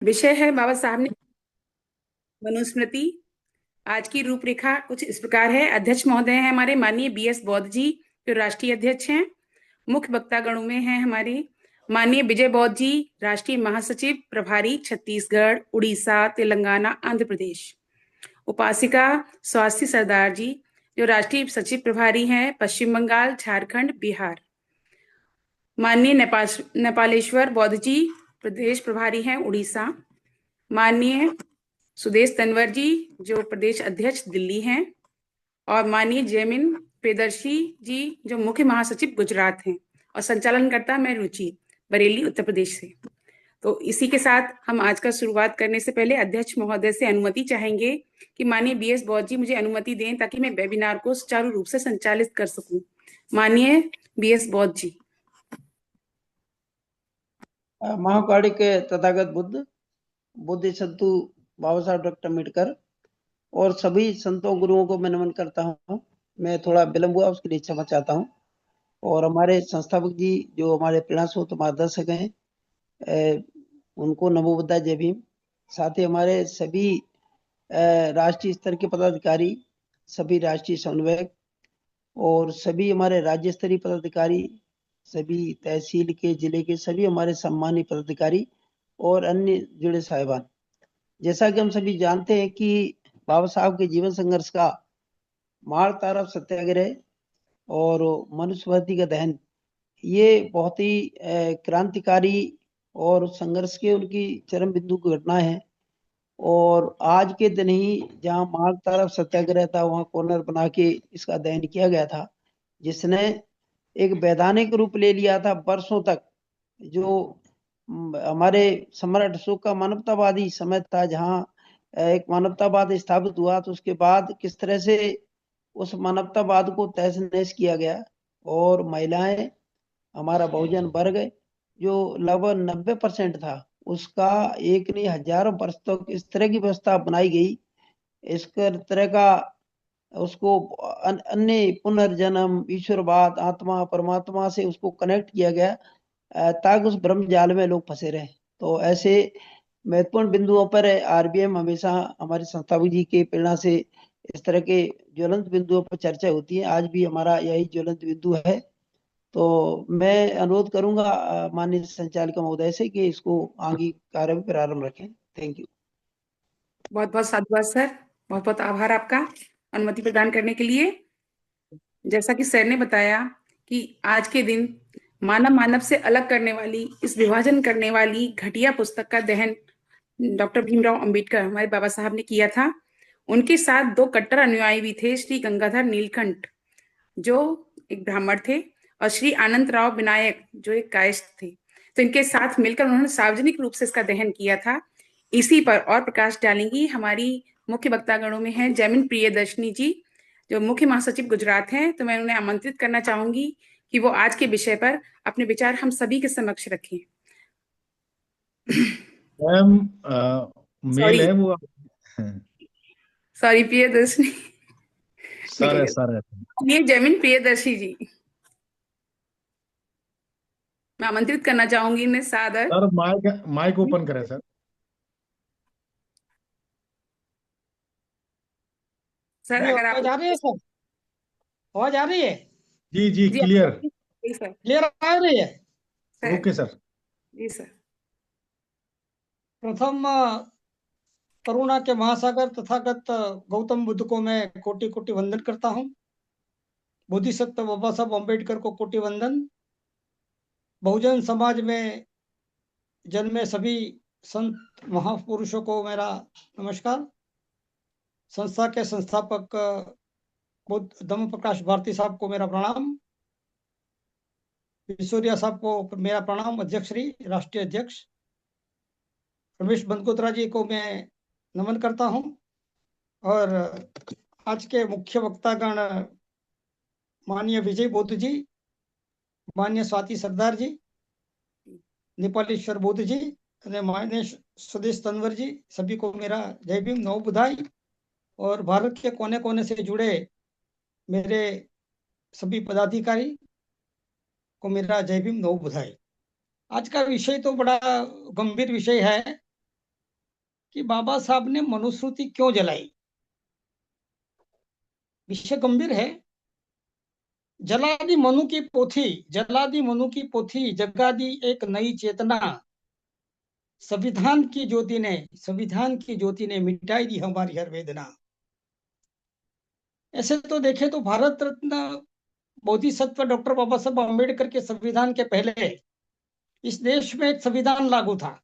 विषय है बाबा साहब ने मनुस्मृति। आज की रूपरेखा कुछ इस प्रकार है। अध्यक्ष महोदय हैं हमारे माननीय BS बौद्ध जी, जो राष्ट्रीय अध्यक्ष हैं। मुख्य वक्ता गणों में हैं हमारे माननीय विजय बौद्ध जी, राष्ट्रीय महासचिव प्रभारी छत्तीसगढ़, उड़ीसा, तेलंगाना, आंध्र प्रदेश। उपासिका स्वास्थ्य सरदार जी, जो राष्ट्रीय सचिव प्रभारी हैं पश्चिम बंगाल, झारखंड, बिहार। माननीय नेपालेश्वर बौद्ध जी, प्रदेश प्रभारी हैं उड़ीसा। माननीय सुदेश तनवर जी, जो प्रदेश अध्यक्ष दिल्ली हैं। और माननीय जयमिन प्रियदर्शी जी, जो मुख्य महासचिव गुजरात हैं। और संचालनकर्ता मैं रुचि, बरेली, उत्तर प्रदेश से। तो इसी के साथ हम आज का शुरुआत करने से पहले अध्यक्ष महोदय से अनुमति चाहेंगे कि माननीय BS बौद्ध जी मुझे अनुमति दें ताकि मैं वेबिनार को सुचारू रूप से संचालित कर सकूं। माननीय BS बौद्ध जी। महाकाड़ी के तथागत बुद्ध, बुद्धि संतु बाबा साहब डॉक्टर अम्बेडकर और सभी संतों गुरुओं को मैं नमन करता हूँ। मैं थोड़ा विलंब हुआ, उसके लिए क्षमा चाहता हूँ। और हमारे संस्थापक जी जो हमारे प्रेरणास्रोत मार्गदर्शक हैं, उनको नमो बुद्धाय, जय भीम। साथ ही हमारे सभी राष्ट्रीय स्तर के पदाधिकारी, सभी राष्ट्रीय समन्वयक और सभी हमारे राज्य स्तरीय पदाधिकारी, सभी तहसील के, जिले के सभी हमारे सम्मानित पदाधिकारी और अन्य जुड़े साहिबान। जैसा कि हम सभी जानते हैं कि बाबा साहब के जीवन संघर्ष का मार तारा सत्याग्रह और मनुस्मृति का दहन, ये बहुत ही क्रांतिकारी और संघर्ष के उनकी चरम बिंदु की घटना है। और आज के दिन ही जहां मार तारा सत्याग्रह था, वहां कॉर्नर बना के इसका दहन किया गया था, जिसने एक वैधानिक रूप ले लिया था वर्षों तक। जो हमारे सम्राट अशोक का मानवतावादी समय था, जहां एक मानवतावाद स्थापित हुआ, तो उसके बाद किस तरह से उस मानवतावाद को तहस नहस किया गया। और महिलाएं, हमारा बहुजन वर्ग जो लगभग 90% था, उसका एक नहीं हजारों वर्ष तक इस तरह की व्यवस्था बनाई गई, इस तरह का उसको अन्य पुनर्जन्म, ईश्वरवाद, आत्मा, परमात्मा से उसको कनेक्ट किया गया, ताकि उस ब्रह्म जाल में लोग फंसे रहे। तो ऐसे महत्वपूर्ण बिंदुओं पर RBM हमेशा हमारे संस्थापक जी के प्रेरणा से इस तरह के ज्वलंत बिंदुओं पर चर्चा होती है। आज भी हमारा यही ज्वलंत बिंदु है। तो मैं अनुरोध करूंगा माननीय संचालिका महोदय से कि इसको आगे कार्य में प्रारंभ रखें। Thank you. बहुत बहुत साधुवाद सर, बहुत बहुत आभार आपका अनुमति प्रदान करने के लिए। जैसा कि सर ने बताया कि आज के दिन मानव मानव से अलग करने वाली, इस विभाजन करने वाली घटिया पुस्तक का दहन डॉक्टर भीमराव अंबेडकर हमारे बाबा साहब ने किया था। उनके साथ दो कट्टर अनुयायी भी थे, श्री गंगाधर नीलकंठ जो एक ब्राह्मण थे और श्री आनंद राव विनायक जो एक कायस्थ थे। तो इनके साथ मिलकर उन्होंने सार्वजनिक रूप से इसका दहन किया था। इसी पर और प्रकाश डालेंगी हमारी मुख्य वक्तागणों में है जयमिन प्रियदर्शनी जी, जो मुख्य महासचिव गुजरात हैं। तो मैं उन्हें आमंत्रित करना चाहूंगी कि वो आज के विषय पर अपने विचार हम सभी के समक्ष रखें। मैम, मेल है वो। सॉरी, प्रियदर्शनी। सर है, सर है। ये जयमिन प्रियदर्शी जी, मैं आमंत्रित करना चाहूंगी इन्हें सादर। सर माइक माइक ओपन करें सर। सर अगर आप आवाज आ रही है सर? आवाज आ रही है? जी जी, जी क्लियर। जी सर, क्लियर आ रही है? Sir okay sir. जी सर। प्रथम करुणा के महासागर तथागत गौतम बुद्ध को मैं कोटि कोटि वंदन करता हूँ। बोधिसत्व बाबा साहब अम्बेडकर को कोटि वंदन। बहुजन समाज में जन्मे सभी संत महापुरुषों को मेरा नमस्कार। संस्था के संस्थापक बुद्ध धम्म प्रकाश भारती साहब को मेरा प्रणाम। विश्वरिया साहब को मेरा प्रणाम, अध्यक्ष श्री, राष्ट्रीय अध्यक्ष। रमेश बंदकोत्रा जी को मैं नमन करता हूं। और आज के मुख्य वक्तागण माननीय विजय बौद्ध जी, माननीय स्वाति सरदार जी, नेपालेश्वर बौद्ध जी, माननीय स्वदेश तनवर जी, सभी को मेरा जय भीम, नमो बुद्धाय। और भारत के कोने कोने से जुड़े मेरे सभी पदाधिकारी को मेरा जय भीम, नमो बुद्धाय। आज का विषय तो बड़ा गंभीर विषय है। कि बाबा साहब ने मनुस्मृति क्यों जलाई। विषय गंभीर है। जला दी मनु की पोथी, जला दी मनु की पोथी, जगा दी एक नई चेतना। संविधान की ज्योति ने मिटाई दी हमारी हर वेदना। ऐसे तो देखें तो भारत रत्न बोधिसत्व डॉक्टर बाबा साहब अम्बेडकर के संविधान के पहले इस देश में एक संविधान लागू था,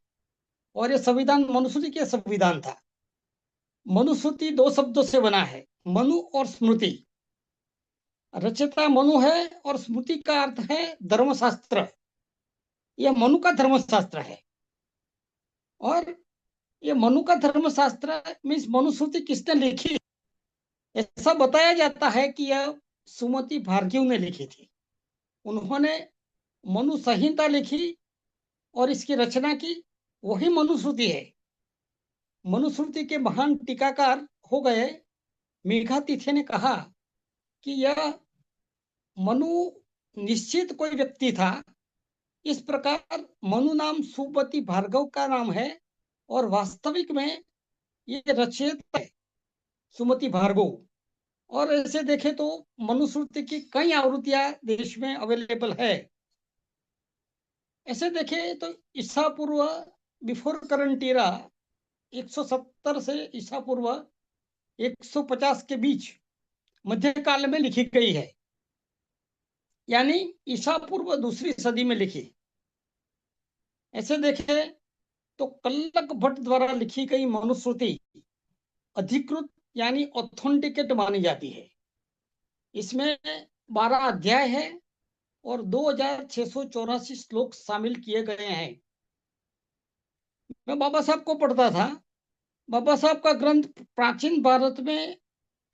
और ये संविधान मनुस्मृति के संविधान था। मनुस्मृति दो शब्दों से बना है, मनु और स्मृति। रचयिता मनु है और स्मृति का अर्थ है धर्मशास्त्र। यह मनु का धर्मशास्त्र है। और ये मनु का धर्मशास्त्र मीन्स मनुस्मृति किसने लिखी? ऐसा बताया जाता है कि यह सुमति भार्गव ने लिखी थी। उन्होंने मनु संहिता लिखी और इसकी रचना की, वही मनुस्मृति है। मनुस्मृति के महान टीकाकार हो गए मेघातिथ्य ने कहा कि यह मनु निश्चित कोई व्यक्ति था। इस प्रकार मनु नाम सुमति भार्गव का नाम है और वास्तविक में ये रचयिता है सुमति भार्गव। और ऐसे देखें तो मनुस्मृति की कई आवृत्तियां देश में अवेलेबल है। ऐसे देखें तो ईसा पूर्व बिफोर करंट एरा 170 से ईसा पूर्व 150 के बीच मध्यकाल में लिखी गई है, यानी ईसा पूर्व दूसरी सदी में लिखी। ऐसे देखें तो कल्लक भट्ट द्वारा लिखी गई मनुस्मृति अधिकृत यानी ऑथेंटिकेट मानी जाती है। इसमें 12 अध्याय है और 2684 श्लोक शामिल किए गए हैं। मैं बाबा साहब को पढ़ता था। बाबा साहब का ग्रंथ प्राचीन भारत में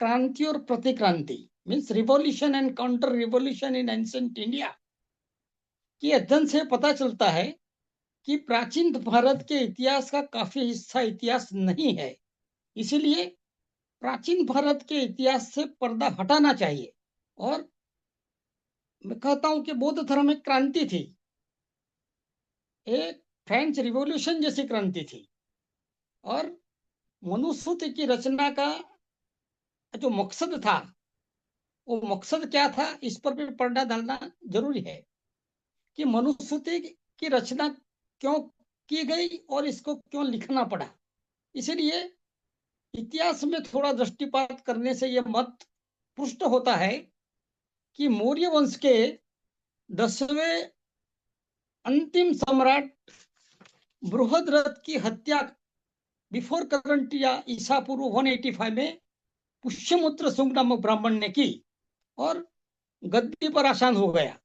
क्रांति और प्रतिक्रांति means revolution and counter revolution in ancient India के अध्ययन से पता चलता है कि प्राचीन भारत के इतिहास का काफी हिस्सा इतिहास नहीं है। इसीलिए प्राचीन भारत के इतिहास से पर्दा हटाना चाहिए। और मैं कहता हूं कि बौद्ध धर्म एक क्रांति थी, एक फ्रेंच रिवॉल्यूशन जैसी क्रांति थी। और मनुस्मृति की रचना का जो मकसद था, वो मकसद क्या था, इस पर भी पर्दा डालना जरूरी है कि मनुस्मृति की रचना क्यों की गई और इसको क्यों लिखना पड़ा। इसलिए इतिहास में थोड़ा दृष्टिपात करने से यह मत पुष्ट होता है कि मौर्य वंश के 10वें अंतिम सम्राट बृहद्रथ की हत्या बिफोर करंट या ईसा पूर्व 185 में पुष्यमुत्र शुंग नामक ब्राह्मण ने की और गद्दी पर आसान हो गया।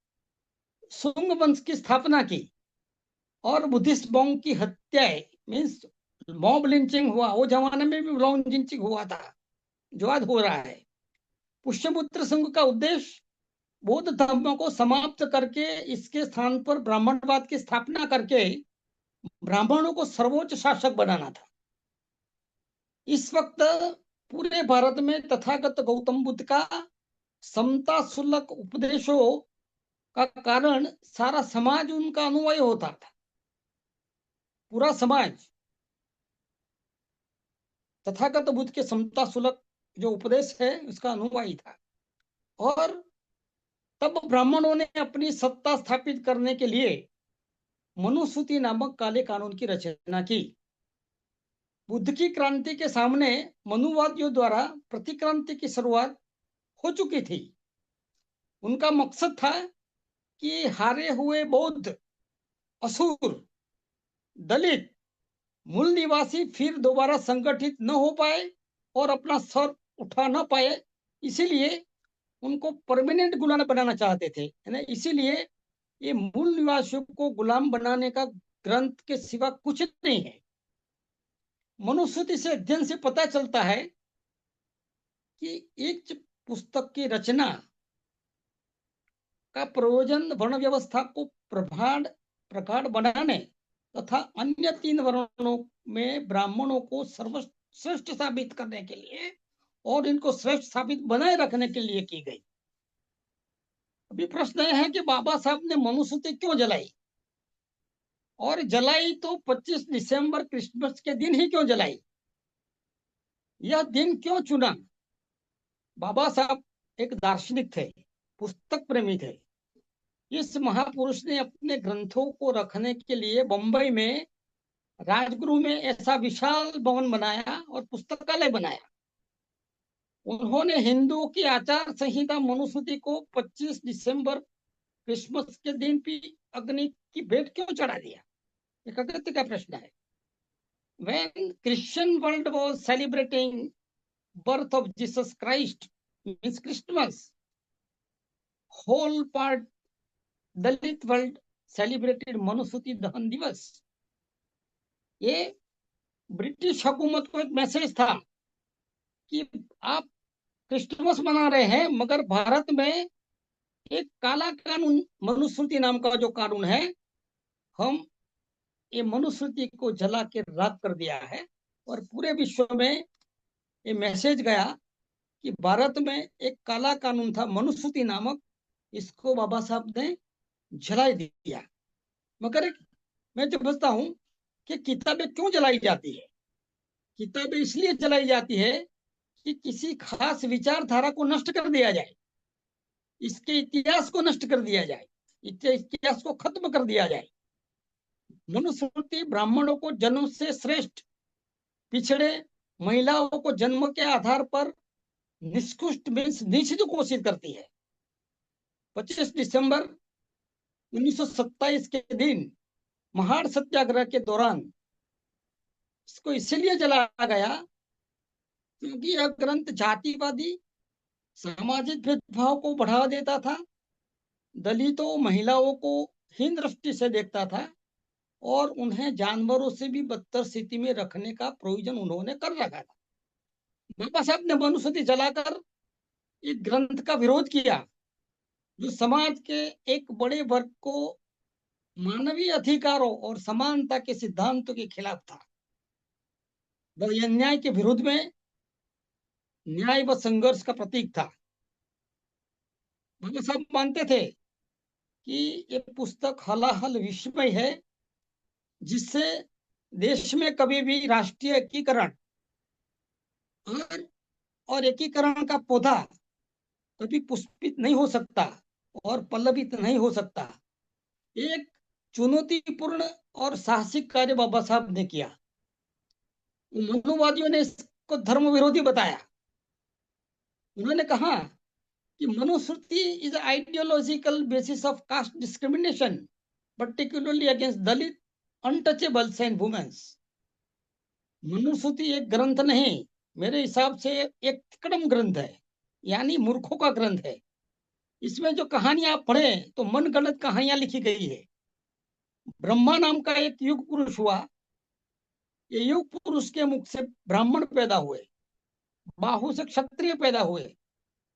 शुंग वंश की स्थापना की और बुद्धिस्ट मॉन्क की हत्या मीन्स मॉब लिंचिंग हुआ। वो जमाने में भी मॉब लिंचिंग हुआ था, जो आज हो रहा है। पुष्यमुत्र शुंग का उद्देश्य बौद्ध धर्म को समाप्त करके इसके स्थान पर ब्राह्मणवाद की स्थापना करके ब्राह्मणों को सर्वोच्च शासक बनाना था। इस वक्त पूरे भारत में तथागत गौतम बुद्ध का समता सुलभ उपदेशों का कारण सारा समाज उनका अनुयायी होता था। पूरा समाज तथागत बुद्ध के समता सुलभ जो उपदेश है उसका अनुयायी था। और तब ब्राह्मणों ने अपनी सत्ता स्थापित करने के लिए मनुस्मृति नामक काले कानून की रचना की। बुद्ध की क्रांति के सामने मनुवादियों द्वारा प्रतिक्रांति की शुरुआत हो चुकी थी। उनका मकसद था कि हारे हुए बौद्ध, असुर, दलित, मूल निवासी फिर दोबारा संगठित न हो पाए और अपना सर उठा न पाए, इसीलिए उनको परमानेंट गुलाम बनाना चाहते थे। इसीलिए ये मूल निवासियों को गुलाम बनाने का ग्रंथ के सिवा कुछ नहीं है। मनुस्मृति से अध्ययन से पता चलता है कि एक पुस्तक की रचना का प्रयोजन वर्ण व्यवस्था को प्रगाढ़ बनाने तथा अन्य 3 वर्णों में ब्राह्मणों को सर्वश्रेष्ठ साबित करने के लिए और इनको श्रेष्ठ साबित बनाए रखने के लिए की गई। अभी प्रश्न यह है कि बाबा साहब ने मनुस्मृति क्यों जलाई। और जलाई तो 25 दिसंबर क्रिसमस के दिन ही क्यों जलाई? यह दिन क्यों चुना? बाबा साहब एक दार्शनिक थे, पुस्तक प्रेमी थे। इस महापुरुष ने अपने ग्रंथों को रखने के लिए बंबई में राजगुरु में ऐसा विशाल भवन बनाया और पुस्तकालय बनाया। उन्होंने हिंदुओं की आचार संहिता मनुस्मृति को 25 दिसंबर क्रिसमस के दिन भी अग्नि की भेंट क्यों चढ़ा दिया? एक अगत्य का प्रश्न है। When Christian world was celebrating birth of Jesus Christ, means Christmas, whole part Dalit world celebrated Manusmriti दहन दिवस। ये ब्रिटिश हुकूमत को एक मैसेज था कि आप क्रिसमस मना रहे हैं, मगर भारत में एक काला कानून मनुस्मृति नाम का जो कानून है, हम ये मनुस्मृति को जला के राख कर दिया है। और पूरे विश्व में ये मैसेज गया कि भारत में एक काला कानून था मनुस्मृति नामक, इसको बाबा साहब ने जला दिया। मगर मैं जो समझता हूं कि किताबें क्यों जलाई जाती है? किताबें इसलिए जलाई जाती है कि किसी खास विचारधारा को नष्ट कर दिया जाए, इसके इतिहास को नष्ट कर दिया जाए, इतिहास को खत्म कर दिया जाए। मनुस्मृति ब्राह्मणों को जन्म से श्रेष्ठ, पिछड़े महिलाओं को जन्म के आधार पर निष्कृष्ट निश्चित घोषित करती है। 25 दिसंबर 1927 के दिन महाड़ सत्याग्रह के दौरान इसको इसलिए जलाया गया क्योंकि यह ग्रंथ जातिवादी सामाजिक भेदभाव को बढ़ावा देता था, दलितों महिलाओं को हीन दृष्टि से देखता था और उन्हें जानवरों से भी बदतर स्थिति में रखने का प्रयोजन उन्होंने कर रखा था। बाबा साहब ने मनुस्मृति जलाकर एक ग्रंथ का विरोध किया जो समाज के एक बड़े वर्ग को मानवीय अधिकारों और समानता के सिद्धांतों के खिलाफ था। वह अन्याय के विरुद्ध में न्याय व संघर्ष का प्रतीक था। बाबा साहब मानते थे कि ये पुस्तक हलाहल विस्मय है, जिससे देश में कभी भी राष्ट्रीय एकीकरण और एकीकरण का पौधा कभी पुष्पित नहीं हो सकता और पल्लवित नहीं हो सकता। एक चुनौतीपूर्ण और साहसिक कार्य बाबा साहब ने किया। मनुवादियों ने इसको धर्म विरोधी बताया। उन्होंने कहा कि Manusmriti is ideological basis of caste discrimination, particularly against Dalit, untouchables and womens. Manusmriti एक ग्रंथ नहीं, मेरे हिसाब से एक तिकड़म ग्रंथ है, यानी मूर्खों का ग्रंथ है। इसमें जो कहानियां पढ़े तो मन गलत कहानियां लिखी गई है। ब्रह्मा नाम का एक युग पुरुष हुआ, ये युग पुरुष के मुख से ब्राह्मण पैदा हुए, बाहु से क्षत्रिय पैदा हुए,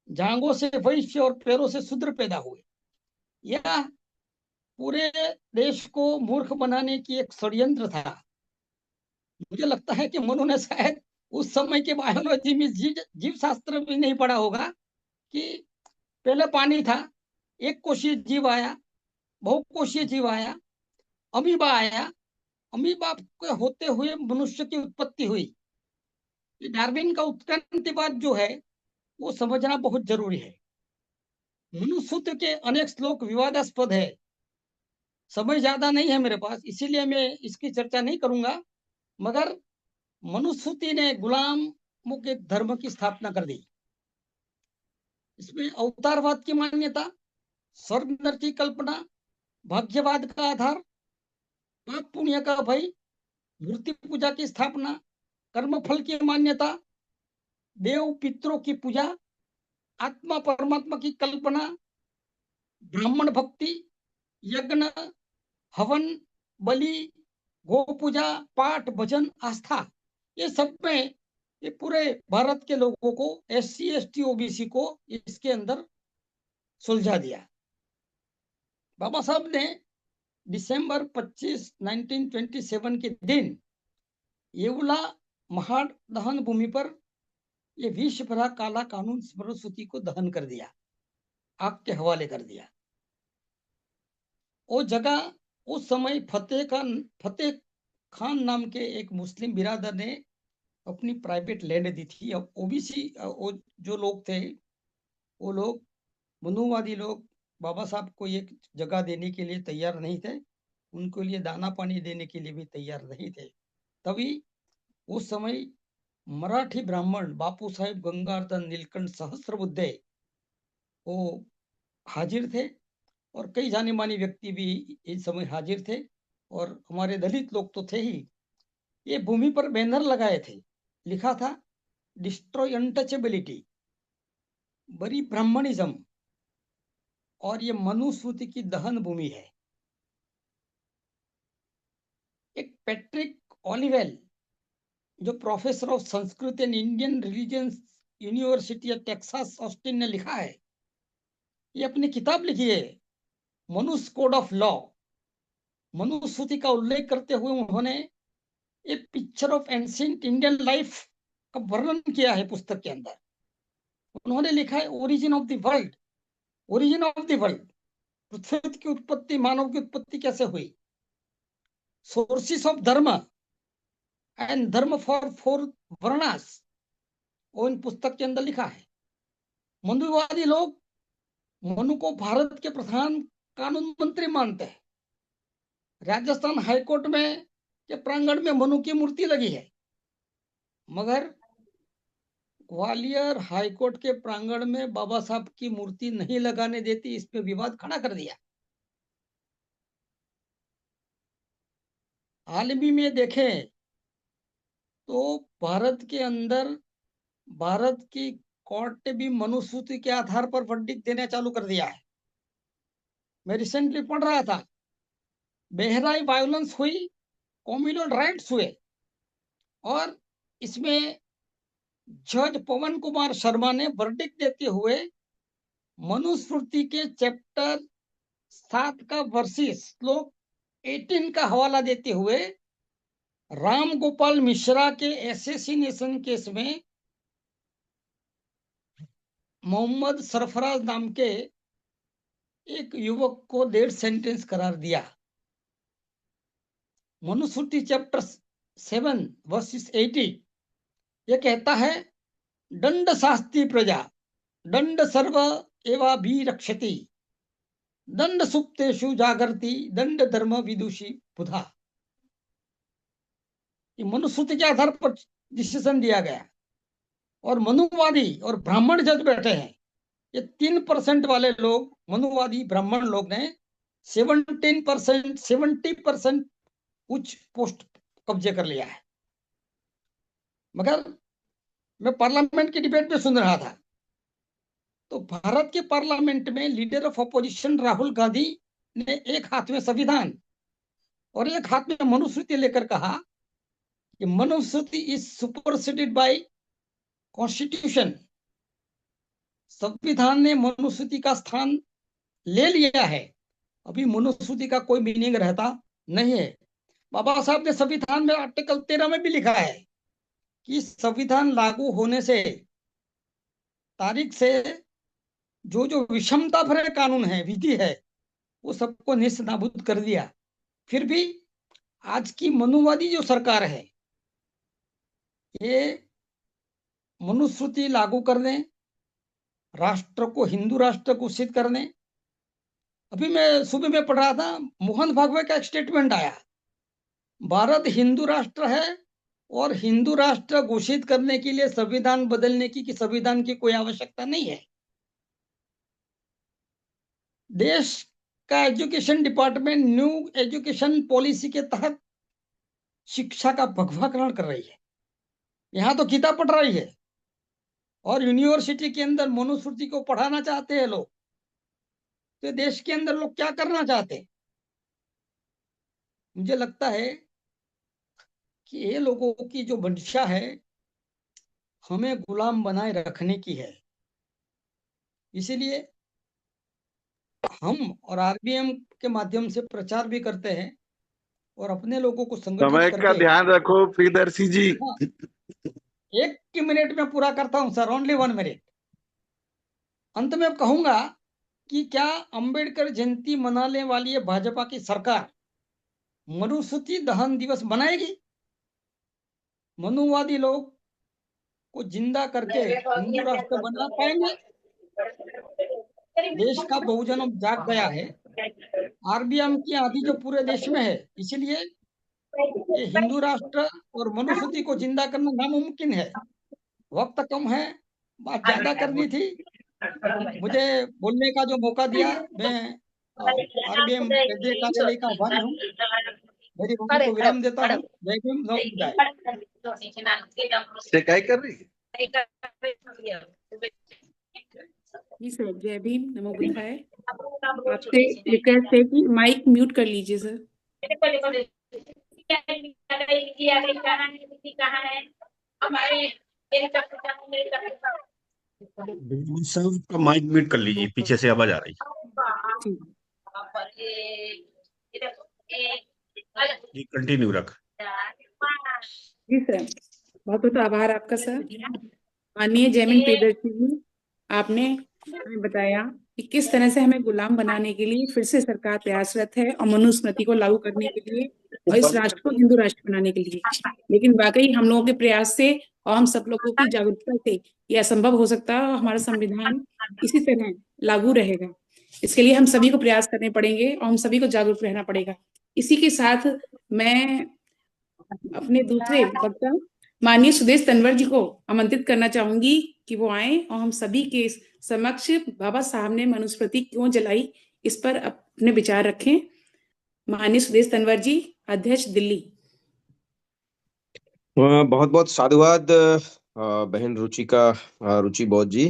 जांघों से वैश्य और पैरों से शूद्र पैदा हुए। यह पूरे देश को मूर्ख बनाने की एक षड्यंत्र था। मुझे लगता है कि मनु ने शायद उस समय के बायोलॉजी में जीव शास्त्र भी नहीं पढ़ा होगा कि पहले पानी था, एक कोशीय जीव आया, बहुकोशीय जीव आया, अमीबा आया, अमीबा के होते हुए मनुष्य की उत्पत्ति हुई। डार्विन का उत्क्रांतिवाद जो है वो समझना बहुत जरूरी है। मनुस्मृति के अनेक श्लोक विवादास्पद है, समय ज्यादा नहीं है मेरे पास, इसीलिए मैं इसकी चर्चा नहीं करूंगा। मगर मनुस्मृति ने गुलामों के धर्म की स्थापना कर दी। इसमें अवतारवाद की मान्यता, स्वर्ग नरक की कल्पना, भाग्यवाद का आधार, पाप पुण्य का भय, मूर्ति पूजा की स्थापना, कर्मफल की मान्यता, देव पितरों की पूजा, आत्मा परमात्मा की कल्पना, ब्राह्मण भक्ति, यज्ञ, हवन, बलि, गो पूजा, पाठ, भजन, आस्था, ये सब में ये पूरे भारत के लोगों को, SC ST OBC को इसके अंदर सुलझा दिया। बाबा साहब ने दिसंबर 25, 1927 के दिन येवला महाड़ दहन भूमि पर ये विष भरा काला कानून मनुस्मृति को दहन कर दिया, आग के हवाले कर दिया। वो जगह उस समय फतेह खान नाम के एक मुस्लिम बिरादर ने अपनी प्राइवेट लैंड दी थी। अब ओबीसी जो लोग थे, वो लोग मनुवादी लोग बाबा साहब को एक जगह देने के लिए तैयार नहीं थे, उनके लिए दाना पानी देने के लिए भी तैयार नहीं थे। तभी उस समय मराठी ब्राह्मण बापू साहेब गंगाधर नीलकंठ सहस्त्रबुद्धे वो हाजिर थे, और कई जाने माने व्यक्ति भी इस समय हाजिर थे, और हमारे दलित लोग तो थे ही। ये भूमि पर बैनर लगाए थे, लिखा था डिस्ट्रॉय अनटचेबिलिटी, बरी ब्राह्मणिज्म, और ये मनुस्मृति की दहन भूमि है। एक पैट्रिक ओलिवेल, जो professor of Sanskrit and Indian religion university of Texas Austin ने लिखा है, ये अपनी किताब लिखी है मनुस कोड ऑफ लॉ। मनुस्मृति का उल्लेख करते हुए उन्होंने एक picture of ancient Indian life का वर्णन किया है पुस्तक के अंदर। उन्होंने लिखा है origin of the world, origin of the world, पृथ्वी की उत्पत्ति, मानव की उत्पत्ति कैसे हुई, sources of dharma and dharma for four varnas, वो इन पुस्तक के अंदर लिखा है। मनुवादी लोग मनु को भारत के प्रधान कानून मंत्री मानते हैं। राजस्थान हाईकोर्ट में के प्रांगण में मनु की मूर्ति लगी है, मगर ग्वालियर हाईकोर्ट के प्रांगण में बाबा साहब की मूर्ति नहीं लगाने देती, इस पे विवाद खड़ा कर दिया। आलमी में देखें तो भारत के अंदर भारत की कोर्ट ने भी मनुस्मृति के आधार पर वर्डिक्ट देना चालू कर दिया है। मैं रिसेंटली पढ़ रहा था, बेहराई वायलेंस हुई, कम्युनल राइट्स हुए, और इसमें जज पवन कुमार शर्मा ने वर्डिक्ट देते हुए मनुस्मृति के चैप्टर 7 का वर्सेस श्लोक 18 का हवाला देते हुए राम गोपाल मिश्रा के एसेसिनेशन केस में मोहम्मद सरफराज नाम के एक युवक को डेथ सेंटेंस करार दिया। मनुस्मृति चैप्टर 7 वर्सेस 80 ये कहता है, दंड शास्ति प्रजा, दंड सर्व एवा भी रक्षति, दंड सुप्तेषु जागृति, दंड धर्म विदुषी बुधा। ये मनुस्मृति के आधार पर डिसीजन दिया गया, और मनुवादी और ब्राह्मण जज बैठे हैं। ये 3% वाले लोग, मनुवादी ब्राह्मण लोग ने 70% उच्च पोस्ट कब्जे कर लिया है। मगर मैं पार्लियामेंट की डिबेट में सुन रहा था, तो भारत के पार्लियामेंट में leader of opposition Rahul Gandhi ने एक हाथ में संविधान और एक हाथ में मनुस्मृति लेकर कहा कि Manusmriti is superseded bye constitution. संविधान ने मनुस्मृति का स्थान ले लिया है, अभी मनुस्मृति का कोई मीनिंग रहता नहीं है। बाबा साहब ने संविधान में आर्टिकल 13 में भी लिखा है कि संविधान लागू होने से तारीख से जो जो विषमता भरे कानून है, विधि है, वो सबको नेस्तनाबूद कर दिया। फिर भी आज की मनुवादी जो सरकार है, ये मनुस्मृति लागू करने, राष्ट्र को हिंदू राष्ट्र घोषित करने। अभी मैं सुबह में पढ़ रहा था, मोहन भागवत का एक स्टेटमेंट आया, भारत हिंदू राष्ट्र है और हिंदू राष्ट्र घोषित करने के लिए संविधान बदलने की संविधान की कोई आवश्यकता नहीं है। देश का education department new education policy के तहत शिक्षा का भगवाकरण कर रही है। यहाँ तो किताब पढ़ रही है और यूनिवर्सिटी के अंदर मनुस्मृति को पढ़ाना चाहते हैं लोग। तो देश के अंदर लोग क्या करना चाहते हैं? मुझे लगता है कि ये लोगों की जो मंशा है, हमें गुलाम बनाए रखने की है। इसीलिए हम और आरबीएम के माध्यम से प्रचार भी करते हैं और अपने लोगों को संगठित समय करके। का ध्यान रखो प्रियदर्शी जी। एक मिनट में पूरा करता हूं सर, ओनली 1 मिनट। अंत में कहूंगा कि क्या अंबेडकर जयंती मनाने वाली है भाजपा की सरकार, मनुस्मृति दहन दिवस मनाएगी। मनुवादी लोग को जिंदा करके हिंदू राष्ट्र बना पाएंगे। देश का बहुजन अब जाग गया है। आरबीएम की आंधी जो पूरे देश में है, इसलिए ये हिंदू राष्ट्र और मनुस्मृति को जिंदा करना नामुमकिन है। वक्त कम है, बात ज्यादा करनी थी। मुझे बोलने का जो मौका दिया, मैं आरबीएम केंद्रीय कार्यालय का आभारी हूँ। मेरी वाणी को विराम देता हूँ। जय भीम, नमो बुद्धाय। शिकायत कर रही जी सर, जय भीम, नमो बुद्धाय। आपसे रिक्वेस्ट है कि माइक म्यूट कर लीजिए सर। सब का माइक म्यूट कर लीजिए, पीछे से आवाज आ रही जी। कंटिन्यू रख। जी सर, बहुत बहुत आभार आपका सर। माननीय जयमिन प्रियदर्शी जी, आपने हमें बताया कि किस तरह से हमें गुलाम बनाने के लिए फिर से सरकार प्रयासरत है और मनुस्मृति को लागू करने के लिए और इस राष्ट्र को हिंदू राष्ट्र बनाने के लिए। लेकिन वाकई हम लोगों के प्रयास से और हम सब लोगों की जागरूकता से यह असंभव हो सकता है और हमारा संविधान इसी तरह लागू रहेगा। इसके लिए हम सभी को प्रयास करने पड़ेंगे और हम सभी को जागरूक रहना पड़ेगा। इसी के साथ मैं अपने दूसरे वक्ता माननीय सुदेश तंवर जी को आमंत्रित करना चाहूंगी कि वो आए और हम सभी के समक्ष बाबा साहब ने मनुस्मृति क्यों जलाई इस पर अपने विचार रखें। माननीय सुदेश तंवर जी, अध्यक्ष दिल्ली। बहुत बहुत साधुवाद बहन रुचि बौद्ध जी।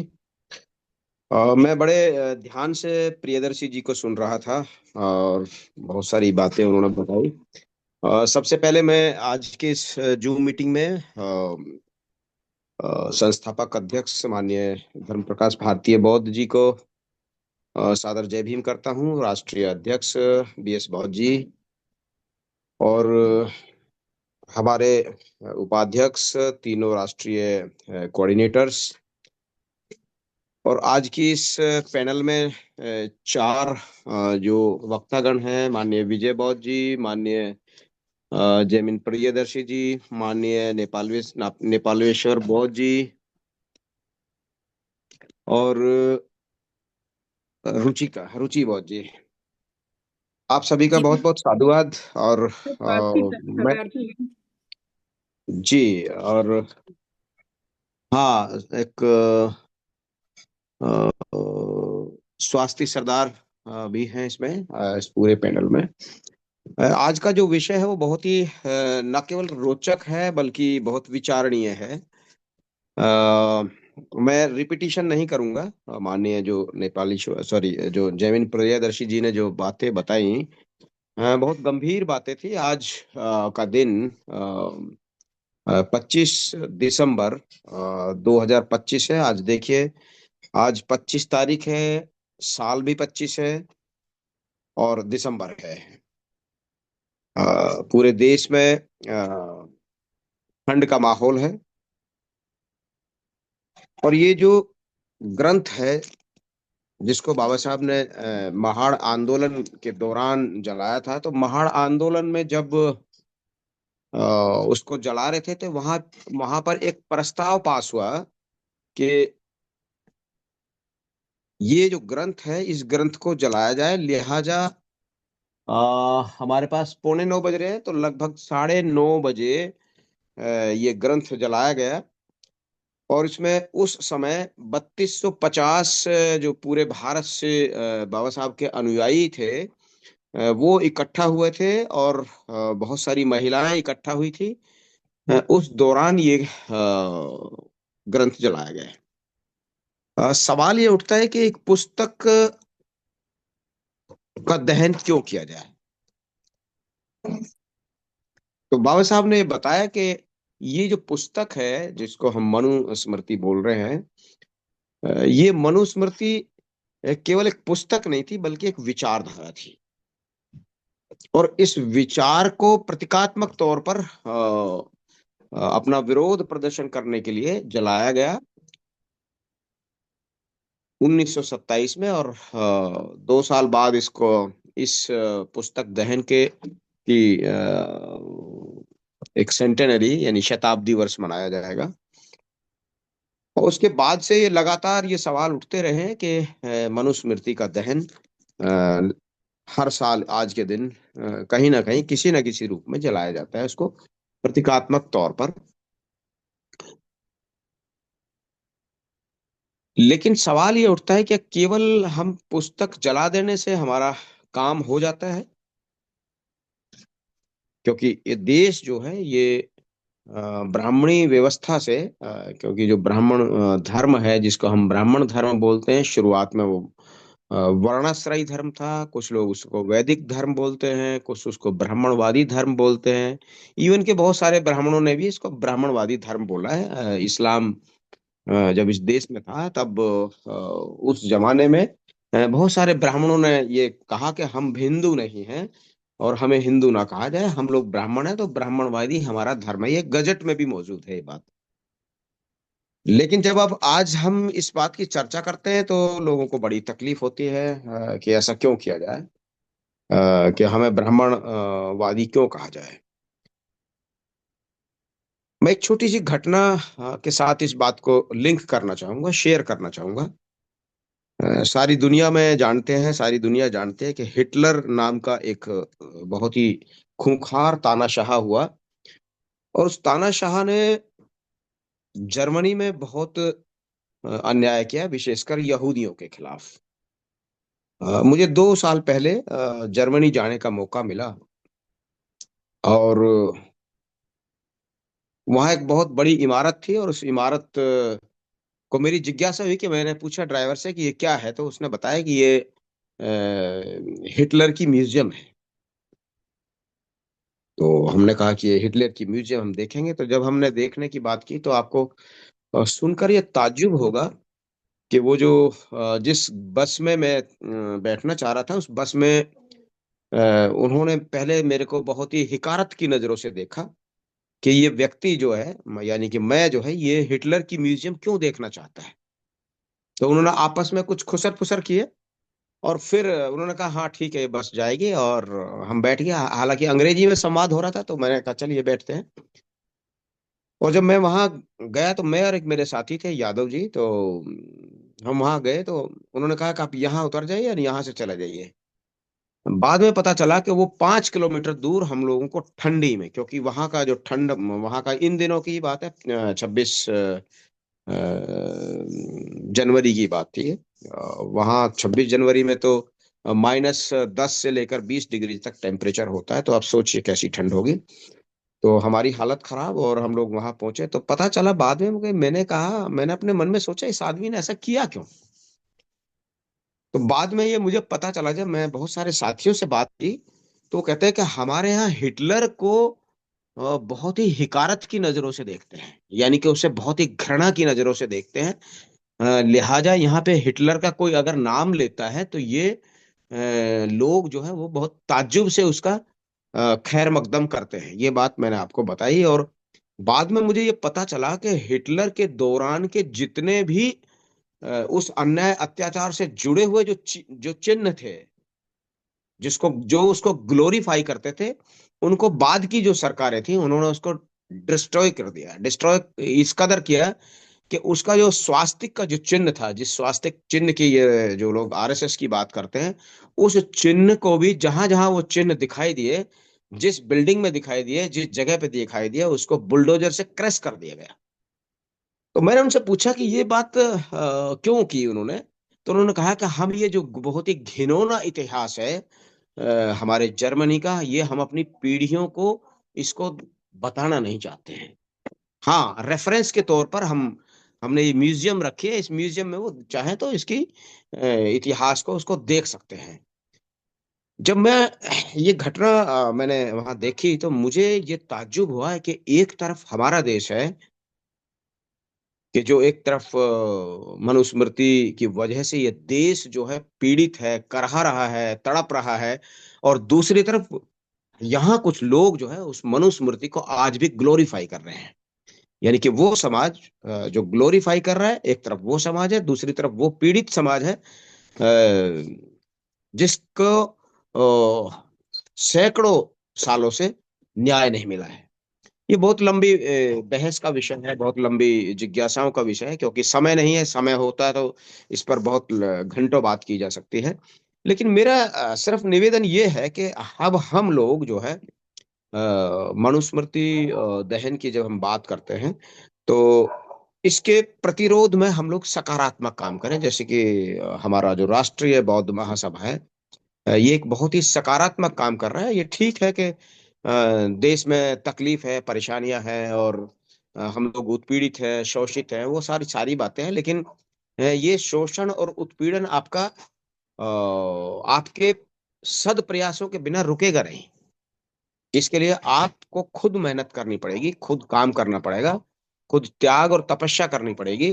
मैं बड़े ध्यान से प्रियदर्शी जी को सुन रहा था और बहुत सारी बातें उन्होंने बताई। सबसे पहले मैं आज के इस जूम मीटिंग में संस्थापक अध्यक्ष माननीय धर्म प्रकाश भारतीय बौद्ध जी को सादर जय भीम करता हूँ। राष्ट्रीय अध्यक्ष बीएस बौद्ध जी और हमारे उपाध्यक्ष, तीनों राष्ट्रीय कोऑर्डिनेटर्स, और आज की इस पैनल में चार जो वक्तागण हैं, माननीय विजय बौद्ध जी, माननीय जयमिन प्रियदर्शी जी, माननीय नेपालेश्वर बौद्ध जी और रुचि बौद्ध जी, आप सभी का जी बहुत बहुत साधुवाद। और मैं जी, और हाँ, एक स्वास्थ्य सरदार भी हैं इसमें, इस पूरे पैनल में। आज का जो विषय है वो बहुत ही न केवल रोचक है बल्कि बहुत विचारणीय है। मैं रिपीटिशन नहीं करूंगा। माननीय जो जो जयमिन प्रियदर्शी जी ने जो बातें बताई, बहुत गंभीर बातें थी। आज का दिन 25 दिसंबर 2025 है। आज देखिए, आज 25 तारीख है, साल भी 25 है और दिसंबर है। पूरे देश में ठंड का माहौल है और ये जो ग्रंथ है जिसको बाबा साहब ने महाड़ आंदोलन के दौरान जलाया था, तो महाड़ आंदोलन में जब उसको जला रहे थे तो वहां वहां पर एक प्रस्ताव पास हुआ कि ये जो ग्रंथ है इस ग्रंथ को जलाया जाए। लिहाजा हमारे पास 9:45 बज रहे हैं, तो लगभग 9:30 बजे ये ग्रंथ जलाया गया और इसमें उस समय 3250 जो पूरे भारत से बाबा साहब के अनुयायी थे वो इकट्ठा हुए थे और बहुत सारी महिलाएं इकट्ठा हुई थी। उस दौरान ये ग्रंथ जलाया गया। सवाल ये उठता है कि एक पुस्तक का दहन क्यों किया जाए। तो बाबा साहब ने बताया कि ये जो पुस्तक है जिसको हम मनुस्मृति बोल रहे हैं, ये मनुस्मृति केवल एक पुस्तक नहीं थी बल्कि एक विचारधारा थी और इस विचार को प्रतीकात्मक तौर पर अपना विरोध प्रदर्शन करने के लिए जलाया गया 1927 में। और 2 साल बाद इस पुस्तक दहन के की एक सेंटेनरी यानी शताब्दी वर्ष मनाया जाएगा। और उसके बाद से ये लगातार ये सवाल उठते रहे हैं कि मनुस्मृति का दहन अ, हर साल आज के दिन कहीं ना कहीं किसी न किसी रूप में जलाया जाता है, उसको प्रतीकात्मक तौर पर। लेकिन सवाल ये उठता है कि केवल हम पुस्तक जला देने से हमारा काम हो जाता है? क्योंकि ये देश जो है ये ब्राह्मणी व्यवस्था से क्योंकि जो ब्राह्मण धर्म है जिसको हम ब्राह्मण धर्म बोलते हैं, शुरुआत में वो वर्णाश्रयी धर्म था। कुछ लोग उसको वैदिक धर्म बोलते हैं, कुछ उसको ब्राह्मणवादी धर्म बोलते हैं। इवन के बहुत सारे ब्राह्मणों ने भी इसको ब्राह्मणवादी धर्म बोला है। इस्लाम जब इस देश में था तब उस जमाने में बहुत सारे ब्राह्मणों ने ये कहा कि हम हिंदू नहीं हैं और हमें हिंदू ना कहा जाए, हम लोग ब्राह्मण हैं तो ब्राह्मणवादी हमारा धर्म है। ये गजट में भी मौजूद है ये बात। लेकिन जब अब आज हम इस बात की चर्चा करते हैं तो लोगों को बड़ी तकलीफ होती है कि ऐसा क्यों किया जाए, कि हमें ब्राह्मण वादी क्यों कहा जाए। मैं एक छोटी सी घटना के साथ इस बात को लिंक करना चाहूंगा, शेयर करना चाहूंगा। सारी दुनिया में जानते हैं, सारी दुनिया जानते हैं कि हिटलर नाम का एक बहुत ही खूंखार तानाशाह हुआ। और उस तानाशाह ने जर्मनी में बहुत अन्याय किया, विशेषकर यहूदियों के खिलाफ। मुझे 2 साल पहले जर्मनी जाने का मौका मिला और वहाँ एक बहुत बड़ी इमारत थी और उस इमारत को मेरी जिज्ञासा हुई कि मैंने पूछा ड्राइवर से कि ये क्या है, तो उसने बताया कि ये हिटलर की म्यूजियम है। तो हमने कहा कि ये हिटलर की म्यूजियम हम देखेंगे। तो जब हमने देखने की बात की तो आपको सुनकर ये ताज्जुब होगा कि वो जो जिस बस में मैं बैठना चाह रहा था उस बस में उन्होंने पहले मेरे को बहुत ही हिकारत की नजरों से देखा कि ये व्यक्ति जो है यानी कि मैं जो है ये हिटलर की म्यूजियम क्यों देखना चाहता है। तो उन्होंने आपस में कुछ खुसर फुसर किए और फिर उन्होंने कहा हाँ ठीक है ये बस जाएगी, और हम बैठ गए। हालांकि अंग्रेजी में संवाद हो रहा था तो मैंने कहा चलिए बैठते हैं। और जब मैं वहां गया तो मैं और एक मेरे साथी थे यादव जी, तो हम वहां गए तो उन्होंने कहा कि आप यहाँ उतर जाइए और यहाँ से चले जाइए। बाद में पता चला कि वो 5 किलोमीटर दूर हम लोगों को ठंडी में, क्योंकि वहां का जो ठंड वहां का इन दिनों की बात है, 26 जनवरी की बात थी। वहाँ 26 जनवरी में तो -10 से लेकर 20 डिग्री तक टेम्परेचर होता है, तो आप सोचिए कैसी ठंड होगी। तो हमारी हालत खराब और हम लोग वहां पहुंचे तो पता चला बाद में मैंने कहा, मैंने अपने मन में सोचा इस आदमी ने ऐसा किया क्यों। तो बाद में ये मुझे पता चला जब मैं बहुत सारे साथियों से बात की तो वो कहते हैं कि हमारे यहाँ हिटलर को बहुत ही हिकारत की नजरों से देखते हैं, यानी कि उसे बहुत ही घृणा की नजरों से देखते हैं। लिहाजा यहाँ पे हिटलर का कोई अगर नाम लेता है तो ये लोग जो है वो बहुत ताज्जुब से उसका खैर मकदम करते हैं। ये बात मैंने आपको बताई। और बाद में मुझे ये पता चला कि हिटलर के दौरान के जितने भी उस अन्याय अत्याचार से जुड़े हुए जो चिन्ह थे, जिसको जो उसको ग्लोरीफाई करते थे, उनको बाद की जो सरकारें थी उन्होंने उसको डिस्ट्रॉय कर दिया। डिस्ट्रॉय इस कदर किया कि उसका जो स्वास्तिक का जो चिन्ह था, जिस स्वास्तिक चिन्ह की ये जो लोग आरएसएस की बात करते हैं, उस चिन्ह को भी जहां जहां वो चिन्ह दिखाई दिए, जिस बिल्डिंग में दिखाई दिए, जिस जगह पे दिखाई दिया, उसको बुलडोजर से क्रैश कर दिया गया। तो मैंने उनसे पूछा कि ये बात क्यों की उन्होंने। तो उन्होंने कहा कि हम ये जो बहुत ही घिनौना इतिहास है हमारे जर्मनी का, ये हम अपनी पीढ़ियों को इसको बताना नहीं चाहते हैं। हाँ, रेफरेंस के तौर पर हमने ये म्यूजियम रखी है, इस म्यूजियम में वो चाहे तो इसकी इतिहास को उसको देख सकते हैं। जब मैं ये घटना मैंने वहां देखी तो मुझे ये ताज्जुब हुआ है कि एक तरफ हमारा देश है कि जो एक तरफ मनुस्मृति की वजह से ये देश जो है पीड़ित है, करहा रहा है, तड़प रहा है, और दूसरी तरफ यहाँ कुछ लोग जो है उस मनुस्मृति को आज भी ग्लोरीफाई कर रहे हैं। यानी कि वो समाज जो ग्लोरीफाई कर रहा है, एक तरफ वो समाज है, दूसरी तरफ वो पीड़ित समाज है जिसको सैकड़ों सालों से न्याय नहीं मिला है। ये बहुत लंबी बहस का विषय है, बहुत लंबी जिज्ञासाओं का विषय है, क्योंकि समय नहीं है। समय होता है तो इस पर बहुत घंटों बात की जा सकती है। लेकिन मेरा सिर्फ निवेदन ये है कि अब हम लोग जो है मनुस्मृति दहन की जब हम बात करते हैं तो इसके प्रतिरोध में हम लोग सकारात्मक काम करें। जैसे कि हमारा जो राष्ट्रीय बौद्ध महासभा है, ये एक बहुत ही सकारात्मक काम कर रहा है। ये ठीक है कि देश में तकलीफ है, परेशानियां हैं, और हम लोग उत्पीड़ित है, शोषित है, वो सारी सारी बातें हैं। लेकिन ये शोषण और उत्पीड़न आपके सद प्रयासों के बिना रुकेगा नहीं। इसके लिए आपको खुद मेहनत करनी पड़ेगी, खुद काम करना पड़ेगा, खुद त्याग और तपस्या करनी पड़ेगी,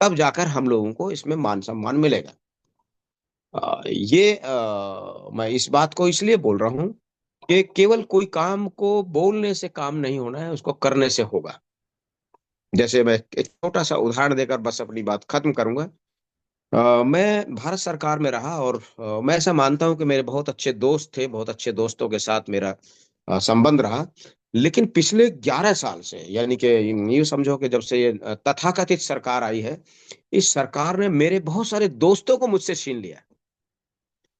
तब जाकर हम लोगों को इसमें मान सम्मान मिलेगा। मैं इस बात को इसलिए बोल रहा हूं कि केवल कोई काम को बोलने से काम नहीं होना है, उसको करने से होगा। जैसे मैं एक छोटा सा उदाहरण देकर बस अपनी बात खत्म करूंगा। मैं भारत सरकार में रहा, और मैं ऐसा मानता हूं कि मेरे बहुत अच्छे दोस्त थे, बहुत अच्छे दोस्तों के साथ मेरा संबंध रहा। लेकिन पिछले 11 साल से, यानी कि यूं समझो कि जब से ये तथाकथित सरकार आई है, इस सरकार ने मेरे बहुत सारे दोस्तों को मुझसे छीन लिया।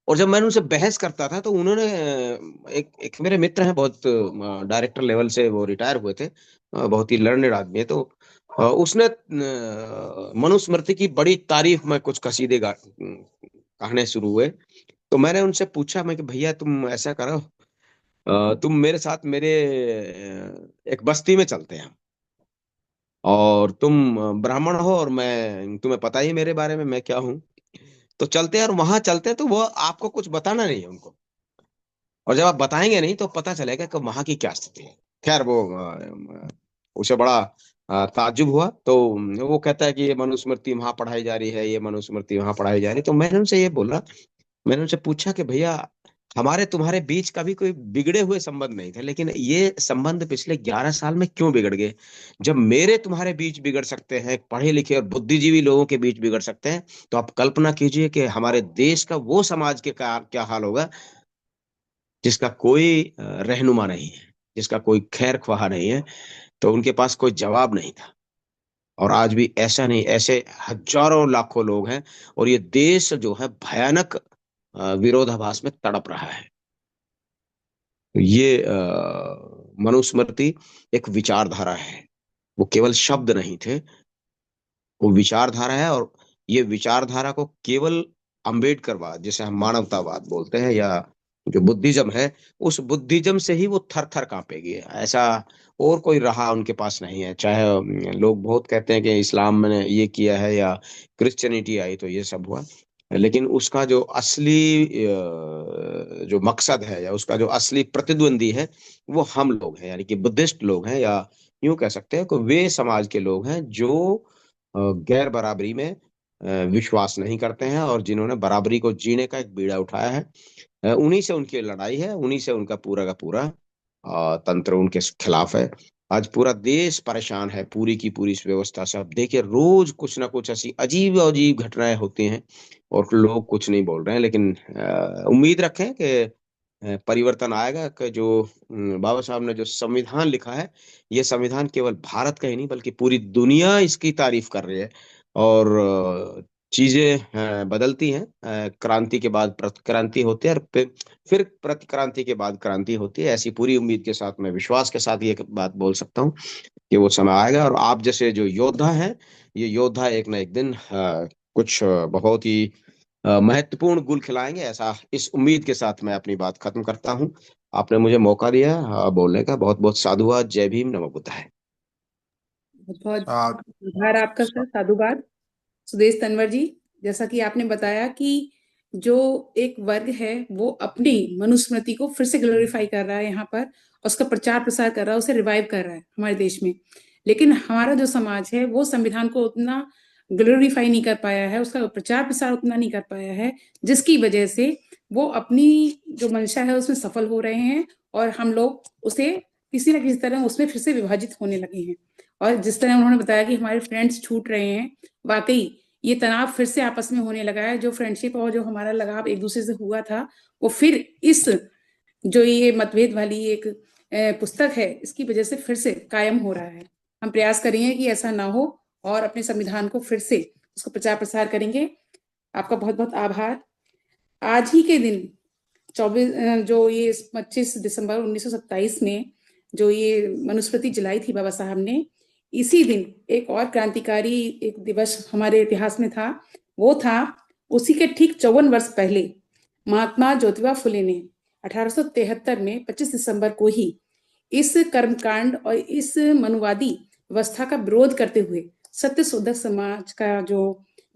और जब मैंने उनसे बहस करता था तो उन्होंने एक एक मेरे मित्र हैं, बहुत डायरेक्टर लेवल से वो रिटायर हुए थे, बहुत ही लर्नेड आदमी है। तो उसने मनुस्मृति की बड़ी तारीफ में कुछ कसीदे कहने शुरू हुए। तो मैंने उनसे पूछा, मैं कि भैया तुम ऐसा करो, तुम मेरे साथ मेरे एक बस्ती में चलते हैं, और तुम ब्राह्मण हो, और मैं, तुम्हें पता ही मेरे बारे में मैं क्या हूँ। तो चलते हैं, और वहां चलते हैं तो वो आपको कुछ बताना नहीं है उनको, और जब आप बताएंगे नहीं तो पता चलेगा कि वहां की क्या स्थिति है। खैर वो उसे बड़ा ताज्जुब हुआ। तो वो कहता है कि ये मनुस्मृति वहां पढ़ाई जा रही है, ये मनुस्मृति वहां पढ़ाई जा रही है। तो मैंने उनसे ये बोला, मैंने उनसे पूछा कि भैया, हमारे तुम्हारे बीच का भी कोई बिगड़े हुए संबंध नहीं थे, लेकिन ये संबंध पिछले 11 साल में क्यों बिगड़ गए? जब मेरे तुम्हारे बीच बिगड़ सकते हैं, पढ़े लिखे और बुद्धिजीवी लोगों के बीच बिगड़ सकते हैं, तो आप कल्पना कीजिए कि हमारे देश का वो समाज के क्या हाल होगा जिसका कोई रहनुमा नहीं है, जिसका कोई खैर ख्वाह नहीं है। तो उनके पास कोई जवाब नहीं था। और आज भी ऐसा नहीं, ऐसे हजारों लाखों लोग हैं, और ये देश जो है भयानक विरोधाभास में तड़प रहा है। तो ये मनुस्मृति एक विचारधारा है, वो केवल शब्द नहीं थे, वो विचारधारा है। और ये विचारधारा को केवल अम्बेडकरवाद, जिसे हम मानवतावाद बोलते हैं, या जो बुद्धिज्म है, उस बुद्धिज्म से ही वो थर थर कांपेगी। ऐसा और कोई राह उनके पास नहीं है। चाहे लोग बहुत कहते हैं कि इस्लाम ने ये किया है, या क्रिश्चियनिटी आई तो ये सब हुआ, लेकिन उसका जो असली जो मकसद है, या उसका जो असली प्रतिद्वंदी है, वो हम लोग हैं, यानी कि बुद्धिस्ट लोग हैं, या यूं कह सकते हैं कि वे समाज के लोग हैं जो गैर बराबरी में विश्वास नहीं करते हैं, और जिन्होंने बराबरी को जीने का एक बीड़ा उठाया है। उन्हीं से उनकी लड़ाई है, उन्हीं से उनका पूरा का पूरा तंत्र उनके खिलाफ है। आज पूरा देश परेशान है, पूरी की पूरी इस व्यवस्था से। अब देखिए, रोज कुछ ना कुछ ऐसी अजीब अजीब घटनाएं होती हैं, और लोग कुछ नहीं बोल रहे हैं। लेकिन उम्मीद रखें कि परिवर्तन आएगा, कि जो बाबा साहब ने जो संविधान लिखा है, ये संविधान केवल भारत का ही नहीं बल्कि पूरी दुनिया इसकी तारीफ कर रही है। और चीजें बदलती हैं, क्रांति के बाद प्रतिक्रांति होती है, और फिर प्रतिक्रांति के बाद क्रांति होती है। ऐसी पूरी उम्मीद के साथ, मैं विश्वास के साथ ये बात बोल सकता हूँ कि वो समय आएगा, और आप जैसे जो योद्धा हैं, ये योद्धा एक ना एक दिन कुछ बहुत ही महत्वपूर्ण गुल खिलाएंगे, ऐसा इस उम्मीद के साथ मैं अपनी बात खत्म करता हूँ। आपने मुझे मौका दिया बोलने का, बहुत बहुत साधुवाद। जय भीम, नमो बुद्धाय। बहुत बहुत साध आभार आपका सर, साधुवाद। सुदेश तंवर जी, जैसा कि आपने बताया कि जो एक वर्ग है वो अपनी मनुस्मृति को फिर से ग्लोरीफाई कर रहा है यहाँ पर, और उसका प्रचार प्रसार कर रहा है, उसे रिवाइव कर रहा है हमारे देश में। लेकिन हमारा जो समाज है वो संविधान को उतना ग्लोरीफाई नहीं कर पाया है, उसका प्रचार प्रसार उतना नहीं कर पाया है, जिसकी वजह से वो अपनी जो मंशा है उसमें सफल हो रहे हैं, और हम लोग उसे किसी न किसी तरह उसमें फिर से विभाजित होने लगे हैं। और जिस तरह उन्होंने बताया कि हमारे फ्रेंड्स छूट रहे हैं, वाकई ये तनाव फिर से आपस में होने लगा है। जो फ्रेंडशिप और जो हमारा लगाव एक दूसरे से हुआ था, वो फिर इस जो ये मतभेद वाली एक पुस्तक है, इसकी वजह से फिर से कायम हो रहा है। हम प्रयास करेंगे कि ऐसा ना हो और अपने संविधान को फिर से उसको प्रचार प्रसार करेंगे। आपका बहुत बहुत आभार। आज ही के दिन 25 दिसंबर 1927 में जो ये मनुस्मृति जलाई थी बाबा साहब ने, इसी दिन एक और क्रांतिकारी एक दिवस हमारे इतिहास में था, वो था उसी के ठीक 54 वर्ष पहले महात्मा ज्योतिबा फुले ने 1873 में 25 दिसंबर को ही इस कर्मकांड और इस मनुवादी व्यवस्था का विरोध करते हुए सत्य शोधक समाज का जो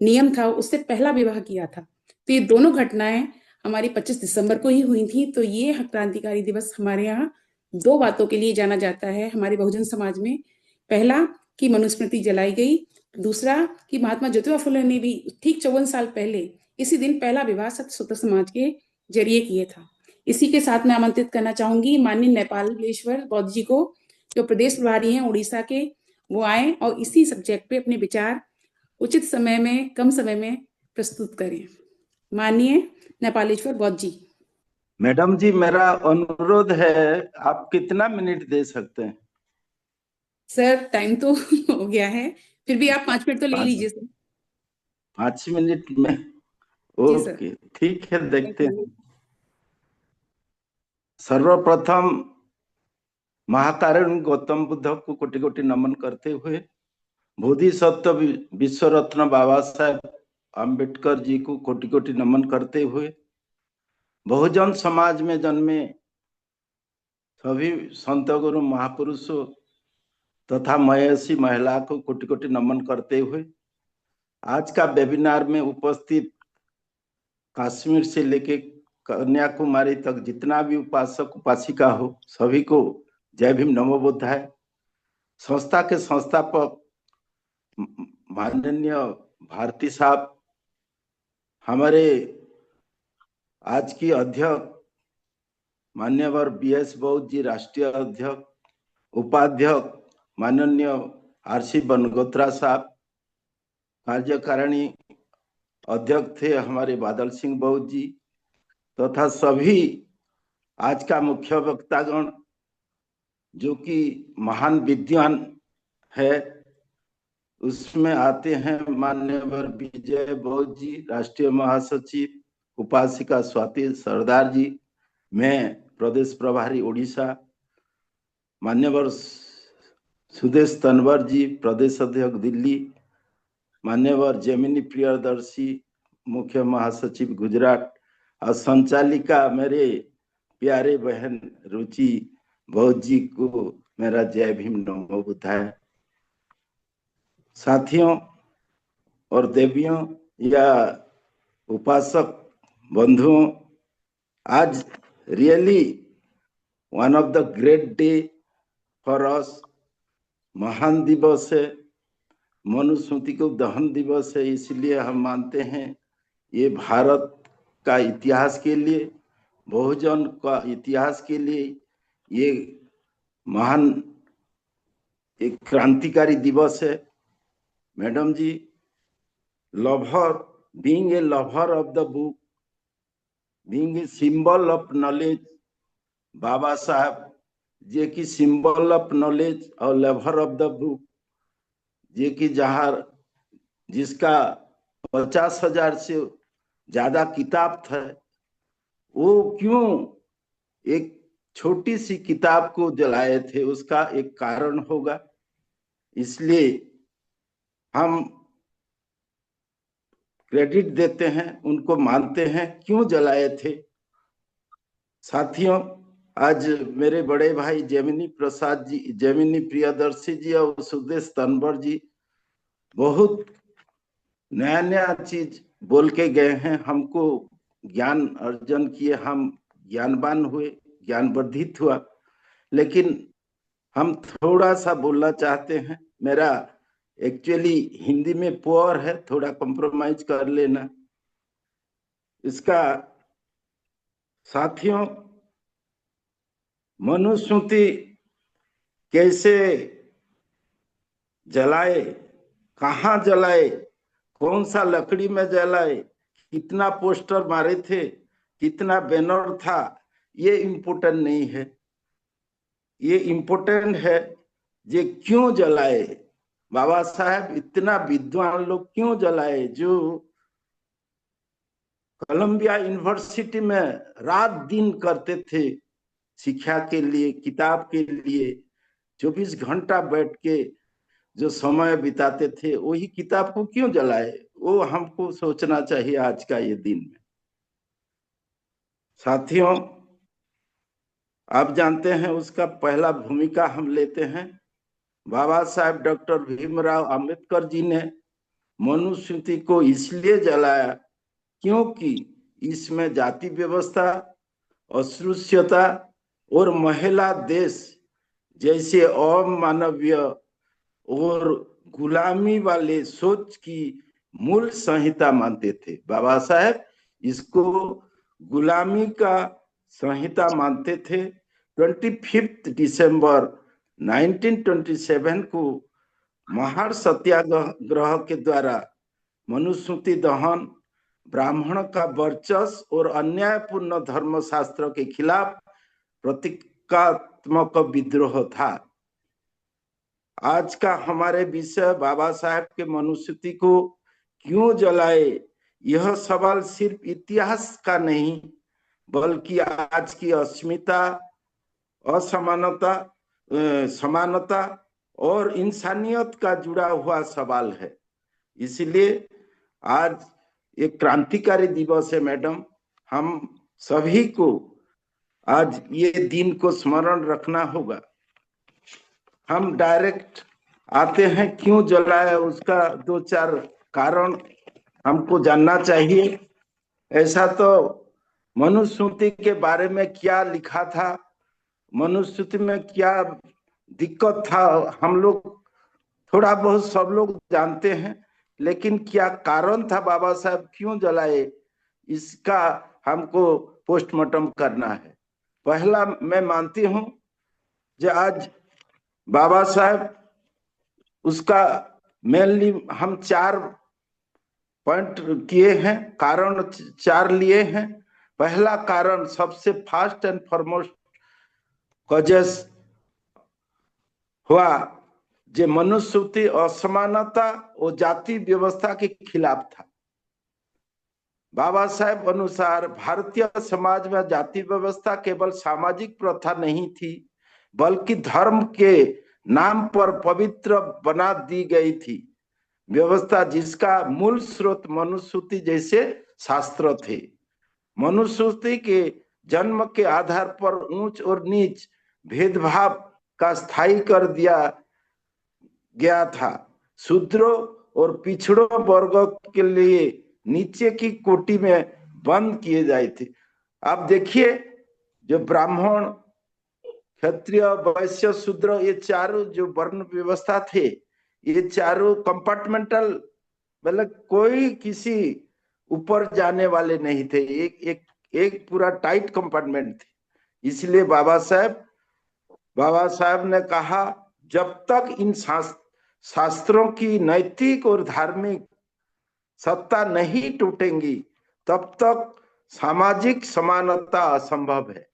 नियम था उससे पहला विवाह किया था। तो ये दोनों घटनाएं हमारी 25 दिसंबर को ही हुई थी। तो ये क्रांतिकारी दिवस हमारे यहाँ दो बातों के लिए जाना जाता है हमारे बहुजन समाज में। पहला कि मनुस्मृति जलाई गई, दूसरा कि महात्मा ज्योतिबा फुले ने भी ठीक 54 साल पहले इसी दिन पहला विवाह सत्य शोधक समाज के जरिए किए था। इसी के साथ मैं आमंत्रित करना चाहूंगी माननीय नेपालेश्वर बौद्ध जी को, जो प्रदेश प्रभारी हैं उड़ीसा के, वो आए और इसी सब्जेक्ट पे अपने विचार उचित समय में, कम समय में प्रस्तुत करें। माननीय नेपालेश्वर बौद्ध जी। मैडम जी, मेरा अनुरोध है, आप कितना मिनट दे सकते हैं? सर टाइम तो हो गया है, फिर भी आप 5 मिनट तो ले लीजिए सर। 5 मिनट में? जी सर। ओके, ठीक है, देखते हैं। सर्वप्रथम महाकारुण्य गौतम बुद्ध को कोटि कोटि नमन करते हुए बोधिसत्व विश्व रत्न बाबा साहेब अम्बेडकर जी को कोटि कोटि नमन करते हुए बहुजन समाज में जन्मे सभी संत गुरु महापुरुषों तथा मयसी महिला को कोटि कोटि नमन करते हुए आज का वेबिनार में उपस्थित कश्मीर से लेके कन्याकुमारी तक जितना भी उपासक उपासिका हो, सभी को जय भीम नमो बुद्धाय। संस्था के संस्थापक माननीय भारती साहब, हमारे आज की अध्यक्ष मान्यवर बीएस बौद्ध जी राष्ट्रीय अध्यक्ष, उपाध्यक्ष माननीय आरसी बनगोत्रा साहब, कार्यकारिणी अध्यक्ष थे हमारे बादल सिंह बौद्ध जी, तथा सभी आज का मुख्य वक्तागण जो कि महान विद्वान है, उसमें आते हैं मान्यवर विजय बौद्ध जी राष्ट्रीय महासचिव, उपासिका स्वाति सरदार जी, मैं प्रदेश प्रभारी उड़ीसा, मान्यवर सुदेश तनवर जी प्रदेश अध्यक्ष दिल्ली, मान्यवर जेमिनी प्रियदर्शी मुख्य महासचिव गुजरात, और संचालिका मेरे प्यारे बहन रुचि बौद्ध जी को मेरा जय भीम नमो बुद्धाय। साथियों और देवियों या उपासक बंधुओं, आज really one of the great day for us. महान दिवस है, मनुस्मृति को दहन दिवस है, इसलिए हम मानते हैं ये भारत का इतिहास के लिए, बहुजन का इतिहास के लिए ये महान एक क्रांतिकारी दिवस है। मैडम जी, lover, being a lover of the book, being a symbol of knowledge, Baba Saheb जे की सिंबल ऑफ नॉलेज और लवर ऑफ द बुक, जे की जहाँ जिसका 50,000 से ज्यादा किताब था, वो क्यों एक छोटी सी किताब को जलाए थे, उसका एक कारण होगा। इसलिए हम क्रेडिट देते हैं, उनको मानते हैं क्यों जलाए थे। साथियों, आज मेरे बड़े भाई जेमिनी प्रसाद जी, जेमिनी प्रियदर्शी जी और सुदेश तनवर जी बहुत नया नया चीज बोल के गए हैं, हमको ज्ञान अर्जन किए, हम ज्ञानवान हुए, ज्ञान वर्धित हुआ। लेकिन हम थोड़ा सा बोलना चाहते हैं, मेरा एक्चुअली हिंदी में पुअर है, थोड़ा कॉम्प्रोमाइज कर लेना इसका। साथियों, मनुस्मृति कैसे जलाए, कहाँ जलाए, कौन सा लकड़ी में जलाए, कितना पोस्टर मारे थे, कितना बैनर था, ये इम्पोर्टेंट नहीं है। ये इम्पोर्टेंट है ये क्यों जलाए, बाबा साहब इतना विद्वान लोग क्यों जलाए, जो कोलंबिया यूनिवर्सिटी में रात दिन करते थे शिक्षा के लिए, किताब के लिए 24 घंटा बैठ के जो समय बिताते थे, वही किताब को क्यों जलाए, वो हमको सोचना चाहिए आज का ये दिन में। साथियों, आप जानते हैं उसका पहला भूमिका हम लेते हैं। बाबा साहब डॉक्टर भीमराव अंबेडकर जी ने मनुस्मृति को इसलिए जलाया क्योंकि इसमें जाति व्यवस्था, अस्पृश्यता और महिला देश जैसे अमानवीय और गुलामी वाले सोच की मूल संहिता मानते थे। बाबा साहब इसको गुलामी का संहिता मानते थे। 25 दिसंबर 1927 को महार सत्याग्रह के द्वारा मनुस्मृति दहन, ब्राह्मण का वर्चस्व और अन्यायपूर्ण धर्मशास्त्र के खिलाफ प्रतीकात्मक विद्रोह था। आज का हमारे विषय बाबा साहब के मनुस्मृति को क्यों जलाए, यह सवाल सिर्फ इतिहास का नहीं बल्कि आज की अस्मिता, असमानता, समानता और इंसानियत का जुड़ा हुआ सवाल है। इसलिए आज एक क्रांतिकारी दिवस है मैडम। हम सभी को आज ये दिन को स्मरण रखना होगा। हम डायरेक्ट आते हैं क्यों जलाया, उसका 2-4 कारण हमको जानना चाहिए। ऐसा तो मनुस्मृति के बारे में क्या लिखा था, मनुस्मृति में क्या दिक्कत था, हम लोग थोड़ा बहुत सब लोग जानते हैं, लेकिन क्या कारण था बाबा साहब क्यों जलाए, इसका हमको पोस्टमार्टम करना है। पहला मैं मानती हूं जो आज बाबा साहब उसका मेनली हम 4 पॉइंट किए हैं, कारण 4 लिए हैं। पहला कारण सबसे फर्स्ट एंड फॉरमोस्ट कॉजेस हुआ जो मनुस्मृति असमानता और जाति व्यवस्था के खिलाफ था। बाबा साहब अनुसार भारतीय समाज में जाति व्यवस्था केवल सामाजिक प्रथा नहीं थी बल्कि धर्म के नाम पर पवित्र बना दी गई थी व्यवस्था, जिसका मूल स्रोत मनुस्मृति जैसे शास्त्र थे। मनुस्मृति के जन्म के आधार पर ऊंच और नीच भेदभाव का स्थायी कर दिया गया था। शूद्रों और पिछड़ों वर्गों के लिए नीचे की कोटि में बंद किए जाए थे। आप देखिए जो ब्राह्मण, क्षत्रिय, वैश्य, शूद्र, ये चारों जो वर्ण व्यवस्था थे, ये चारों कंपार्टमेंटल, मतलब कोई किसी ऊपर जाने वाले नहीं थे, एक पूरा टाइट कंपार्टमेंट थे। इसलिए बाबा साहब ने कहा जब तक इन शास्त्रों की नैतिक और धार्मिक सत्ता नहीं टूटेंगी तब तक सामाजिक समानता असंभव है।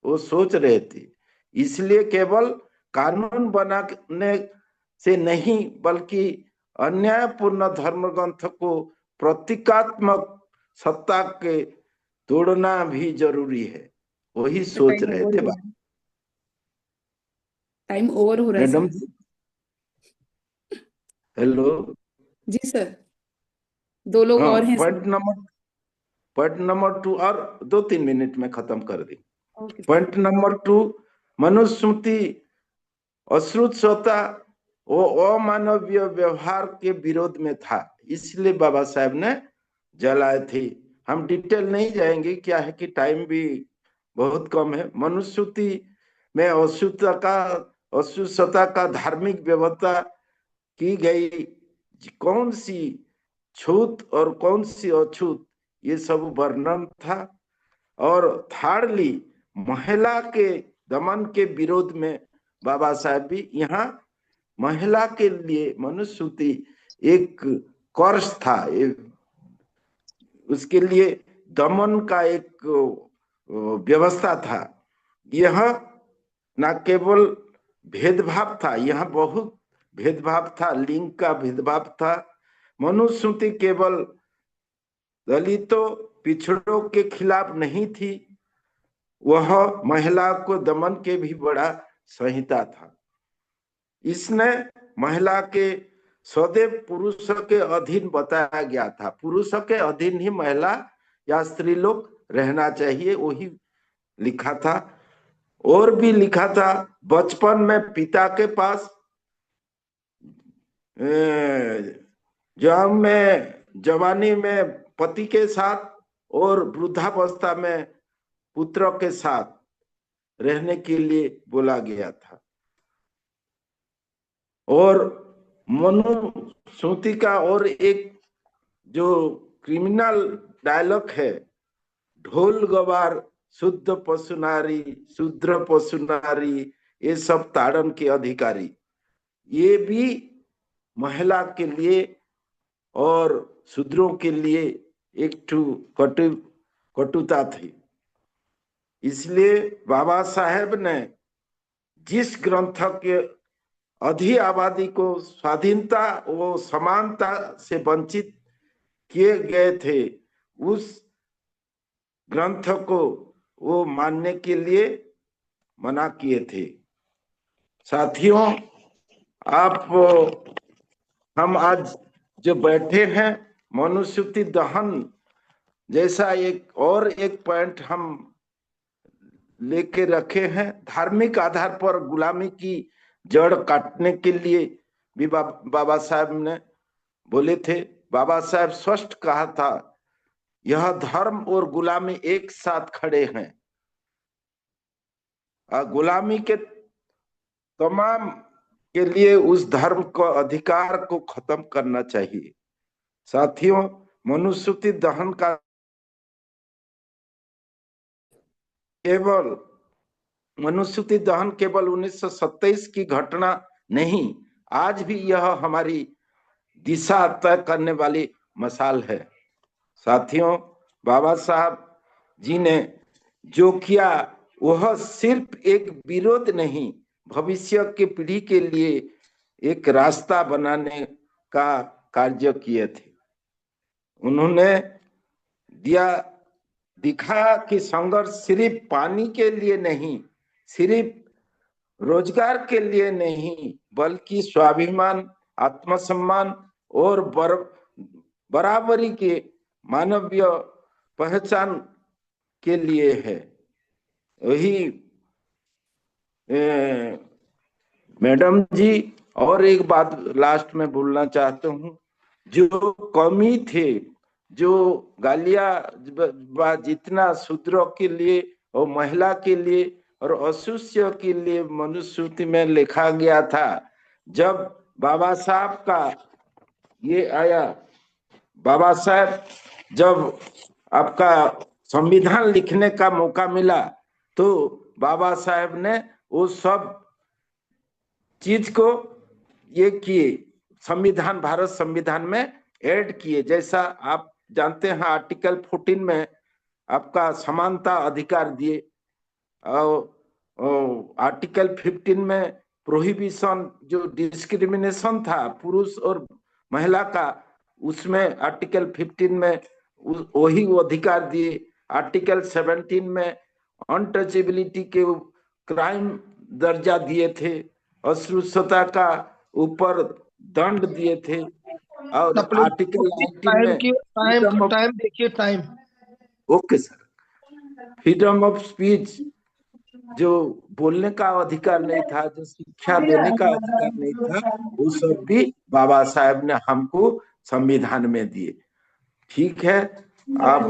वो सोच रहे थे। इसलिए केवल कानून बनाने से नहीं बल्कि अन्यायपूर्ण धर्म ग्रंथ को प्रतीकात्मक सत्ता के तोड़ना भी जरूरी है, वही सोच रहे थे। टाइम ओवर हो रहा है मैडम सर। हेलो जी सर, 2 लोग हाँ, और हैं पॉइंट नंबर 2 और 2-3 मिनट में खत्म कर दी। ओके। पॉइंट नंबर 2, मनुस्मृति अस्पृश्यता और अमानवीय व्यवहार के विरोध में था, इसलिए बाबा साहब ने जलाए थे। हम डिटेल नहीं जाएंगे, क्या है कि टाइम भी बहुत कम है। मनुस्मृति में अस्पृश्यता का धार्मिक व्यवस्था की गई, कौन सी छूत और कौन सी अछूत, ये सब वर्णन था। और थार्डली महिला के दमन के विरोध में बाबा साहब भी, यहाँ महिला के लिए मनुस्मृति एक कर्ष था, उसके लिए दमन का एक व्यवस्था था। यह न केवल भेदभाव था, यह बहुत भेदभाव था, लिंग का भेदभाव था। मनुस्मृति केवल दलितों पिछड़ों के खिलाफ नहीं थी, वह महिला को दमन के भी बड़ा संहिता था। इसने महिला के सदैव पुरुष के अधीन बताया गया था। पुरुष के अधीन ही महिला या स्त्री लोग रहना चाहिए, वही लिखा था। और भी लिखा था, बचपन में पिता के पास, जवानी में पति के साथ, और वृद्धावस्था में पुत्र के साथ रहने के लिए बोला गया था। और मनुस्मृति का और एक जो क्रिमिनल डायलॉग है, ढोल गवार शुद्ध पशु नारी, शूद्र पशु नारी, ये सब ताड़न के अधिकारी, ये भी महिला के लिए और शूद्रों के लिए एक कटुता थी। इसलिए बाबा साहेब ने जिस ग्रंथ के आधी आबादी को स्वाधीनता व समानता से वंचित किए गए थे, उस ग्रंथ को वो मानने के लिए मना किए थे। साथियों, हम आज जो बैठे हैं, मनुस्मृति दहन जैसा एक पॉइंट हम लेके रखे हैं। धार्मिक आधार पर गुलामी की जड़ काटने के लिए भी बाबा साहब ने बोले थे। बाबा साहब स्पष्ट कहा था, यह धर्म और गुलामी एक साथ खड़े हैं। गुलामी के तमाम के लिए उस धर्म को अधिकार को खत्म करना चाहिए। साथियों, मनुस्मृति दहन का मनुस्मृति दहन केवल 1927 की घटना नहीं, आज भी यह हमारी दिशा तय करने वाली मसाल है। साथियों, बाबा साहब जी ने जो किया वह सिर्फ एक विरोध नहीं, भविष्य की पीढ़ी के लिए एक रास्ता बनाने का कार्य किए थे। उन्होंने दिखाया कि संघर्ष सिर्फ पानी के लिए नहीं, सिर्फ रोजगार के लिए नहीं, बल्कि स्वाभिमान, आत्मसम्मान और बराबरी के मानवीय पहचान के लिए है। वही मैडम जी, और एक बात लास्ट में बोलना चाहता हूँ, जो कमी थे, जो गालियां जितना शूद्रों के लिए और महिला के लिए और अस्पृश्य के लिए मनुस्मृति में लिखा गया था, जब बाबा साहब का ये आया, बाबा साहब जब आपका संविधान लिखने का मौका मिला, तो बाबा साहब ने वो सब चीज को ये किए, संविधान, भारत संविधान में ऐड किए। जैसा आप जानते हैं, आर्टिकल 14 में आपका समानता अधिकार दिए, और आर्टिकल 15 में प्रोहिबिशन, जो डिस्क्रिमिनेशन था पुरुष और महिला का, उसमें आर्टिकल 15 में वही वो अधिकार दिए। आर्टिकल 17 में अनटचेबिलिटी के क्राइम दर्जा दिए थे, अस्पृश्यता का ऊपर दंड दिए थे, और आर्टिकल 19 में time okay sir, freedom of speech, जो बोलने का अधिकार नहीं था, जो शिक्षा देने का अधिकार नहीं था, वो सब भी बाबा साहब ने हमको संविधान में दिए। ठीक है, अब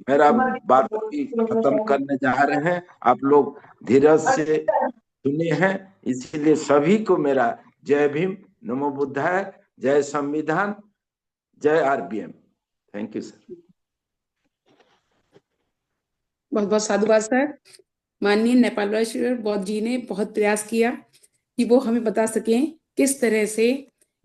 मेरा बात भी खत्म करने जा रहे हैं। आप लोग धीरज से सुने हैं, इसीलिए सभी को मेरा जय भीम, नमो बुद्धाय, जय संविधान, जय आरबीएम। Thank you sir. बहुत बहुत साधुवाद सर। माननीय नेपालवासी बौद्ध जी ने बहुत प्रयास किया कि वो हमें बता सकें किस तरह से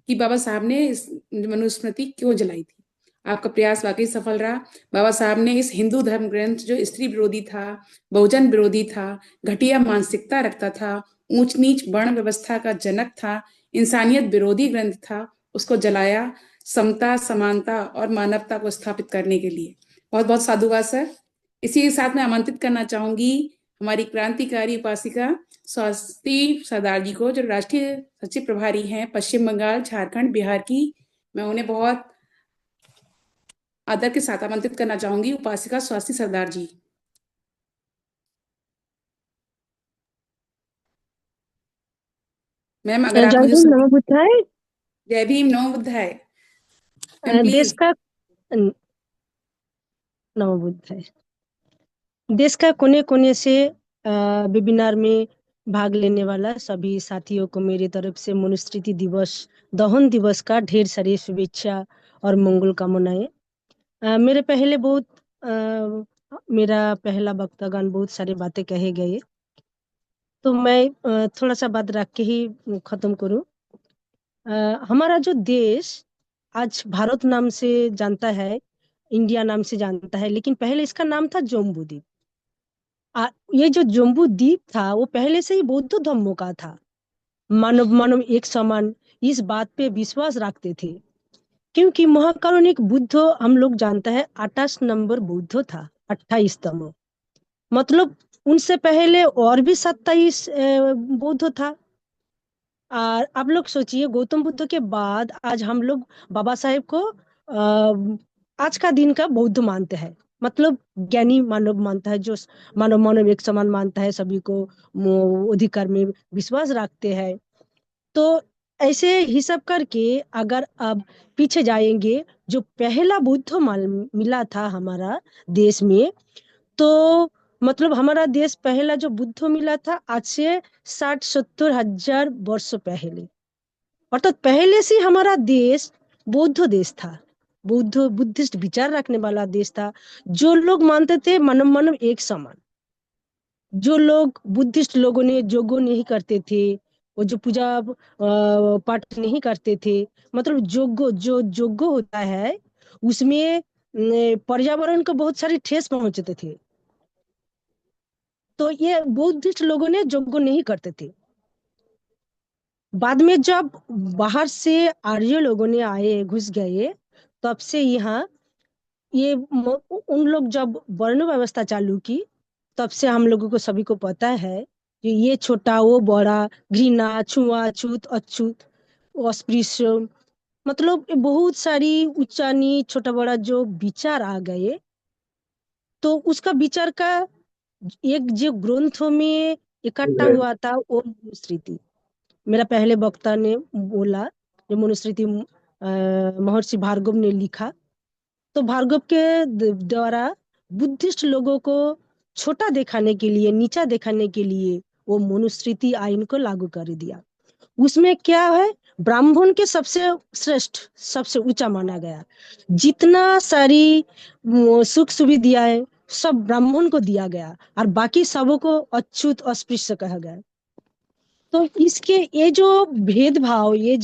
कि बाबा साहब ने इस मनुस्मृति क्यों जलाई थी। आपका प्रयास वाकई सफल रहा। बाबा साहब ने इस हिंदू धर्म ग्रंथ जो स्त्री विरोधी था, बहुजन विरोधी था, घटिया मानसिकता रखता था, ऊंच नीच वर्ण व्यवस्था का जनक था, इंसानियत विरोधी ग्रंथ था, उसको जलाया समता, समानता और मानवता को स्थापित करने के लिए। बहुत बहुत साधुवाद सर। इसी के साथ मैं आमंत्रित करना चाहूंगी हमारी क्रांतिकारी उपासिका स्वाति सरदार जी को, जो राष्ट्रीय सचिव प्रभारी हैं पश्चिम बंगाल, झारखंड, बिहार की। मैं उन्हें बहुत आदर के साथ आमंत्रित करना चाहूंगी, उपासिका स्वाति सरदार जी। मैम अगर आप जय मुझे भीम, नमो बुद्धाय। जय भीम, नमो बुद्धाय। मैम देश प्लीज। का नमो बुद्धाय। देश का कोने कोने से वेबिनार में भाग लेने वाला सभी साथियों को मेरी तरफ से मनुस्मृति दिवस, दहन दिवस का ढेर सारी शुभेच्छा और मंगल कामनाएं। मेरे पहले मेरा पहला वक्तव्य बहुत सारी बातें कहे गए, तो मैं थोड़ा सा बात रख के ही खत्म करूं। हमारा जो देश आज भारत नाम से जानता है, इंडिया नाम से जानता है, लेकिन पहले इसका नाम था जम्बू द्वीप। ये जो जम्बू द्वीप था वो पहले से ही बौद्ध धर्मों का था। मानव मानव एक समान, इस बात पे विश्वास रखते थे, क्योंकि महाकारुणिक बुद्ध हम लोग जानते हैं 28 नंबर बुद्ध था, 28तम। मतलब उनसे पहले और भी 27 बुद्ध था। और आप लोग सोचिए, गौतम बुद्ध के बाद आज हम लोग बाबा साहेब को आज का दिन का बौद्ध मानते हैं। मतलब ज्ञानी मानव मानता है, जो मानव मानव एक समान मानता है, सभी को अधिकार में विश्वास रखते हैं। तो ऐसे हिसाब करके अगर अब पीछे जाएंगे, जो पहला बुद्ध मिला था हमारा देश में, तो मतलब हमारा देश पहला जो बुद्ध मिला था आज से 60-70 हजार वर्ष पहले। अर्थात पहले से हमारा देश बौद्ध देश था, बुद्धिस्ट विचार रखने वाला देश था। जो लोग मानते थे मानव मानव एक समान, जो लोग बुद्धिस्ट लोगों ने जोगो नहीं करते थे, वो जो पूजा पाठ नहीं करते थे, मतलब जोगो होता है उसमें पर्यावरण को बहुत सारी ठेस पहुंचते थे। तो ये बुद्धिस्ट लोगों ने यज्ञ नहीं करते थे। बाद में जब बाहर से आर्य लोगों ने आए, घुस गए, तब से यहाँ उन लोग जब वर्ण व्यवस्था चालू की, तब से हम लोगों को सभी को पता है कि ये छोटा वो बड़ा, घृणा, छुआछूत, अछूत, अस्पृश्य, मतलब बहुत सारी ऊंचा नीच, छोटा बड़ा जो विचार आ गए, तो उसका विचार का एक जो ग्रंथों में इकट्ठा हुआ था वो मनुस्मृति। मेरा पहले वक्ता ने बोला जो मनुस्मृति महर्षि भार्गव ने लिखा, तो भार्गव के द्वारा बुद्धिस्ट लोगों को छोटा दिखाने के लिए, नीचा दिखाने के लिए वो मनुस्मृति आइन को लागू कर दिया। उसमें क्या है, ब्राह्मण के सबसे श्रेष्ठ, सबसे ऊंचा माना गया। जितना सारी सुख सुविधाएं सब ब्राह्मण को दिया गया और बाकी सबों को अछूत अस्पृश्य कहा गया। तो इसके ये जो भेदभाव, ये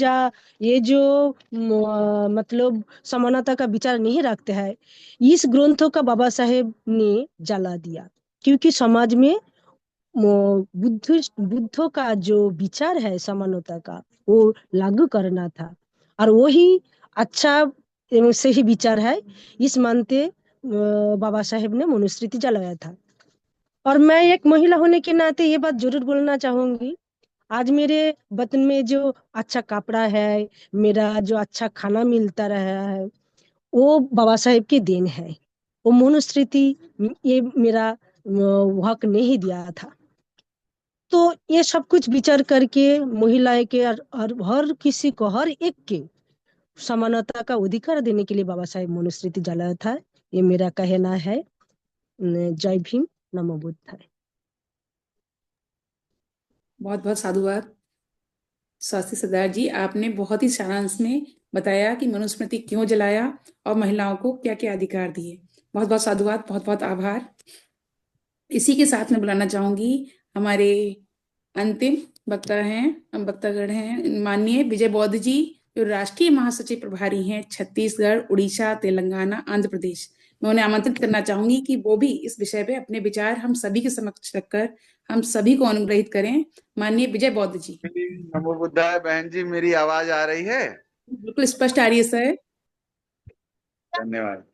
जो मतलब समानता का विचार नहीं रखते हैं, इस ग्रंथों का बाबा साहेब ने जला दिया, क्योंकि समाज में बुद्धों का जो विचार है समानता का, वो लागू करना था। और वही अच्छा एवं सही विचार है, इस मानते बाबा साहेब ने मनुस्मृति जलाया था। और मैं एक महिला होने के नाते ये बात जरूर बोलना चाहूंगी, आज मेरे वतन में जो अच्छा कपड़ा है, मेरा जो अच्छा खाना मिलता रहा है, वो बाबा साहेब की देन है। वो मनुस्मृति ये मेरा हक नहीं दिया था। तो ये सब कुछ विचार करके महिलाएं के और हर किसी को, हर एक के समानता का अधिकार देने के लिए बाबा साहेब मनुस्मृति जलाया था। ये मेरा कहना है। जय भीम, नमो बुद्धाय। बहुत बहुत साधुवाद स्वाति सरदार जी, आपने बहुत ही सारांश में बताया कि मनुस्मृति क्यों जलाया और महिलाओं को क्या क्या अधिकार दिए। बहुत बहुत साधुवाद, बहुत बहुत आभार। इसी के साथ में बुलाना चाहूंगी हमारे अंतिम वक्तागण हैं माननीय विजय बौद्ध जी, जो राष्ट्रीय महासचिव प्रभारी हैं छत्तीसगढ़, उड़ीसा, तेलंगाना, आंध्र प्रदेश, मैं उन्हें आमंत्रित करना चाहूंगी कि वो भी इस विषय पे अपने विचार हम सभी के समक्ष रखकर हम सभी को अनुग्रहित करें। माननीय विजय बौद्ध जी। नमो बुद्धाय। बहन जी, मेरी आवाज आ रही है? बिल्कुल स्पष्ट आ रही है सर। धन्यवाद।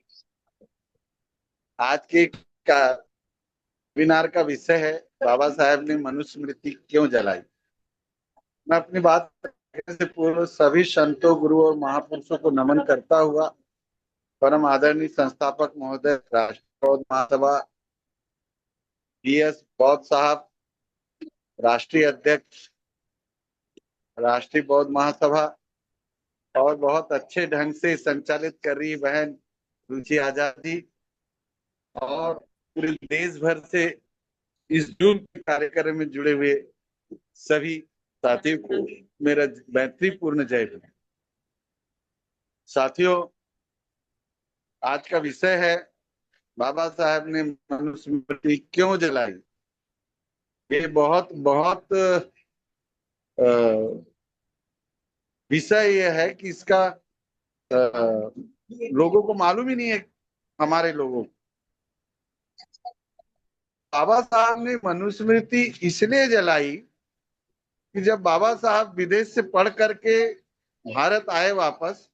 आज के वेबिनार का विषय है बाबा साहेब ने मनुस्मृति क्यों जलाई। मैं अपनी बात से पूर्व सभी संतों, गुरुओं और महापुरुषों को नमन करता हुआ परम आदरणीय संस्थापक महोदय राष्ट्रीय बौद्ध महासभा BS बौद्ध साहब, राष्ट्रीय अध्यक्ष राष्ट्रीय बौद्ध महासभा और बहुत अच्छे ढंग से संचालित कर रही बहन रुचि आजादी और पूरे देश भर से इस जून के कार्यक्रम में जुड़े हुए सभी साथियों को मेरा मैत्रीपूर्ण जय भीम। साथियों, आज का विषय है बाबा साहब ने मनुस्मृति क्यों जलाई। ये बहुत विषय यह है कि इसका लोगों को मालूम ही नहीं है। हमारे लोगों को बाबा साहब ने मनुस्मृति इसलिए जलाई कि जब बाबा साहब विदेश से पढ़ करके भारत आए वापस,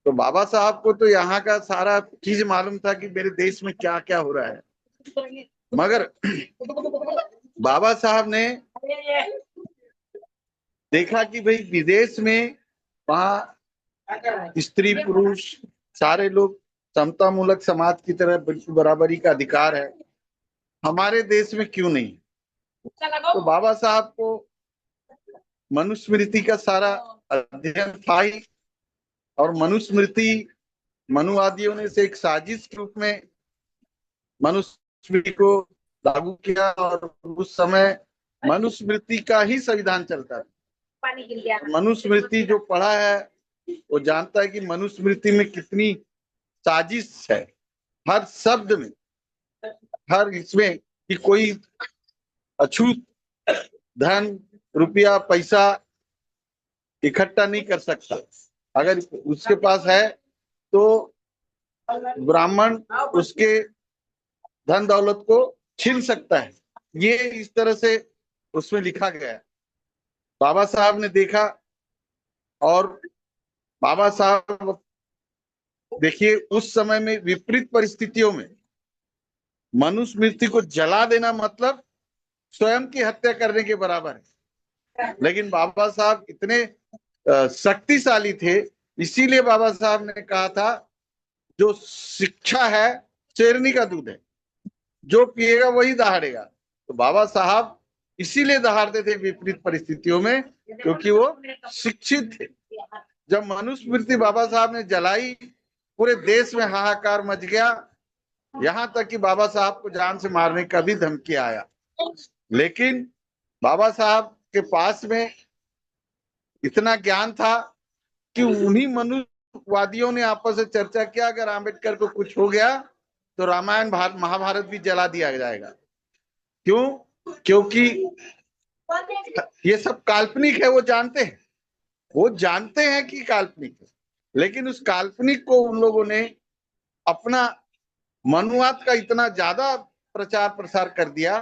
तो बाबा साहब को तो यहाँ का सारा चीज मालूम था कि मेरे देश में क्या क्या हो रहा है। मगर बाबा साहब ने देखा कि भाई विदेश में वहाँ स्त्री पुरुष सारे लोग समता मूलक समाज की तरह बिल्कुल बराबरी का अधिकार है, हमारे देश में क्यों नहीं। तो बाबा साहब को मनुस्मृति का सारा अध्ययन था ही, और मनुस्मृति मनुवादियों ने से एक साजिश के रूप में मनुस्मृति को लागू किया, और उस समय मनुस्मृति का ही संविधान चलता है। मनुस्मृति जो पढ़ा है वो जानता है कि मनुस्मृति में कितनी साजिश है, हर शब्द में, हर इसमें कि कोई अछूत धन रुपया पैसा इकट्ठा नहीं कर सकता। अगर उसके पास है तो ब्राह्मण उसके धन दौलत को छीन सकता है। ये इस तरह से उसमें लिखा गया है। बाबा साहब ने देखा, और बाबा साहब देखिए उस समय में विपरीत परिस्थितियों में मनुस्मृति को जला देना मतलब स्वयं की हत्या करने के बराबर है। लेकिन बाबा साहब इतने शक्तिशाली थे, इसीलिए बाबा साहब ने कहा था जो शिक्षा है शेरनी का दूध है, जो पिएगा वही दहाड़ेगा। तो बाबा साहब इसीलिए दहाड़ते थे विपरीत परिस्थितियों में, क्योंकि वो शिक्षित थे। जब मनुस्मृति बाबा साहब ने जलाई, पूरे देश में हाहाकार मच गया, यहाँ तक कि बाबा साहब को जान से मारने का भी धमकी आया। लेकिन बाबा साहब के पास में इतना ज्ञान था कि उन्हीं मनुवादियों ने आपस में चर्चा किया, अगर आम्बेडकर को कुछ हो गया तो रामायण महाभारत भी जला दिया जाएगा। क्यों? क्योंकि ये सब काल्पनिक है, वो जानते हैं कि काल्पनिक है, लेकिन उस काल्पनिक को उन लोगों ने अपना मनुवाद का इतना ज्यादा प्रचार प्रसार कर दिया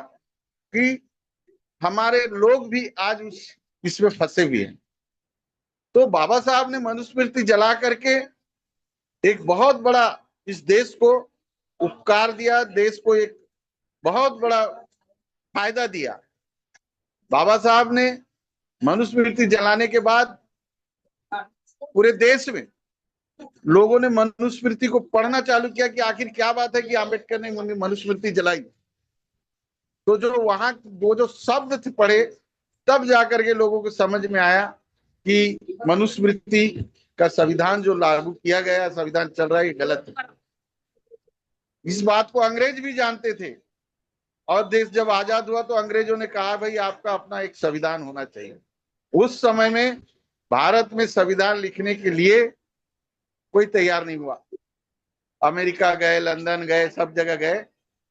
कि हमारे लोग भी आज इसमें फंसे हुए हैं। तो बाबा साहब ने मनुस्मृति जला करके एक बहुत बड़ा इस देश को उपकार दिया, देश को एक बहुत बड़ा फायदा दिया। बाबा साहब ने मनुस्मृति जलाने के बाद पूरे देश में लोगों ने मनुस्मृति को पढ़ना चालू किया कि आखिर क्या बात है कि आम्बेडकर ने मनुस्मृति जलाई। तो जो शब्द थे पढ़े, तब जाकर के लोगों को समझ में आया कि मनुस्मृति का संविधान जो लागू किया गया, संविधान चल रहा है, ये गलत है। इस बात को अंग्रेज भी जानते थे, और देश जब आजाद हुआ तो अंग्रेजों ने कहा भाई आपका अपना एक संविधान होना चाहिए। उस समय में भारत में संविधान लिखने के लिए कोई तैयार नहीं हुआ। अमेरिका गए, लंदन गए, सब जगह गए,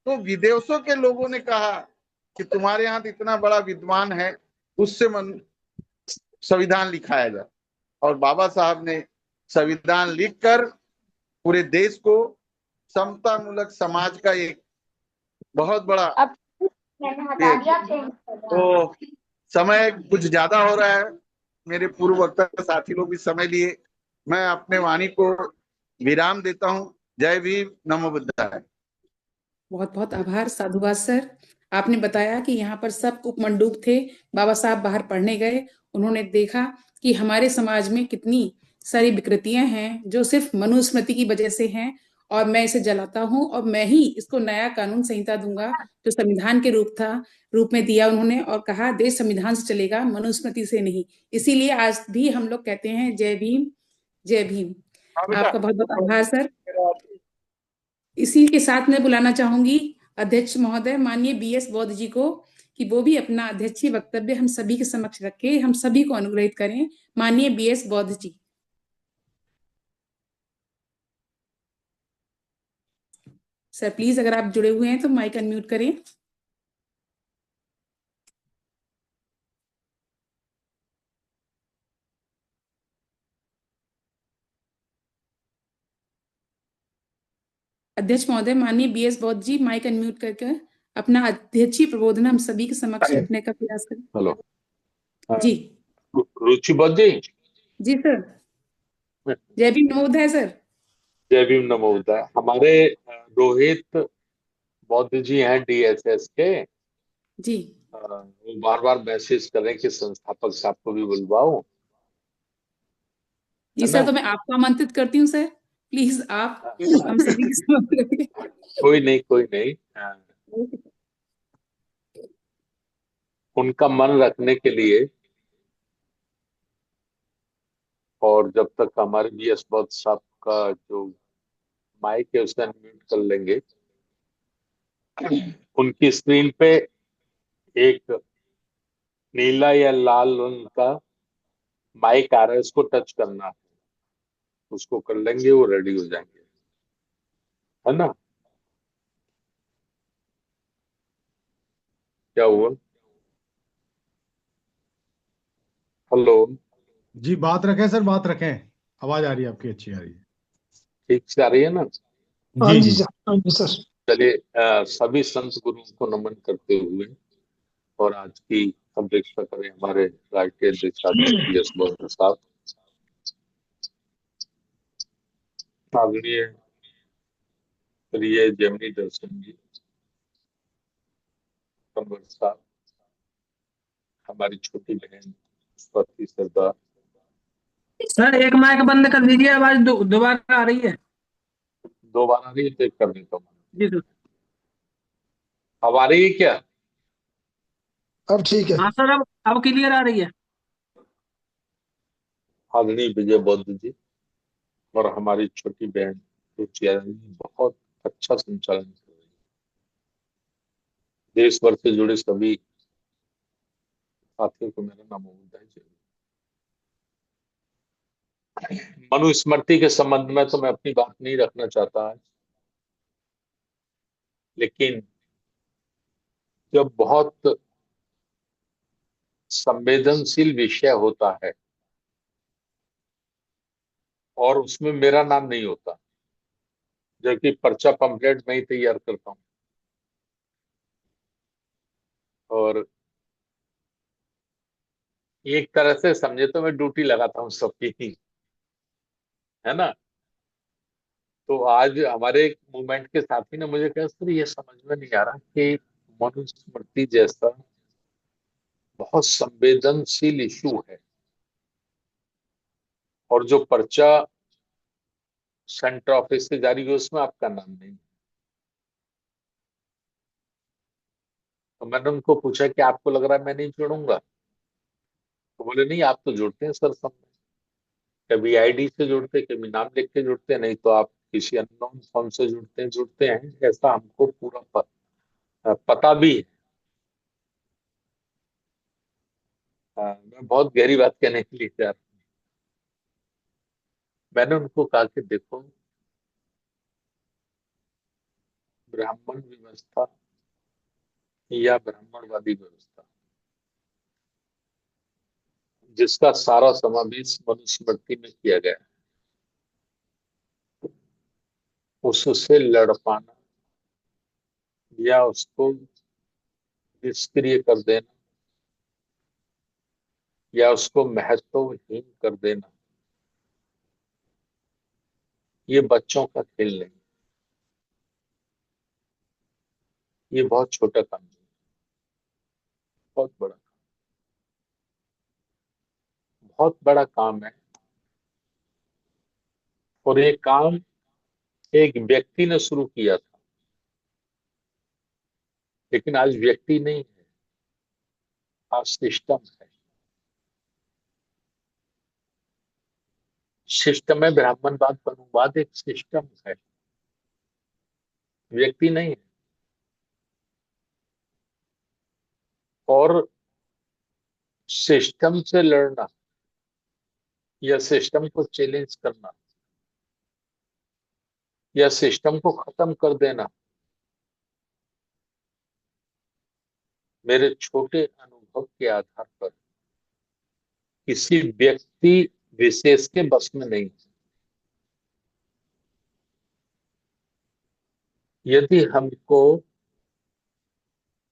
तो विदेशों के लोगों ने कहा कि तुम्हारे यहाँ तो इतना बड़ा विद्वान है, उससे संविधान लिखाया जाए। और बाबा साहब ने संविधान लिखकर पूरे देश को समतामूलक समाज का एक बहुत बड़ा तो समय कुछ ज्यादा हो रहा है। मेरे पूर्व वक्ता साथी लोग भी समय लिए, मैं अपने वाणी को विराम देता हूँ। जय भीम, नमो बुद्धाय। बहुत बहुत आभार, साधुवाद सर। आपने बताया कि यहाँ पर सब उपमंडूक थे, बाबा साहब बाहर पढ़ने गए, उन्होंने देखा कि हमारे समाज में कितनी सारी विकृतियां हैं जो सिर्फ मनुस्मृति की वजह से हैं, और मैं इसे जलाता हूं और मैं ही इसको नया कानून संहिता दूंगा जो संविधान के रूप में दिया उन्होंने, और कहा देश संविधान से चलेगा, मनुस्मृति से नहीं। इसीलिए आज भी हम लोग कहते हैं जय भीम, जय भीम। आपका बहुत बहुत आभार सर। इसी के साथ मैं बुलाना चाहूंगी अध्यक्ष महोदय माननीय बीएस बौद्ध जी को, कि वो भी अपना अध्यक्षीय वक्तव्य हम सभी के समक्ष रखे, हम सभी को अनुग्रहित करें। माननीय बीएस बौद्ध जी। सर प्लीज, अगर आप जुड़े हुए हैं तो माइक अनम्यूट करें। अध्यक्ष महोदय माननीय बीएस बौद्ध जी, माइक अनम्यूट करके अपना अध्यक्षीय प्रबोधन हम सभी के समक्ष रखने का प्रयास करें। हेलो जी रुचि बौद्ध जी। जी सर। जय भीम नमो बुद्धाय सर। जय भीम नमो बुद्धाय। हमारे रोहित बौद्ध जी हैं डीएसएस के, जी वो बार बार मैसेज कर रहे हैं कि संस्थापक साहब को भी बुलवाओ। जी सर, तो मैं आपको आमंत्रित करती हूँ सर, प्लीज आप हम सभी के समक्ष रखें। कोई नहीं, कोई नहीं। उनका मन रखने के लिए, और जब तक हमारे बीएस बौद्ध साहब का जो माइक है उसे अनम्यूट कर लेंगे, उनकी स्क्रीन पे एक नीला या लाल रंग का माइक आ रहा है, उसको टच करना है, उसको कर लेंगे, वो रेडी हो जाएंगे, है ना? क्या हुआ? हेलो, जी बात रखें सर, बात रखें। आवाज आ रही है आपकी, अच्छी आ रही है। ठीक से आ रही है ना? जी जी सर। चलिए, सभी संत गुरुओं को नमन करते हुए और आज की अध्यक्षता करें हमारे राष्ट्रीय अध्यक्ष बीएस बौद्ध साहब, आदरणीय प्रिय जैमिनी दर्शन जी, कंवर साहब, हमारी छोटी बहन स्वाति सरदार। सर एक माइक बंद कर दीजिए, आवाज दोबारा आ रही है। दो बार आ रही है तो एक कर देता हूँ। जी सर। अब आ रही है क्या? अब ठीक है। हाँ सर, अब क्लियर आ रही है। आदरणीय विजय बौद्ध जी और हमारी छोटी बहन रुचिया जी बहुत अच्छा संचालन कर रही है। देश भर से जुड़े सभी साथियों को मेरा नाम बुद्धाय जी। मनुस्मृति के संबंध में तो मैं अपनी बात नहीं रखना चाहता आज, लेकिन जब बहुत संवेदनशील विषय होता है और उसमें मेरा नाम नहीं होता, जबकि पर्चा पंपलेट मैं ही तैयार करता हूँ, और एक तरह से समझे तो मैं ड्यूटी लगाता हूँ सबकी, है ना? तो आज हमारे एक मूवमेंट के साथी ने मुझे कहा, सर ये समझ में नहीं आ रहा कि मनुस्मृति जैसा बहुत संवेदनशील इशू है और जो पर्चा सेंटर ऑफिस से जारी हुई उसमें आपका नाम नहीं। तो मैंने उनको पूछा कि आपको लग रहा है मैं नहीं जोड़ूंगा? तो बोले नहीं, आप तो जुड़ते हैं सर सब में, कभी आईडी से जुड़ते, कभी नाम लिख के जुड़ते, नहीं तो आप किसी अननोन फॉर्म से जुड़ते हैं, ऐसा हमको पूरा पता भी है। मैं बहुत गहरी बात कहने के लिए तैयार हूं। मैंने उनको कहा कि देखो, ब्राह्मण व्यवस्था या ब्राह्मणवादी व्यवस्था जिसका सारा समावेश मनुस्मृति में किया गया है, उससे लड़ पाना या उसको निष्क्रिय कर देना या उसको महत्वहीन कर देना, ये बच्चों का खेल नहीं, ये बहुत छोटा काम है, बहुत बड़ा, बहुत बड़ा काम है। और ये काम एक व्यक्ति ने शुरू किया था, लेकिन आज व्यक्ति नहीं है, आज सिस्टम है। सिस्टम है, ब्राह्मणवाद मनुवाद एक सिस्टम है, व्यक्ति नहीं है। और सिस्टम से लड़ना या सिस्टम को चैलेंज करना या सिस्टम को खत्म कर देना, मेरे छोटे अनुभव के आधार पर किसी व्यक्ति विशेष के बस में नहीं है। यदि हमको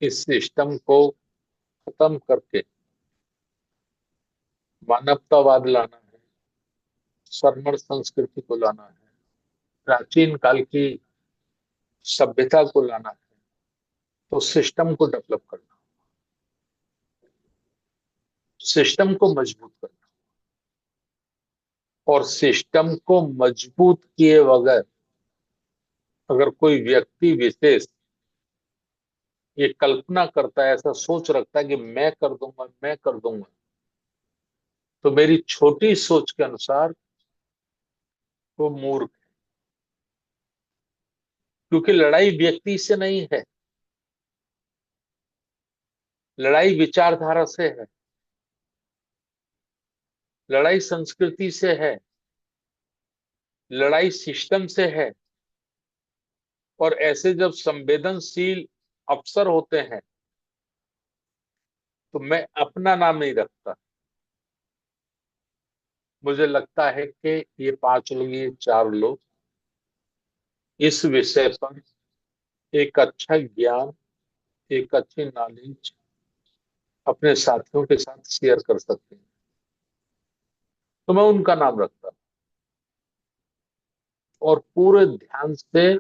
इस सिस्टम को खत्म करके मानवतावाद लाना है, सरमण संस्कृति को लाना है, प्राचीन काल की सभ्यता को लाना है, तो सिस्टम को डेवलप करना, सिस्टम को मजबूत करना। और सिस्टम को मजबूत किए बगैर अगर कोई व्यक्ति विशेष ये कल्पना करता है, ऐसा सोच रखता है कि मैं कर दूंगा, मैं कर दूंगा, तो मेरी छोटी सोच के अनुसार वो मूर्ख है। क्योंकि लड़ाई व्यक्ति से नहीं है, लड़ाई विचारधारा से है, लड़ाई संस्कृति से है, लड़ाई सिस्टम से है। और ऐसे जब संवेदनशील अवसर होते हैं तो मैं अपना नाम नहीं रखता। मुझे लगता है कि ये 5 लोग, ये 4 लोग इस विषय पर एक अच्छा ज्ञान, एक अच्छी नॉलेज अपने साथियों के साथ शेयर कर सकते हैं, तो मैं उनका नाम रखता और पूरे ध्यान से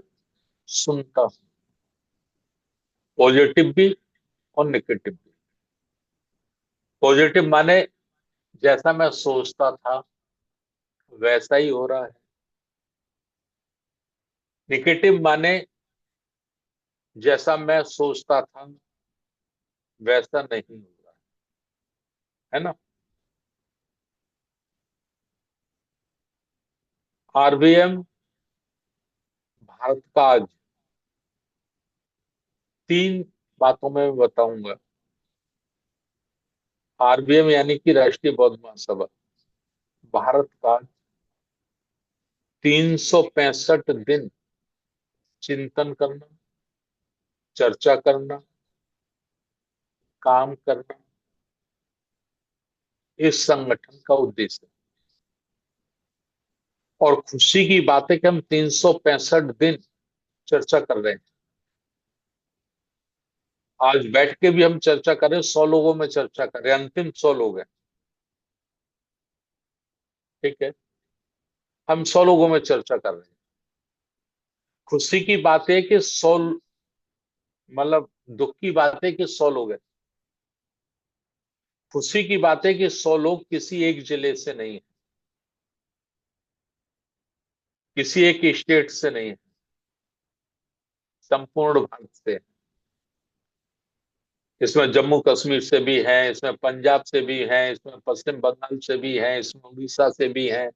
सुनता हूं, पॉजिटिव भी और नेगेटिव भी। पॉजिटिव माने जैसा मैं सोचता था वैसा ही हो रहा है, नेगेटिव माने जैसा मैं सोचता था वैसा नहीं हो रहा है ना। आरबीएम भारत का आज 3 बातों में बताऊंगा। आरबीएम यानी कि राष्ट्रीय बौद्ध महासभा भारत का 365 दिन चिंतन करना, चर्चा करना, काम करना, इस संगठन का उद्देश्य है। और खुशी की बात है कि हम 365 दिन चर्चा कर रहे हैं। आज बैठ के भी हम चर्चा कर रहे हैं, 100 लोगों में चर्चा कर रहे हैं, अंतिम 100 लोग हैं, ठीक है, हम 100 लोगों में चर्चा कर रहे हैं। खुशी की बात है कि 100, मतलब दुख की बात है कि 100 लोग हैं। खुशी की बात है कि 100 लोग किसी एक जिले से नहीं है, किसी एक स्टेट से नहीं है, संपूर्ण भारत से। इसमें जम्मू कश्मीर से भी हैं, इसमें पंजाब से भी हैं, इसमें पश्चिम बंगाल से भी हैं, इसमें उड़ीसा से भी हैं,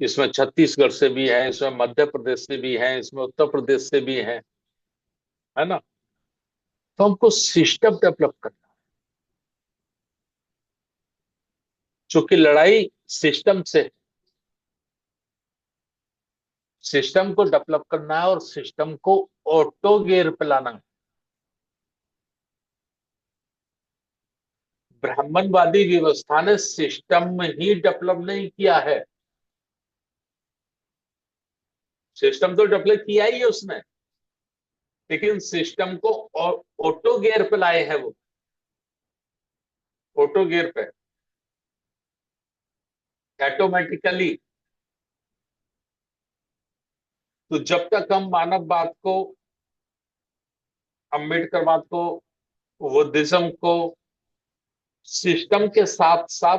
इसमें छत्तीसगढ़ से भी हैं, इसमें मध्य प्रदेश से भी हैं, इसमें उत्तर प्रदेश से भी हैं, है ना। तो हमको सिस्टम डेवलप करना है, चूंकि लड़ाई सिस्टम से, सिस्टम को डेवलप करना है और सिस्टम को ऑटो गियर पे लाना है। ब्राह्मणवादी व्यवस्था ने सिस्टम में ही डेवलप नहीं किया है। सिस्टम तो डेवलप किया ही है उसने, लेकिन सिस्टम को ऑटो गियर पे लाए हैं वो, ऑटो गियर पे, ऑटोमेटिकली। तो जब तक हम मानववाद को, अम्बेडकरवाद को, बुद्धिज्म को सिस्टम के साथ साथ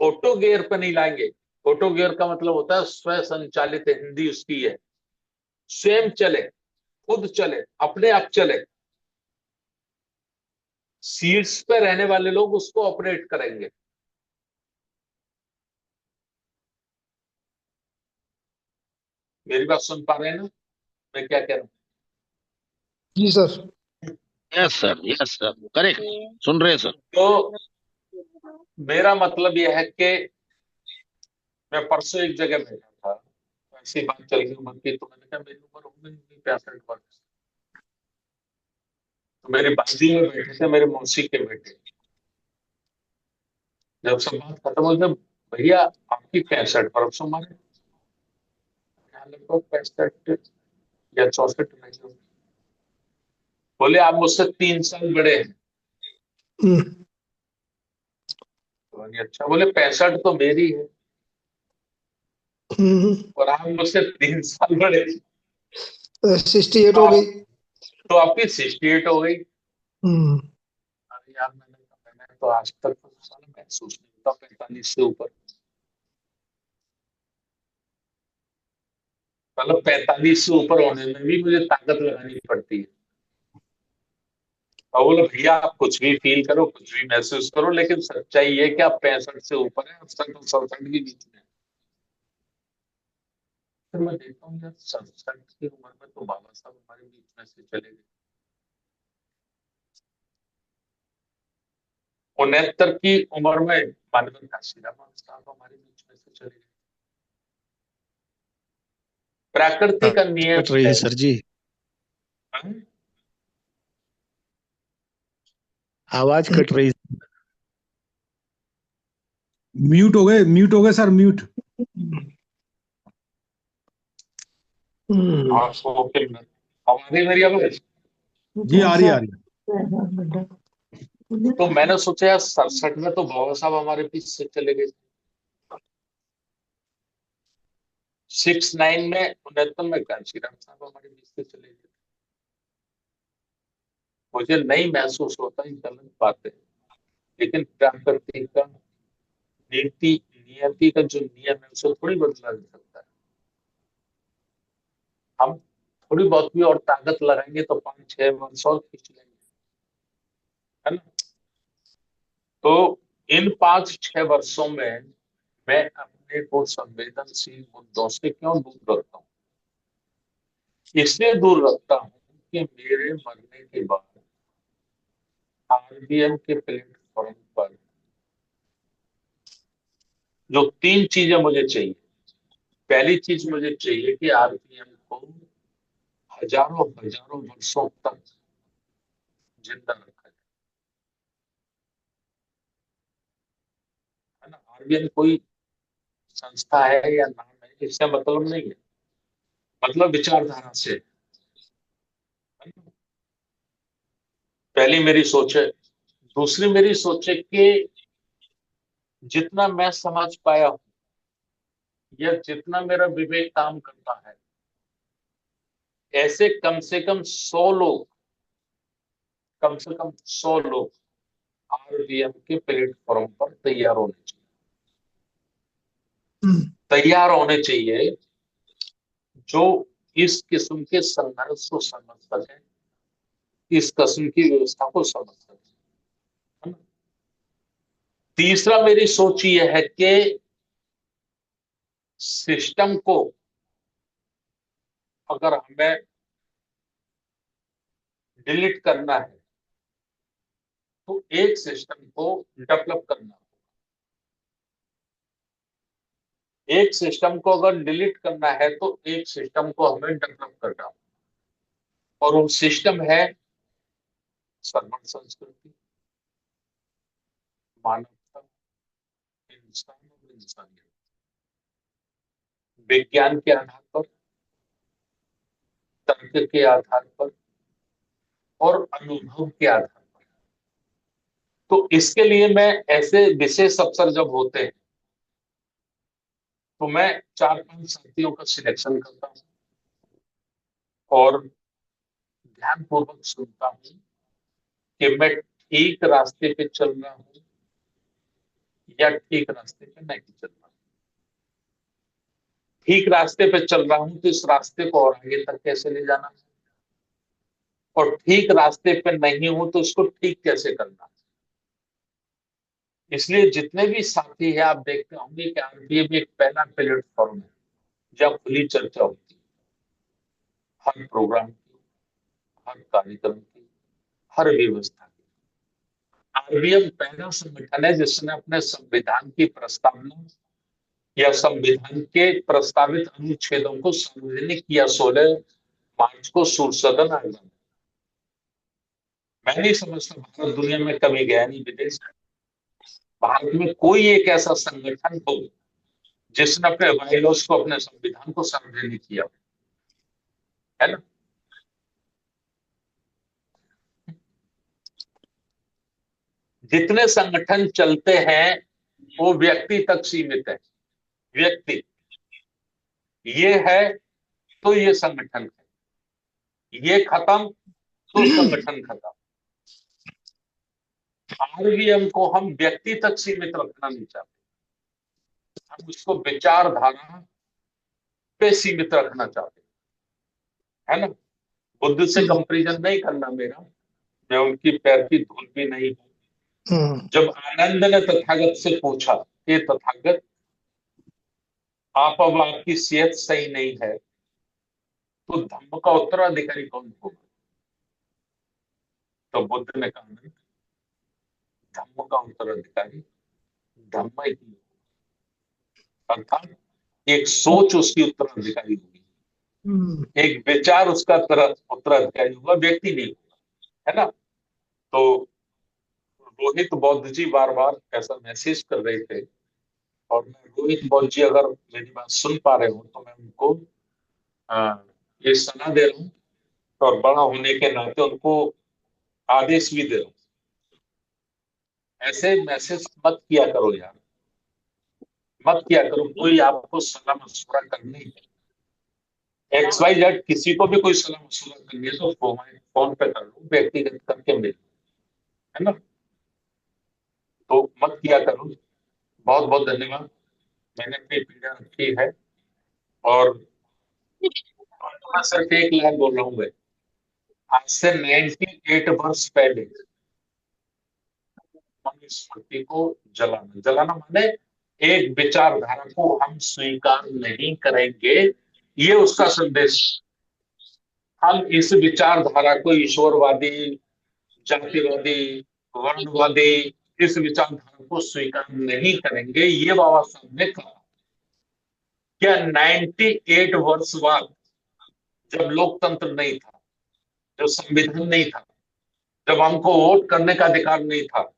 ऑटो गियर पे नहीं लाएंगे। ऑटो गियर का मतलब होता है स्व संचालित, हिंदी उसकी है, स्वयं चले, खुद चले, अपने आप चले। सीट्स पे रहने वाले लोग उसको ऑपरेट करेंगे। मेरी बात सुन पा रहे हैं ना, मैं क्या कह रहा हूं? जी सर। यस सर करेक्ट, सुन रहे हैं सर। तो मेरा मतलब यह है कि मैं परसों एक जगह बैठा था, ऐसी बात चल रही उम्र की, तो मैंने कहा मेरी उम्र हो गई 65 वर्ष। तो मेरे बाजू में बैठे थे मेरे मौसी के बेटे। जब सब बात खत्म हो गई, भैया आपकी 65 वर्ष उम्र है? लगभग 65 या 64 नहीं हो। बोले आप मुझसे 3 साल बड़े हैं। तो अच्छा, बोले 65 तो मेरी है और आप मुझसे 3 साल बड़े हैं। 68 हो गई। तो आपकी 68 हो गई। अरे यार, मैंने तो आज तक तो साला महसूस नहीं होता 45 से ऊपर। मतलब 45 से ऊपर होने में भी मुझे ताकत लगानी पड़ती है। और बोले भैया आप कुछ भी फील करो, कुछ भी महसूस करो, लेकिन सच्चाई ये कि आप 65 से ऊपर है, 67 और 67 के बीच में। फिर मैं देखता हूँ यार, 67 की उम्र में तो बाबा साहब हमारे बीच में से चले गए। 69 की उम्र में माननीय काशीराम साहब हमारे बीच में से चले गए। प्रकृति का नियम कट रही है सर जी, है। आवाज कट रही है। म्यूट हो गए सर, म्यूट। ओके, हमारी मेरी आवाज। जी आ रही है। तो मैंने सोचा यार 67 में तो बाबा साहब हमारे बीच से चले गए। 69 में, 69 में कांशीराम साहब हमारे बीच से चले गए। मुझे नहीं महसूस होता, ये गलत बात है, लेकिन प्रकृति का नियति का जो नियम है उसे थोड़ी बदला जा सकता है। हम थोड़ी बहुत भी और ताकत लगाएंगे तो 5-6 वर्ष और खींच लेंगे, है ना? तो इन 5-6 वर्षों में मैं अपने को संवेदनशील मुद्दों से क्यों दूर रखता हूँ? इसलिए दूर रखता हूँ कि मेरे मरने के बाद आरबीएम के प्लेटफॉर्म पर जो 3 चीजें मुझे चाहिए। पहली चीज मुझे चाहिए कि आरबीएम को हजारों हजारों वर्षों तक जिंदा रखा जाए, है ना? आरबीएम कोई संस्था है या नाम है, इससे मतलब नहीं है, मतलब विचारधारा से। पहली मेरी सोच है। दूसरी मेरी सोच है कि जितना मैं समझ पाया हूं या जितना मेरा विवेक काम करता है, ऐसे कम से कम 100 लोग, कम से कम 100 लोग आरबीएम के प्लेटफॉर्म पर तैयार होने चाहिए। तैयार होने चाहिए जो इस किस्म के संघर्ष को समझ सके, इस किस्म की व्यवस्था को समझ सके। तीसरा मेरी सोच यह है कि सिस्टम को अगर हमें डिलीट करना है तो एक सिस्टम को डेवलप करना, एक सिस्टम को अगर डिलीट करना है तो एक सिस्टम को हमें डेवलप करना, और वो सिस्टम है सर्वण संस्कृति, मानवता, इंसान और इंसानियत विज्ञान के आधार पर, तर्क के आधार पर और अनुभव के आधार पर। तो इसके लिए मैं ऐसे विशेष अवसर जब होते हैं तो मैं 4-5 साथियों का सिलेक्शन करता हूं और ध्यानपूर्वक सुनता हूं कि मैं ठीक रास्ते पे चल रहा हूं या ठीक रास्ते पे नहीं चल रहा हूं। ठीक रास्ते पे चल रहा हूं तो इस रास्ते को और आगे तक कैसे ले जाना है, और ठीक रास्ते पे नहीं हूं तो इसको ठीक कैसे करना है। इसलिए जितने भी साथी हैं आप देखते होंगे कि आरबीए में एक पहला प्लेटफॉर्म है जहाँ खुली चर्चा होती है हर प्रोग्राम की, हर कार्यक्रम की, हर व्यवस्था की। आरबीएम पहला संगठन है जिसने अपने संविधान की प्रस्तावना या संविधान के प्रस्तावित अनुच्छेदों को सार्वजनिक किया 16 मार्च को सूर सदन आयोजन। मैं नहीं समझता भारत दुनिया में कभी गया नहीं विदेश, भारत में कोई एक ऐसा संगठन हो जिसने अपने बायलॉज को, अपने संविधान को सार्वजनिक किया, है ना। जितने संगठन चलते हैं वो व्यक्ति तक सीमित है। व्यक्ति ये है तो ये संगठन है, ये खत्म तो संगठन खत्म। आरबीएम को हम व्यक्ति तक सीमित रखना नहीं चाहते, हम उसको विचारधारा पे सीमित रखना चाहते हैं, है ना। बुद्ध से कंपैरिजन नहीं करना मेरा, मैं उनकी पैर की धूल भी नहीं हूं। जब आनंद ने तथागत से पूछा कि तथागत आप अब आपकी सेहत सही नहीं है तो धम्म का उत्तराधिकारी कौन होगा, तो बुद्ध ने कहा नहीं, धम्म का उत्तराधिकारी धम्म ही होगा। अर्थात एक सोच उसकी उत्तराधिकारी होगी, एक विचार उसका उत्तराधिकारी होगा, व्यक्ति नहीं होगा, है ना। तो रोहित बौद्ध जी बार बार ऐसा मैसेज कर रहे थे और मैं रोहित बौद्ध जी अगर मेरी बात सुन पा रहे हो तो मैं उनको ये सलाह दे रहा हूँ और बड़ा होने के नाते उनको आदेश भी दे रहा हूँ, ऐसे मैसेज मत किया करो यार, मत किया करो। कोई आपको सलाह मशवरा करनी है, XYZ किसी को भी कोई सलाह मशवरा करनी है तो फोन पे कर लो, व्यक्तिगत करके मिल, है ना। तो मत किया करो। बहुत बहुत धन्यवाद, मैंने अपनी पीड़ा रखी है और मैं सिर्फ एक लाइन बोल रहा हूँ भाई। आज से 98 वर्ष पहले मनुस्मृति को जलाना, जलाना माने एक विचारधारा को हम स्वीकार नहीं करेंगे, ये उसका संदेश। हम इस विचारधारा को ईश्वरवादी, जातिवादी, वर्णवादी इस विचारधारा को स्वीकार नहीं करेंगे, ये बाबा साहब ने कहा। क्या 98 वर्ष बाद, जब लोकतंत्र नहीं था, जब संविधान नहीं था, जब हमको वोट करने का अधिकार नहीं था,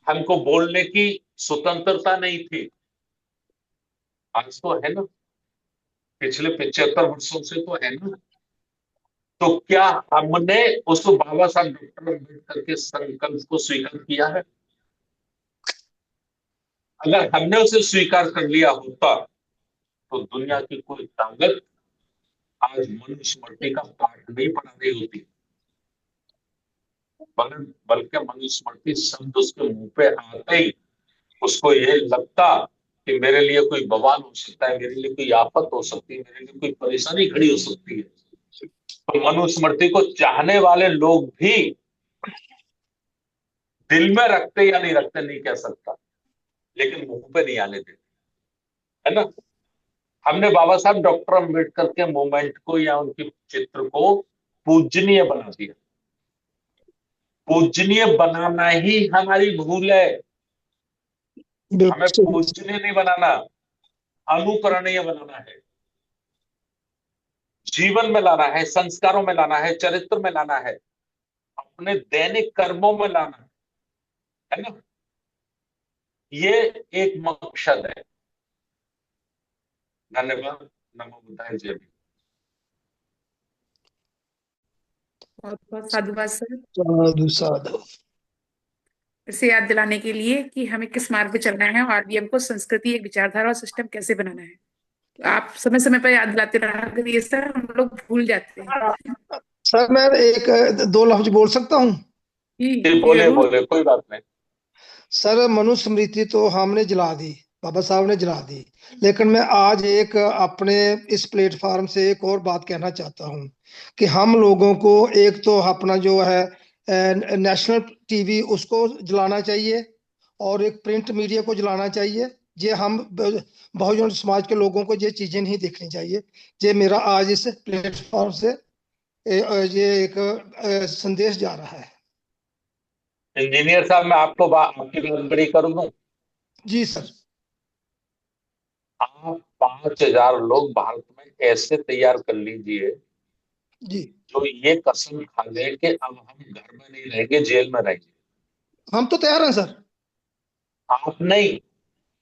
हमको बोलने की स्वतंत्रता नहीं थी, आज तो है ना, पिछले 75 वर्षों से तो है ना। तो क्या हमने उस बाबा साहब डॉक्टर अम्बेडकर के संकल्प को स्वीकार किया है? अगर हमने उसे स्वीकार कर लिया होता तो दुनिया की कोई ताकत आज मनुस्मृति का पाठ नहीं पढ़ा रही होती, बल्कि मनुस्मृति शब्द उसके मुंह पे आते ही उसको ये लगता कि मेरे लिए कोई बवाल हो सकता है, मेरे लिए कोई आफत हो सकती है, मेरे लिए कोई परेशानी खड़ी हो सकती है। तो मनुस्मृति को चाहने वाले लोग भी दिल में रखते या नहीं रखते नहीं कह सकता, लेकिन मुंह पे नहीं आने देते, है ना। हमने बाबा साहब डॉक्टर अम्बेडकर के मूवमेंट को या उनके चित्र को पूजनीय बना दिया। पूजनीय बनाना ही हमारी भूल है, हमें पूजनीय नहीं बनाना, अनुकरणीय बनाना है, जीवन में लाना है, संस्कारों में लाना है, चरित्र में लाना है, अपने दैनिक कर्मों में लाना है ना। ये एक मकसद है। धन्यवाद। नमो बुद्धाय, जय भीम। बहुत बहुत साधुवाद सर, साधु साधु। फिर से याद दिलाने के लिए कि हमें किस मार्ग पे चलना है और आरबीएम को संस्कृति, एक विचारधारा और सिस्टम कैसे बनाना है। तो आप समय समय पर याद दिलाते रहा करिए सर, हम लोग भूल जाते हैं। सर मैं एक दो लफ्ज बोल सकता हूँ? जी जी, जी बोले जरूर। बोले, कोई बात नहीं। सर मनुस्मृति तो हमने जला दी, बाबा साहब ने जला दी, लेकिन मैं आज एक अपने इस प्लेटफॉर्म से एक और बात कहना चाहता हूँ कि हम लोगों को एक तो अपना जो है नेशनल टीवी उसको जलाना चाहिए और एक प्रिंट मीडिया को जलाना चाहिए। ये हम बहुजन समाज के लोगों को ये चीजें नहीं देखनी चाहिए। ये मेरा आज इस प्लेटफॉर्म से ये एक संदेश जा रहा है। इंजीनियर साहब, मैं आपकी बात बड़ी कर दूं। जी सर। आप 5,000 लोग भारत में ऐसे तैयार कर लीजिए जी जो ये कसम खा ले कि अब हम घर में नहीं रहेंगे, जेल में रहेंगे। हम तो तैयार हैं सर। आप नहीं,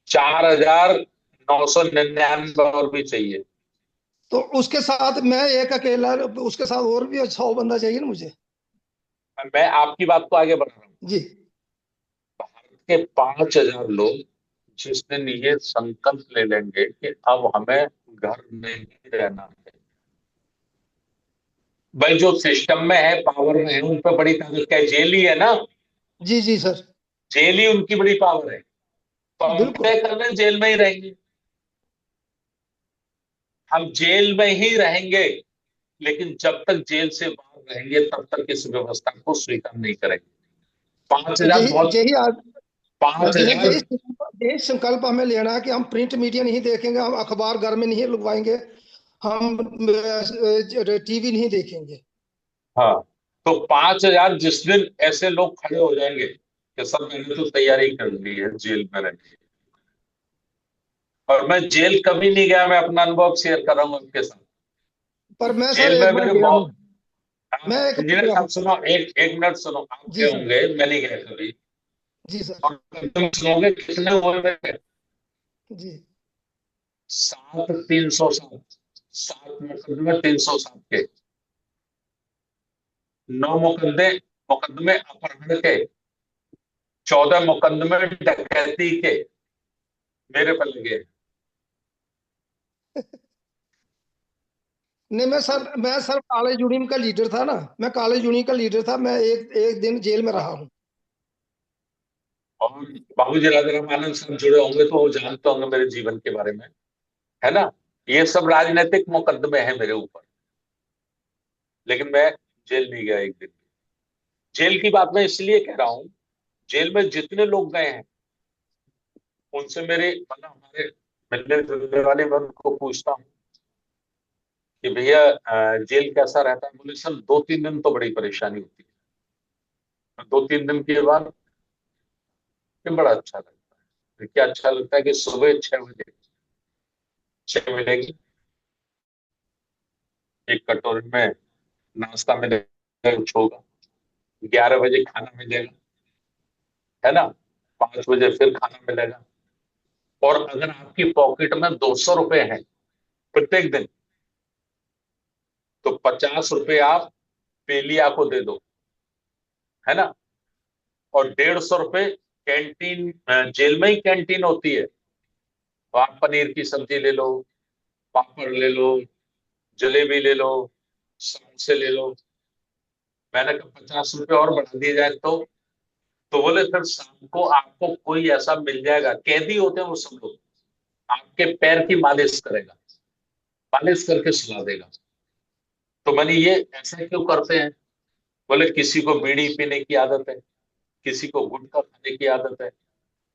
4,999 और भी चाहिए। तो उसके साथ मैं एक अकेला, उसके साथ और भी 100 बंदा चाहिए ना मुझे। मैं आपकी बात को आगे बढ़ा रहा हूँ। जी भारत के 5,000 लोग जिस दिन ये संकल्प ले लेंगे कि अब हमें घर नहीं रहना है, भाई जो सिस्टम में है, पावर में है, उन पर बड़ी ताकत क्या है? जेल ही है ना। जी जी सर। जेल ही उनकी बड़ी पावर है। तो हम बिल्कुल। तय कर रहे हैं जेल में ही रहेंगे। हम जेल में ही रहेंगे, लेकिन जब तक जेल से बाहर रहेंगे तब तक इस व्यवस्था को स्वीकार नहीं करेंगे। पांच तो हजार यही बहुत। यही आज 5,000। यही संकल्प हमें लेना है कि हम प्रिंट मीडिया नहीं देखेंगे, हम अखबार घर में नहीं लगवाएंगे, हम टीवी नहीं देखेंगे। हाँ, तो 5,000 जिस दिन ऐसे लोग खड़े हो जाएंगे कि सर मैंने तो तैयारी कर ली है जेल में रहने की, और मैं जेल कभी नहीं गया, मैं अपना अनुभव शेयर कर रहा हूँ आपके साथ। पर मैं सर जेल में एक बार मेरे गया हूँ। बहुत। मैं एक बार इंजीनियर गया साहब हूँ। सुनो, एक मिनट सुनो। आप जी गए सर। होंगे, मैं नहीं गया कभी। जी सर। और तुम सुनोगे कितने हुए मेरे? जी 7,307। 7 मुकदमे 307 के। 9 मुकदमे अपहरण के। 14 मुकदमे डकैती के मेरे पर लगे। नहीं मैं सर कॉलेज यूनियन का लीडर था ना, मैं कॉलेज यूनियन का लीडर था, मैं एक एक दिन जेल में रहा हूँ। और बाबूजी राजाराम आनंद साहब जुड़े होंगे तो वो जानते होंगे मेरे जीवन के बारे में, है ना। ये सब राजनीतिक मुकदमे हैं मेरे ऊपर, लेकिन मैं जेल नहीं गया एक दिन भी। जेल की बात मैं इसलिए कह रहा हूं, जेल में जितने लोग गए हैं उनसे मेरे मतलब हमारे मिलने जुलने वाले, मैं उनको पूछता हूँ कि भैया जेल कैसा रहता है? बोले सर 2-3 दिन तो बड़ी परेशानी होती है, 2-3 दिन के बाद फिर बड़ा अच्छा लगता है। क्या अच्छा लगता है कि सुबह 6 बजे चाय मिलेगी, एक कटोरी में नाश्ता मिलेगा, कुछ होगा। 11 बजे खाना मिलेगा, है ना। 5 बजे फिर खाना मिलेगा। और अगर आपकी पॉकेट में 200 रुपए हैं प्रत्येक दिन, तो 50 रुपए आप पेलिया को दे दो, है ना। और 150 रुपए कैंटीन, जेल में ही कैंटीन होती है, तो आप पनीर की सब्जी ले लो, पापड़ ले लो, जलेबी ले लो, समोसे ले लो। मैंने कहा 50 रुपए और बढ़ा दिए जाए तो बोले फिर शाम को आपको कोई ऐसा मिल जाएगा, कैदी होते हैं वो सब लोग, आपके पैर की मालिश करेगा, मालिश करके सुला देगा। तो मैंने ये ऐसा क्यों करते हैं? बोले किसी को बीड़ी पीने की आदत है, किसी को गुटखा खाने की आदत है,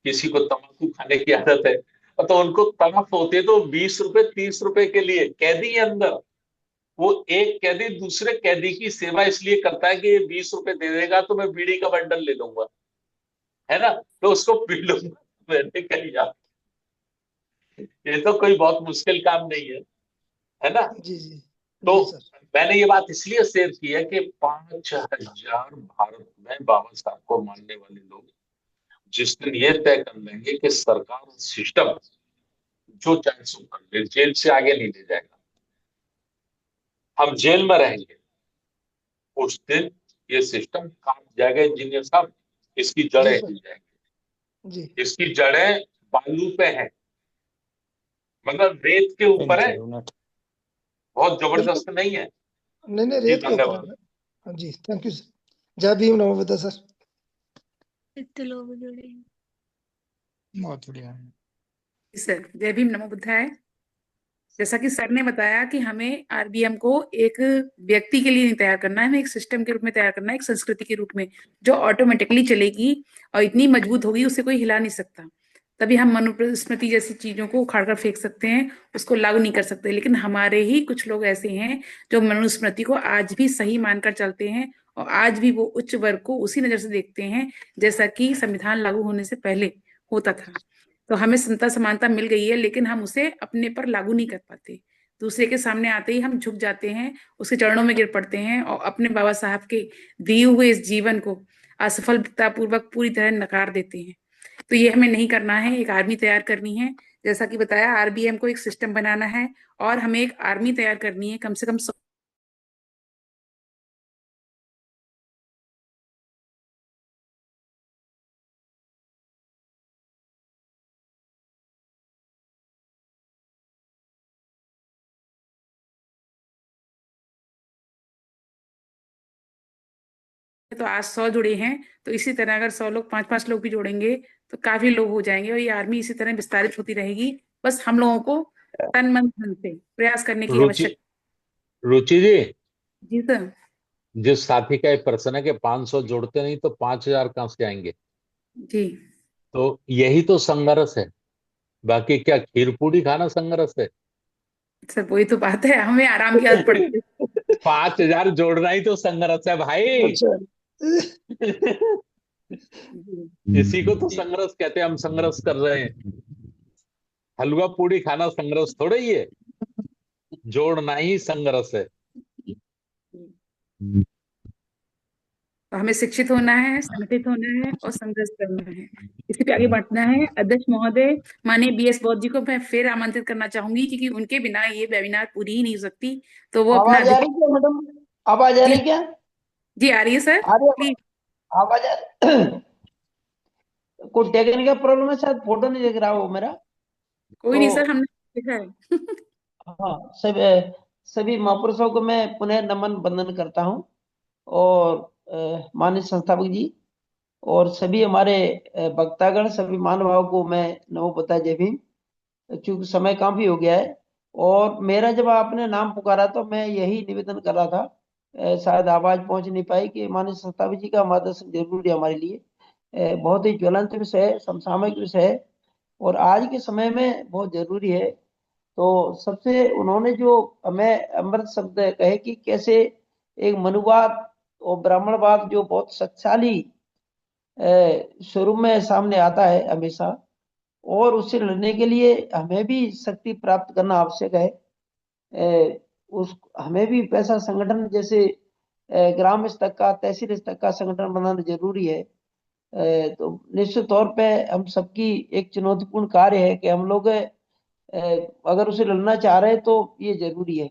किसी को तंबाकू खाने की आदत है। तो उनको तड़फ होती है, तो 20 रुपए 30 रुपए के लिए कैदी है अंदर, वो एक कैदी दूसरे कैदी की सेवा इसलिए करता है कि ये 20 रुपए दे देगा तो मैं बीड़ी का बंडल ले लूंगा, है ना, तो उसको पी लूंगा। मैंने कहा यार, ये तो कोई बहुत मुश्किल काम नहीं है ना। जी जी। तो जी सर। मैंने ये बात इसलिए शेयर की है कि 5,000 भारत में बाबा साहब को मानने वाले लोग जिस दिन ये तय कर लेंगे कि सरकार सिस्टम जो चाहे सो कर ले, जेल से आगे नहीं ले जाएगा, हम जेल में रहेंगे, उस दिन ये सिस्टम काट जाएगा। इंजीनियर साहब, इसकी जड़ें जी हिल सर जाएंगी। जी इसकी जड़ें बालू पे हैं, मतलब रेत के ऊपर है, बहुत बिल्कुल जबरदस्त नहीं है। नहीं नहीं जी रेत के ऊपर है धन्यवाद। सर। हाँ जी थैंक यू सर। जय भीम नमो बुद्ध सर। इतने लोग जुड़े। बहुत बढ़िया। सर जय भीम नमो बुद्धाय। जैसा कि सर ने बताया कि हमें आरबीएम को एक व्यक्ति के लिए नहीं तैयार करना है, हमें एक सिस्टम के रूप में तैयार करना है, एक संस्कृति के रूप में जो ऑटोमेटिकली चलेगी और इतनी मजबूत होगी उसे कोई हिला नहीं सकता। तभी हम मनुस्मृति जैसी चीजों को उखाड़ कर फेंक सकते हैं, उसको लागू नहीं कर सकते। लेकिन हमारे ही कुछ लोग ऐसे हैं जो मनुस्मृति को आज भी सही मानकर चलते हैं और आज भी वो उच्च वर्ग को उसी नजर से देखते हैं जैसा कि संविधान लागू होने से पहले होता था। तो हमें समता समानता मिल गई है, लेकिन हम उसे अपने पर लागू नहीं कर पाते। दूसरे के सामने आते ही हम झुक जाते हैं, उसके चरणों में गिर पड़ते हैं और अपने बाबा साहब के दिए हुए इस जीवन को असफलतापूर्वक पूरी तरह नकार देते हैं। तो ये हमें नहीं करना है, एक आर्मी तैयार करनी है। जैसा कि बताया, आरबीएम को एक सिस्टम बनाना है और हमें एक आर्मी तैयार करनी है, कम से कम तो आज 100 जुड़े हैं, तो इसी तरह अगर 100 लोग 5-5 लोग भी जोड़ेंगे तो काफी लोग हो जाएंगे और ये आर्मी इसी तरह विस्तारित होती रहेगी। बस हम लोगों को तन मन धन से प्रयास करने की रुचि आवश्यकता। रुचि जी, जी सर। जिस साथी का एक प्रश्न है कि 500 जोड़ते नहीं तो 5000 कहां से आएंगे, जी तो यही तो संघर्ष है। बाकी क्या खीर पूरी खाना संघर्ष है? सर, वही तो बात है, हमें आराम की आदत पड़ गई। 5000 जोड़ना ही तो संघर्ष है भाई। अच्छा इसी को तो संघर्ष कहते हैं। हम संघर्ष कर रहे हैं। हलवा पूरी खाना संघर्ष थोड़ा ही है, जोड़ना ही संघर्ष है। तो हमें शिक्षित होना है, संगठित होना है और संघर्ष करना है, इसी पे आगे बढ़ना है। अध्यक्ष महोदय माननीय बीएस बौद्ध जी को मैं फिर आमंत्रित करना चाहूंगी, क्योंकि उनके बिना ये वेबिनार पूरी ही नहीं हो सकती। तो वो अपना आवाज आ रही क्या मैडम? आवाज आ जी रही क्या? जी आ रही है सर, आ रही प्लीज। आवाज आ रही? कोई टेक्निकल प्रॉब्लम है, शायद फोटो नहीं दिख रहा हो मेरा। कोई तो नहीं सर, हमने देखा है। हाँ, सभी महापुरुषों को मैं पुनः नमन वंदन करता हूँ। और माननीय संस्थापक जी और सभी हमारे वक्तागण, सभी महानुभाव को मैं नमो बुद्धाय जय भीम। चूंकि समय काफी हो गया है और मेरा जब आपने नाम पुकारा तो मैं यही निवेदन कर रहा था, शायद आवाज पहुंच नहीं पाई कि माननीय संस्थापक जी का मार्गदर्शन जरूरी है हमारे लिए। बहुत ही ज्वलंत विषय है, समसामयिक विषय है और आज के समय में बहुत जरूरी है। तो सबसे उन्होंने जो हमें अमृत शब्द कहे कि कैसे एक मनुवाद और ब्राह्मणवाद जो बहुत शक्तिशाली स्वरूप में सामने आता है हमेशा, और उससे लड़ने के लिए हमें भी शक्ति प्राप्त करना आवश्यक है। उस हमें भी पैसा संगठन जैसे ग्राम स्तर का, तहसील स्तर का संगठन बनाना जरूरी है। तो निश्चित तौर पे हम सबकी एक चुनौतीपूर्ण कार्य है कि हम लोग अगर उसे लड़ना चाह रहे हैं तो ये जरूरी है।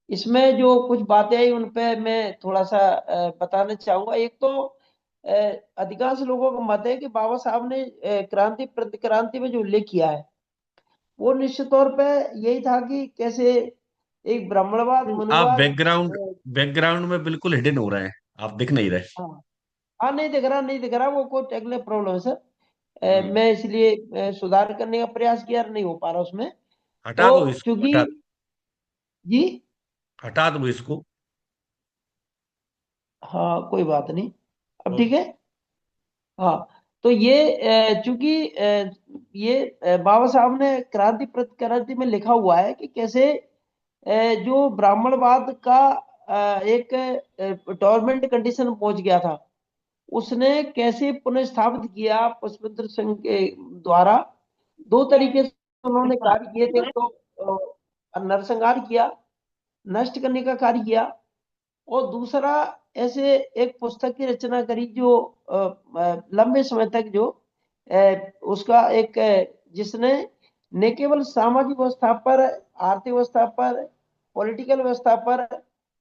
इसमें जो कुछ बातें आई उन पे मैं थोड़ा सा बताना चाहूंगा। एक तो अधिकांश लोगों का मत है कि बाबा साहब ने क्रांति प्रतिक्रांति में जो उल्लेख किया है वो निश्चित तौर पे यही था कि कैसे एक ब्राह्मणवाद, आप मनुवाद। बैकग्राउंड में बिल्कुल हिडन हो रहे हैं, आप दिख नहीं रहे। हाँ हाँ, नहीं दिख रहा, नहीं दिख रहा, वो कोई टेक्निकल प्रॉब्लम है सर। हम्म, मैं इसलिए सुधार करने का प्रयास किया, नहीं हो पा रहा उसमें। हटा दो तो इसको, चूंकि जी, हटा दो इसको। हाँ कोई बात नहीं, अब ठीक ओके। है। हाँ, तो ये चूंकि ये बाबा साहब ने क्रांति प्रतिक्रांति में लिखा हुआ है कि कैसे जो ब्राह्मणवाद का एक टॉर्मेंट कंडीशन पहुंच गया था, उसने कैसे पुनर्स्थापित किया पुष्पेंद्र सिंह के द्वारा। दो तरीके से उन्होंने कार्य किए थे। तो नरसंहार किया, नष्ट करने का कार्य किया, और दूसरा ऐसे एक पुस्तक की रचना करी जो लंबे समय तक जो उसका एक जिसने न केवल सामाजिक व्यवस्था पर, आर्थिक व्यवस्था पर, पॉलिटिकल व्यवस्था पर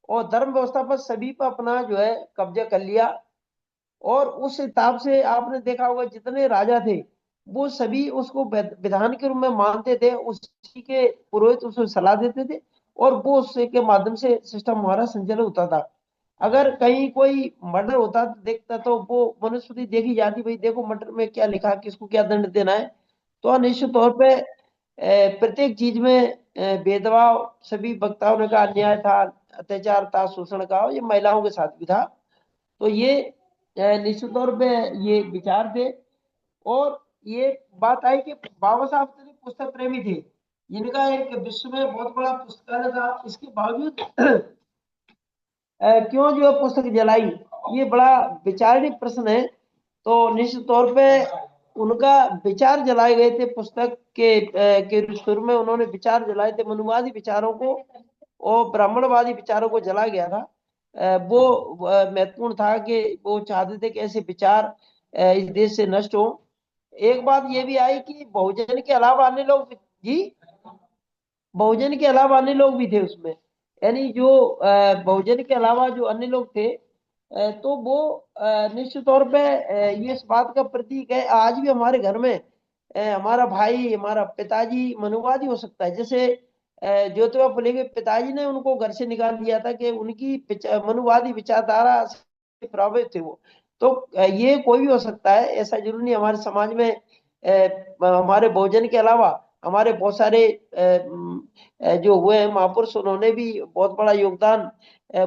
और धर्म व्यवस्था पर सभी पर अपना जो है कब्जा कर लिया। और उस हिसाब से आपने देखा होगा जितने राजा थे वो सभी उसको विधान के रूप में मानते थे, उसी के पुरोहित उसको सलाह देते थे और वो उसके के माध्यम से सिस्टम हमारा संचालित होता था। अगर कहीं कोई मर्डर होता देखता तो वो मनुस्मृति देखी जाती, भाई देखो मर्डर में क्या लिखा, किसको क्या दंड देना है। तो निश्चित तौर पे प्रत्येक चीज में भेदभाव, सभी वक्ताओं ने कहा अन्याय था, अत्याचार था, शोषण का, ये महिलाओं के साथ भी था। तो ये निश्चित तौर पे ये विचार थे। और ये बात आई कि बाबा साहब तो पुस्तक प्रेमी थे, इनका एक विश्व में बहुत बड़ा पुस्तकालय था, इसके बावजूद क्यों जो है पुस्तक जलाई, ये बड़ा विचारणीय प्रश्न है। तो निश्चित तौर पे उनका विचार जलाए गए थे पुस्तक के शुरू में उन्होंने विचार जलाए थे, मनुवादी विचारों को और ब्राह्मणवादी विचारों को जला गया था। वो महत्वपूर्ण था कि वो चाहते थे कि ऐसे विचार इस देश से नष्ट हो। एक बात ये भी आई कि बहुजन के अलावा अन्य लोग जी, बहुजन के अलावा अन्य लोग भी थे उसमें, यानी जो बहुजन के अलावा जो अन्य लोग थे तो वो निश्चित तौर पे ये इस बात का प्रतीक है। आज भी हमारे घर में हमारा भाई, हमारा पिताजी मनुवादी हो सकता है, जैसे ज्योतिबा फुले के पिताजी ने उनको घर से निकाल दिया था कि उनकी मनुवादी विचारधारा से प्रभावित थे वो। तो ये कोई भी हो सकता है, ऐसा जरूरी नहीं। हमारे समाज में हमारे बहुजन के अलावा हमारे बहुत सारे जो हुए हैं महापुरुष, उन्होंने भी बहुत बड़ा योगदान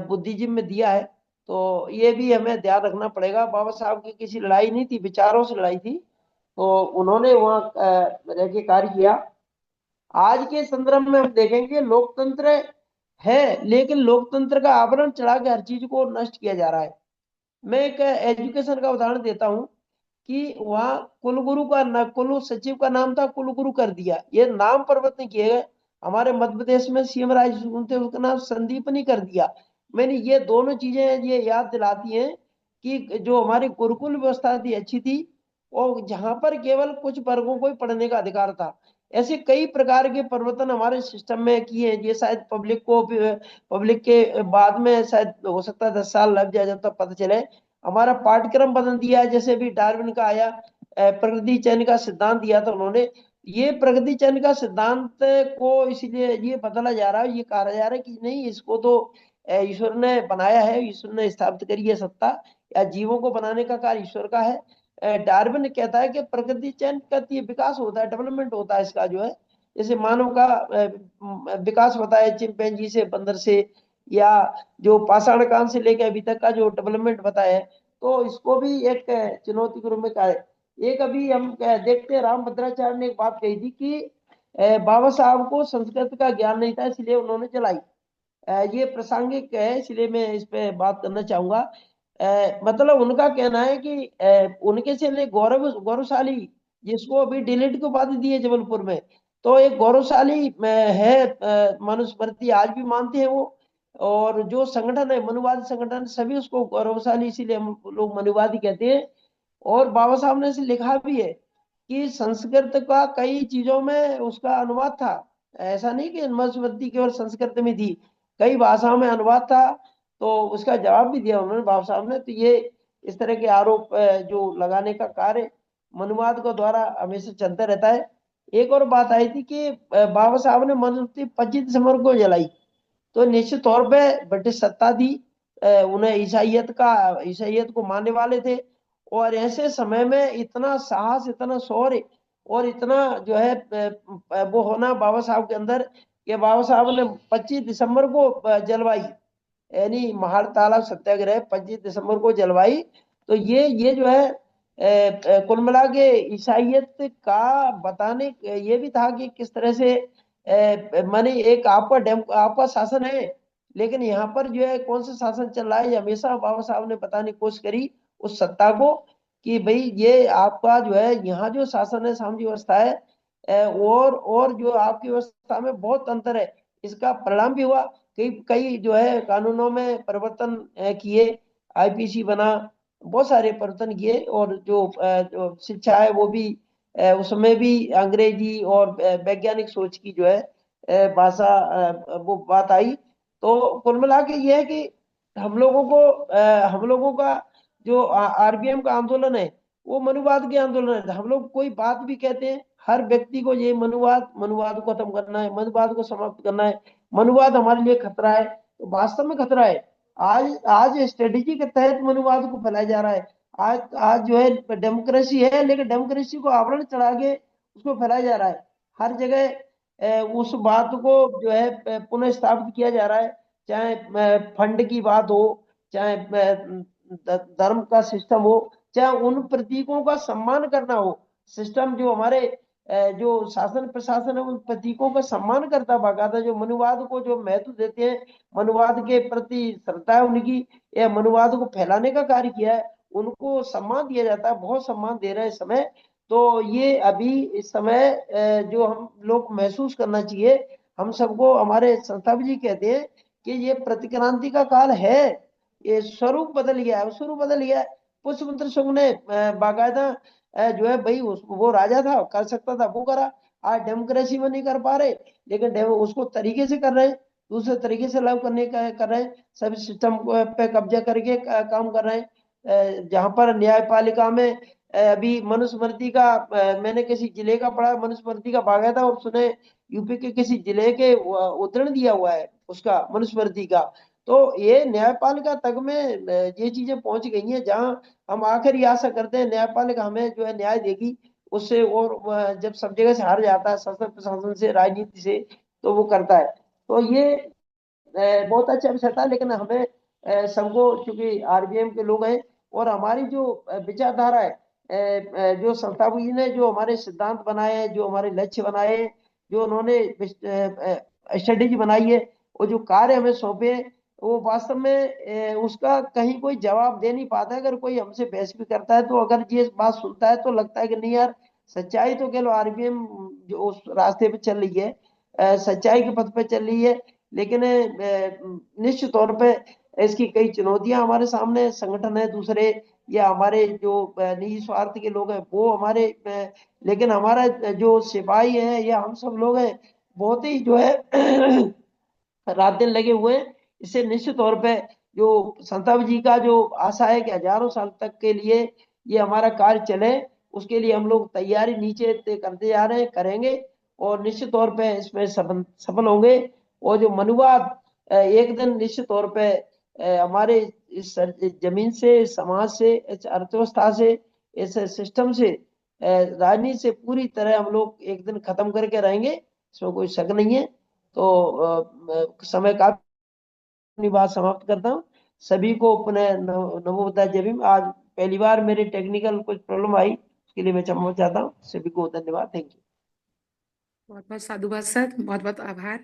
बुद्धिज्म में दिया है। तो ये भी हमें ध्यान रखना पड़ेगा। बाबा साहब की किसी लड़ाई नहीं थी, विचारों से लड़ाई थी, तो उन्होंने वहां रह के कार्य किया। आज के संदर्भ में हम देखेंगे लोकतंत्र है, लेकिन लोकतंत्र का आवरण चढ़ा के हर चीज को नष्ट किया जा रहा है। मैं एक एजुकेशन का उदाहरण देता हूँ कि वहाँ कुलगुरु का कुल सचिव का नाम था, कुलगुरु कर दिया, ये नाम परिवर्तन किए गए। हमारे मध्य प्रदेश में सीएम राज थे, उसका नाम संदीपनी कर दिया। मैंने ये दोनों चीजें ये याद दिलाती हैं कि जो हमारी गुरुकुल व्यवस्था थी अच्छी थी, और जहां पर केवल कुछ वर्गों को ही पढ़ने का अधिकार था। ऐसे कई प्रकार के परिवर्तन हमारे सिस्टम में किए हैं। ये शायद पब्लिक के बाद में शायद हो सकता है 10 साल लग जाए जब तक पता चले। हमारा पाठ्यक्रम बदल दिया है, जैसे भी डार्विन का आया, प्रकृति चयन का सिद्धांत दिया था उन्होंने। ये प्रकृति चयन का सिद्धांत को इसलिए ये बदला जा रहा है, ये कहा जा रहा है कि नहीं, इसको तो ईश्वर ने बनाया है, ईश्वर ने स्थापित करी है सत्ता, या जीवों को बनाने का कार्य ईश्वर का है। डार्विन कहता है कि प्रकृति चयन का ये विकास होता है, डेवलपमेंट होता है इसका जो है, जैसे मानव का विकास होता है चिंपैंजी से, बंदर से, या जो पाषाण काल से लेकर अभी तक का जो डेवलपमेंट बताया है, तो इसको भी एक चुनौती के रूप में कहा है। एक अभी हम देखते हैं रामभद्राचार्य ने एक बात कही थी कि बाबा साहब को संस्कृत का ज्ञान नहीं था, इसलिए उन्होंने चलाई। ये प्रासंगिक है, इसलिए मैं इस पे बात करना चाहूंगा। मतलब उनका कहना है कि उनके से ले गौरवशाली, जिसको अभी डिलीट की उपाधि दी है जबलपुर में, तो एक गौरवशाली है मनुस्मृति, आज भी मानते हैं वो। और जो संगठन है मनुवादी संगठन, सभी उसको गौरवशाली, इसीलिए हम लोग मनुवादी कहते हैं। और बाबा साहब ने इसे लिखा भी है कि संस्कृत का कई चीजों में उसका अनुवाद था, ऐसा नहीं कि मनुस्मृति केवल संस्कृत में थी, कई भाषाओं में अनुवाद था। तो उसका जवाब भी दिया उन्होंने बाबा साहब ने। तो ये इस तरह के आरोप जो लगाने का कार्य मनुवाद को द्वारा हमेशा चलता रहता है। एक और बात आई थी कि बाबा साहब ने मनुस्मृति 25 दिसंबर को जलाई, तो निश्चित तौर पे ब्रिटिश सत्ता थी, उन्हें ईसाइयत को मानने वाले थे। और ऐसे समय में इतना साहस, इतना शौर्य और इतना जो है वो होना बाबा साहब के अंदर, कि बाबा साहब ने 25 दिसंबर को जलवाई, यानी महार तालाब सत्याग्रह 25 दिसंबर को जलवाई। तो ये जो है कुल मिला के ईसाइयत का बताने ये भी था कि किस तरह से माने एक आपका शासन है, लेकिन यहाँ पर जो है कौन सा शासन चल रहा है, हमेशा बाबा साहब ने बताने की कोशिश करी उस सत्ता को कि भाई ये आपका जो है यहाँ जो शासन है, सामाजिक व्यवस्था है, और जो आपकी व्यवस्था में बहुत अंतर है। इसका परिणाम भी हुआ, कई कई जो है कानूनों में परिवर्तन किए, आईपीसी बना, बहुत सारे परिवर्तन किए, और जो शिक्षा है वो भी उसमें भी अंग्रेजी और वैज्ञानिक सोच की जो है भाषा, वो बात आई। तो कुल मिला के ये है कि हम लोगों का जो आरबीएम का आंदोलन है वो मनुवाद के आंदोलन है। हम लोग कोई बात भी कहते हैं, हर व्यक्ति को ये मनुवाद को खत्म करना है, मनुवाद को समाप्त करना है। मनुवाद हमारे लिए खतरा है, तो वास्तव में खतरा है। आज आज स्ट्रेटेजी के तहत मनुवाद को फैलाया जा रहा है। आज आज जो है डेमोक्रेसी है, लेकिन डेमोक्रेसी को आवरण चढ़ा के उसको फैलाया जा रहा है। हर जगह उस बात को जो है पुनः स्थापित किया जा रहा है। चाहे फंड की बात हो, चाहे धर्म का सिस्टम हो, चाहे उन प्रतीकों का सम्मान करना हो। सिस्टम जो हमारे जो शासन प्रशासन है उन प्रतीकों का सम्मान करता है बाकायदा, जो मनुवाद को जो महत्व देते हैं, मनुवाद के प्रति श्रद्धा है उनकी, या मनुवाद को फैलाने का कार्य किया है, उनको सम्मान दिया जाता है। बहुत सम्मान दे रहे हैं इस समय। तो ये अभी इस समय जो हम लोग महसूस करना चाहिए, हम सबको, हमारे संस्थापक जी कहते हैं कि ये प्रतिक्रांति का काल है। ये स्वरूप बदल गया है, स्वरूप बदल गया है। पुष्पमित्र शुंग ने बाकायदा जो है भाई वो राजा था, कर सकता था, वो करा। आज डेमोक्रेसी में नहीं कर पा रहे, लेकिन उसको तरीके से कर रहे हैं, दूसरे तरीके से लागू करने का कर रहे हैं। सभी सिस्टम पे कब्जा करके काम कर रहे हैं। जहां पर न्यायपालिका में अभी मनुस्मृति का मैंने किसी जिले का पढ़ा, मनुस्मृति का बाकायदा, और सुने यूपी के किसी जिले के उद्धरण दिया हुआ है उसका, मनुस्मृति का। तो ये न्यायपालिका तक में ये चीजें पहुंच गई हैं, जहां हम आखिर आशा करते हैं न्यायपालिका हमें जो है न्याय देगी उससे। और जब सब जगह से हार जाता है, शासन प्रशासन से, राजनीति से, तो वो करता है। तो ये बहुत अच्छा विषय था, लेकिन हमें सबको, चूंकि आरबीएम के लोग हैं और हमारी जो विचारधारा है, जो संस्थापक जी ने जो हमारे सिद्धांत बनाए हैं, जो हमारे लक्ष्य बनाए हैं, जो उन्होंने स्ट्रेटेजी बनाई है, और जो कार्य हमें सौंपे हैं, वो वास्तव में उसका कहीं कोई जवाब दे नहीं पाता। अगर कोई हमसे बहस भी करता है, तो अगर ये बात सुनता है तो लगता है कि नहीं यार, सच्चाई तो कह लो, आरबीएम जो उस रास्ते पे चल रही है, सच्चाई के पथ पे चल रही है। लेकिन निश्चित तौर पे इसकी कई चुनौतियां हमारे सामने, संगठन है दूसरे, या हमारे जो निजी स्वार्थ के लोग हैं वो हमारे, लेकिन हमारा जो सिपाही है या हम सब लोग हैं, बहुत ही जो है रात दिन लगे हुए हैं। इससे निश्चित तौर पे जो संतव जी का जो आशा है कि हजारों साल तक के लिए ये हमारा कार्य चले, उसके लिए हम लोग तैयारी नीचे करते जा रहे हैं, करेंगे, और निश्चित तौर पे इसमें सफल होंगे। और जो मनुवाद एक दिन निश्चित तौर पे हमारे इस जमीन से, समाज से, इस अर्थव्यवस्था से, इस सिस्टम से, राजनीति से पूरी तरह हम लोग एक दिन खत्म करके रहेंगे, इसमें कोई शक नहीं है। तो समय का अपनी बात समाप्त करता हूँ। सभी को पुनः नमो बुद्धाय जय भीम। आज पहली बार मेरी टेक्निकल कुछ प्रॉब्लम आई, उसके लिए मैं क्षमा चाहता हूँ। सभी को धन्यवाद, थैंक यू। बहुत बहुत साधुवाद सर, बहुत बहुत आभार।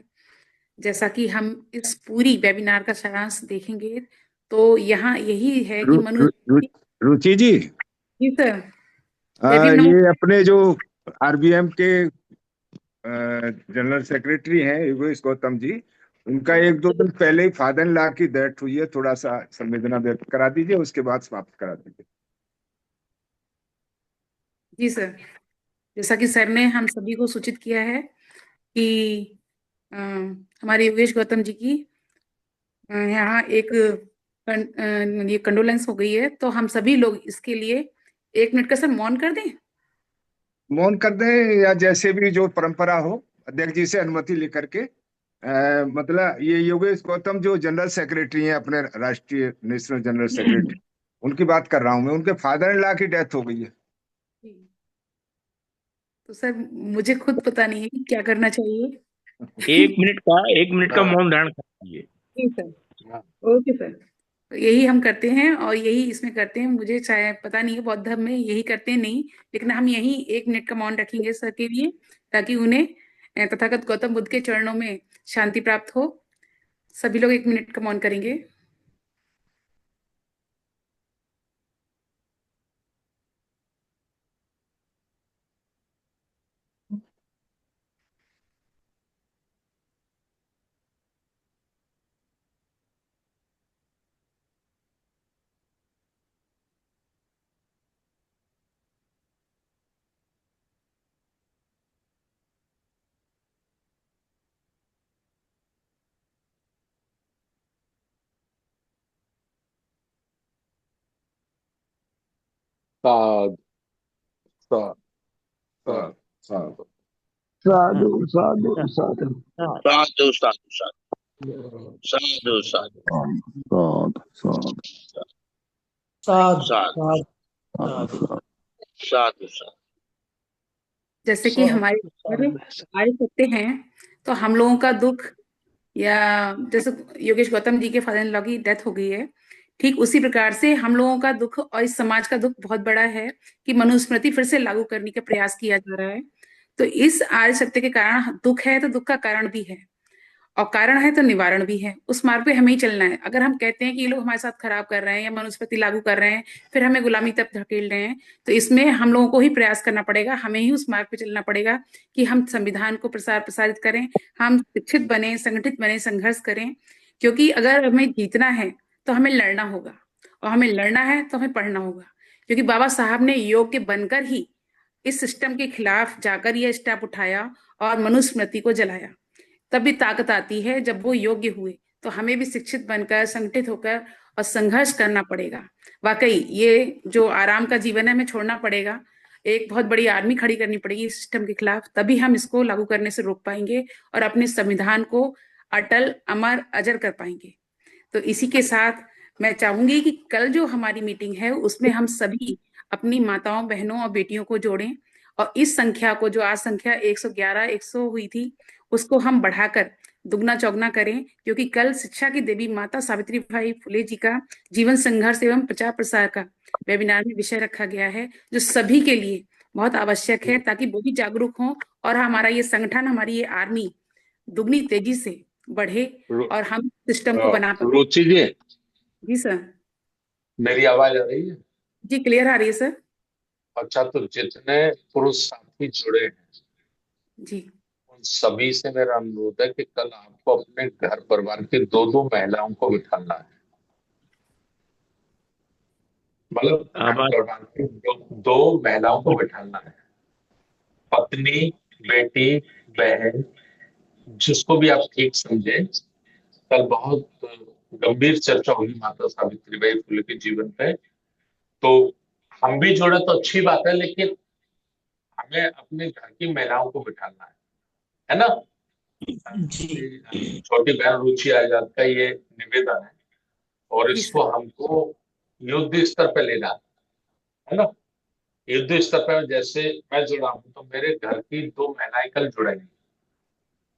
जैसा कि हम इस पूरी वेबिनार का सारांश देखेंगे, तो यहाँ यही है कि रु, रु, रु, रुचि जी, जी सर, जय भीम नमो। ये अपने जो आरबीएम के जनरल सेक्रेटरी हैं योगेश गौतम जी, उनका 1-2 दिन पहले ही फादर इन लॉ की डेथ हुई है। थोड़ा सा संवेदना व्यक्त करा दीजिए, उसके बाद समाप्त करा दीजिए। जी सर, जैसा कि सर ने हम सभी को सूचित किया है कि हमारे योगेश गौतम जी की यहाँ एक ये कंडोलेंस हो गई है, तो हम सभी लोग इसके लिए 1 मिनट का सर मौन कर दें। मौन कर दें, या जैसे भी जो परंपरा हो, अध्यक्ष जी से अनुमति लेकर के। मतलब ये योगेश गौतम जो जनरल सेक्रेटरी हैं, अपने राष्ट्रीय नेशनल जनरल सेक्रेटरी, उनकी बात कर रहा हूं मैं। उनके फादर इन लॉ की डेथ हो गई है। तो सर मुझे खुद पता नहीं है कि क्या करना चाहिए। 1 मिनट का मौन धारण कीजिए। जी सर, ओके सर। तो यही हम करते हैं और यही इसमें करते हैं। मुझे चाहे पता नहीं है बौद्ध धर्म में यही करते हैं नहीं, लेकिन हम यही 1 मिनट का मौन रखेंगे सर के लिए, ताकि उन्हें तथागत गौतम बुद्ध के चरणों में शांति प्राप्त हो। सभी लोग 1 मिनट का मौन करेंगे। साधु साधु साधु साधु साधु साधु साधु साधु साधु साधु साधु साधु साधु साधु साधु साधु। जैसे कि हमारे आर्य सत्य हैं, तो हम लोगों का दुख, या जैसे योगेश गौतम जी के फादर इन लॉ की डेथ हो गई है, ठीक उसी प्रकार से हम लोगों का दुख और इस समाज का दुख बहुत बड़ा है कि मनुस्मृति फिर से लागू करने का प्रयास किया जा रहा है। तो इस आर्य सत्य के कारण दुख है, तो दुख का कारण भी है, और कारण है तो निवारण भी है। उस मार्ग पे हमें ही चलना है। अगर हम कहते हैं कि ये लोग हमारे साथ खराब कर रहे हैं या मनुस्मृति लागू कर रहे हैं, फिर हमें गुलामी तक धकेल रहे हैं, तो इसमें हम लोगों को ही प्रयास करना पड़ेगा, हमें ही उस मार्ग पे चलना पड़ेगा कि हम संविधान को प्रसारित करें, हम शिक्षित बने, संगठित बने, संघर्ष करें। क्योंकि अगर हमें जीतना है तो हमें लड़ना होगा, और हमें लड़ना है तो हमें पढ़ना होगा। क्योंकि बाबा साहब ने योग्य बनकर ही इस सिस्टम के खिलाफ जाकर यह स्टेप उठाया और मनुस्मृति को जलाया। तभी ताकत आती है जब वो योग्य हुए। तो हमें भी शिक्षित बनकर, संगठित होकर और संघर्ष करना पड़ेगा। वाकई ये जो आराम का जीवन है हमें छोड़ना पड़ेगा, एक बहुत बड़ी आर्मी खड़ी करनी पड़ेगी इस सिस्टम के खिलाफ, तभी हम इसको लागू करने से रोक पाएंगे और अपने संविधान को अटल, अमर, अजर कर पाएंगे। तो इसी के साथ मैं चाहूंगी कि कल जो हमारी मीटिंग है उसमें हम सभी अपनी माताओं, बहनों और बेटियों को जोड़ें, और इस संख्या को, जो आज संख्या 111, 100 हुई थी, उसको हम बढ़ाकर दुगना चौगना करें। क्योंकि कल शिक्षा की देवी माता सावित्री बाई फुले जी का जीवन संघर्ष एवं प्रचार प्रसार का वेबिनार में विषय रखा गया है, जो सभी के लिए बहुत आवश्यक है, ताकि वो भी जागरूक हों और हमारा ये संगठन, हमारी ये आर्मी दुगनी तेजी से बढ़े और हम सिस्टम को बना पाए। रुचि जी, जी सर। मेरी आवाज आ रही है? जी क्लियर आ रही है सर। अच्छा, तो जितने पुरुष साथी जुड़े हैं जी, उन सभी से मेरा अनुरोध है कि कल आपको अपने घर परिवार की 2-2 महिलाओं को बिठाना है। मतलब परिवार की 2 महिलाओं को बिठाना है, पत्नी, बेटी, बहन, जिसको भी आप ठीक समझे। कल बहुत गंभीर चर्चा हुई माता सावित्रीबाई फुले के जीवन पे, तो हम भी जुड़े तो अच्छी बात है, लेकिन हमें अपने घर की महिलाओं को बिठाना है ना? छोटी बहन रुचि आजाद का ये निवेदन है, और इसको हमको युद्ध स्तर पे लेना है ना? युद्ध स्तर पे जैसे मैं जुड़ा हूं, तो मेरे घर की 2 महिलाएं कल जुड़ेंगी।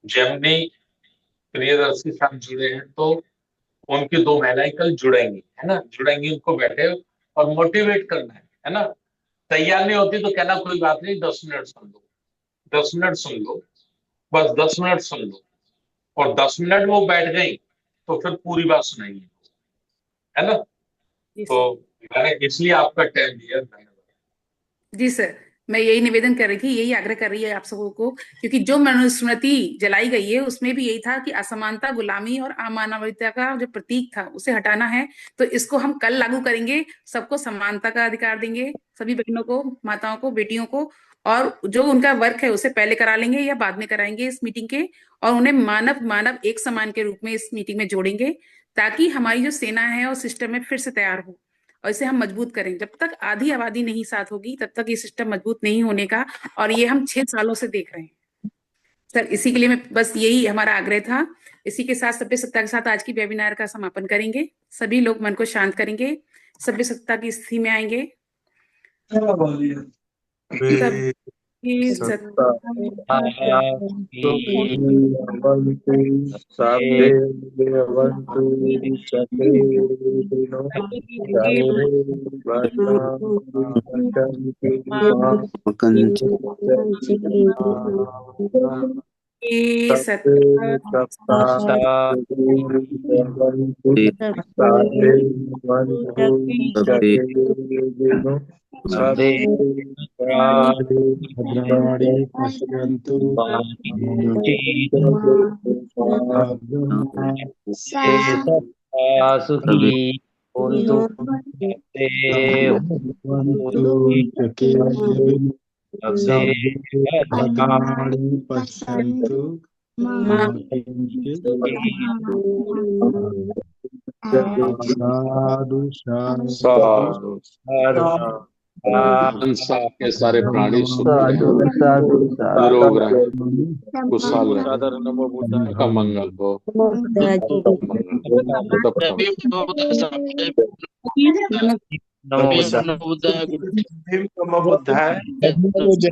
जेमनी प्रियदर्शी साहब जुड़े हैं, तो उनकी 2 महिलाएं कल जुड़ेंगी, है ना? जुड़ेंगी, उनको बैठे और मोटिवेट करना है ना? तैयार नहीं होती तो कहना कोई बात नहीं, 10 मिनट सुन लो, 10 मिनट सुन लो, बस 10 मिनट सुन लो, और 10 मिनट वो बैठ गई तो फिर पूरी बात सुनाएंगे, है ना? तो मैंने इसलिए आपका टाइम दिया। धन्यवाद। जी सर, मैं यही निवेदन कर रही थी, यही आग्रह कर रही है आप सबों को, क्योंकि जो मनुस्मृति जलाई गई है उसमें भी यही था कि असमानता, गुलामी और अमानवीयता का जो प्रतीक था उसे हटाना है। तो इसको हम कल लागू करेंगे, सबको समानता का अधिकार देंगे, सभी बहनों को, माताओं को, बेटियों को, और जो उनका वर्क है उसे पहले करा लेंगे या बाद में कराएंगे इस मीटिंग के, और उन्हें मानव मानव एक समान के रूप में इस मीटिंग में जोड़ेंगे, ताकि हमारी जो सेना है और सिस्टम में फिर से तैयार हो, और इसे हम मजबूत करें। जब तक आधी आबादी नहीं साथ होगी तब तक ये सिस्टम मजबूत नहीं होने का, और ये हम 6 सालों से देख रहे हैं सर। इसी के लिए मैं बस यही हमारा आग्रह था। इसी के साथ सभ्य सत्ता के साथ आज की वेबिनार का समापन करेंगे। सभी लोग मन को शांत करेंगे, सभ्य सत्ता की स्थिति में आएंगे। सभ्य सत्ता साधु साधु संसार के सारे प्राणी सुख साधु रहें, साधु साधु निरोग रहें, खुशहाल रहें, सादर नमो बुद्धाय। का मंगल हो, मंगल तब नमो बुद्धाय।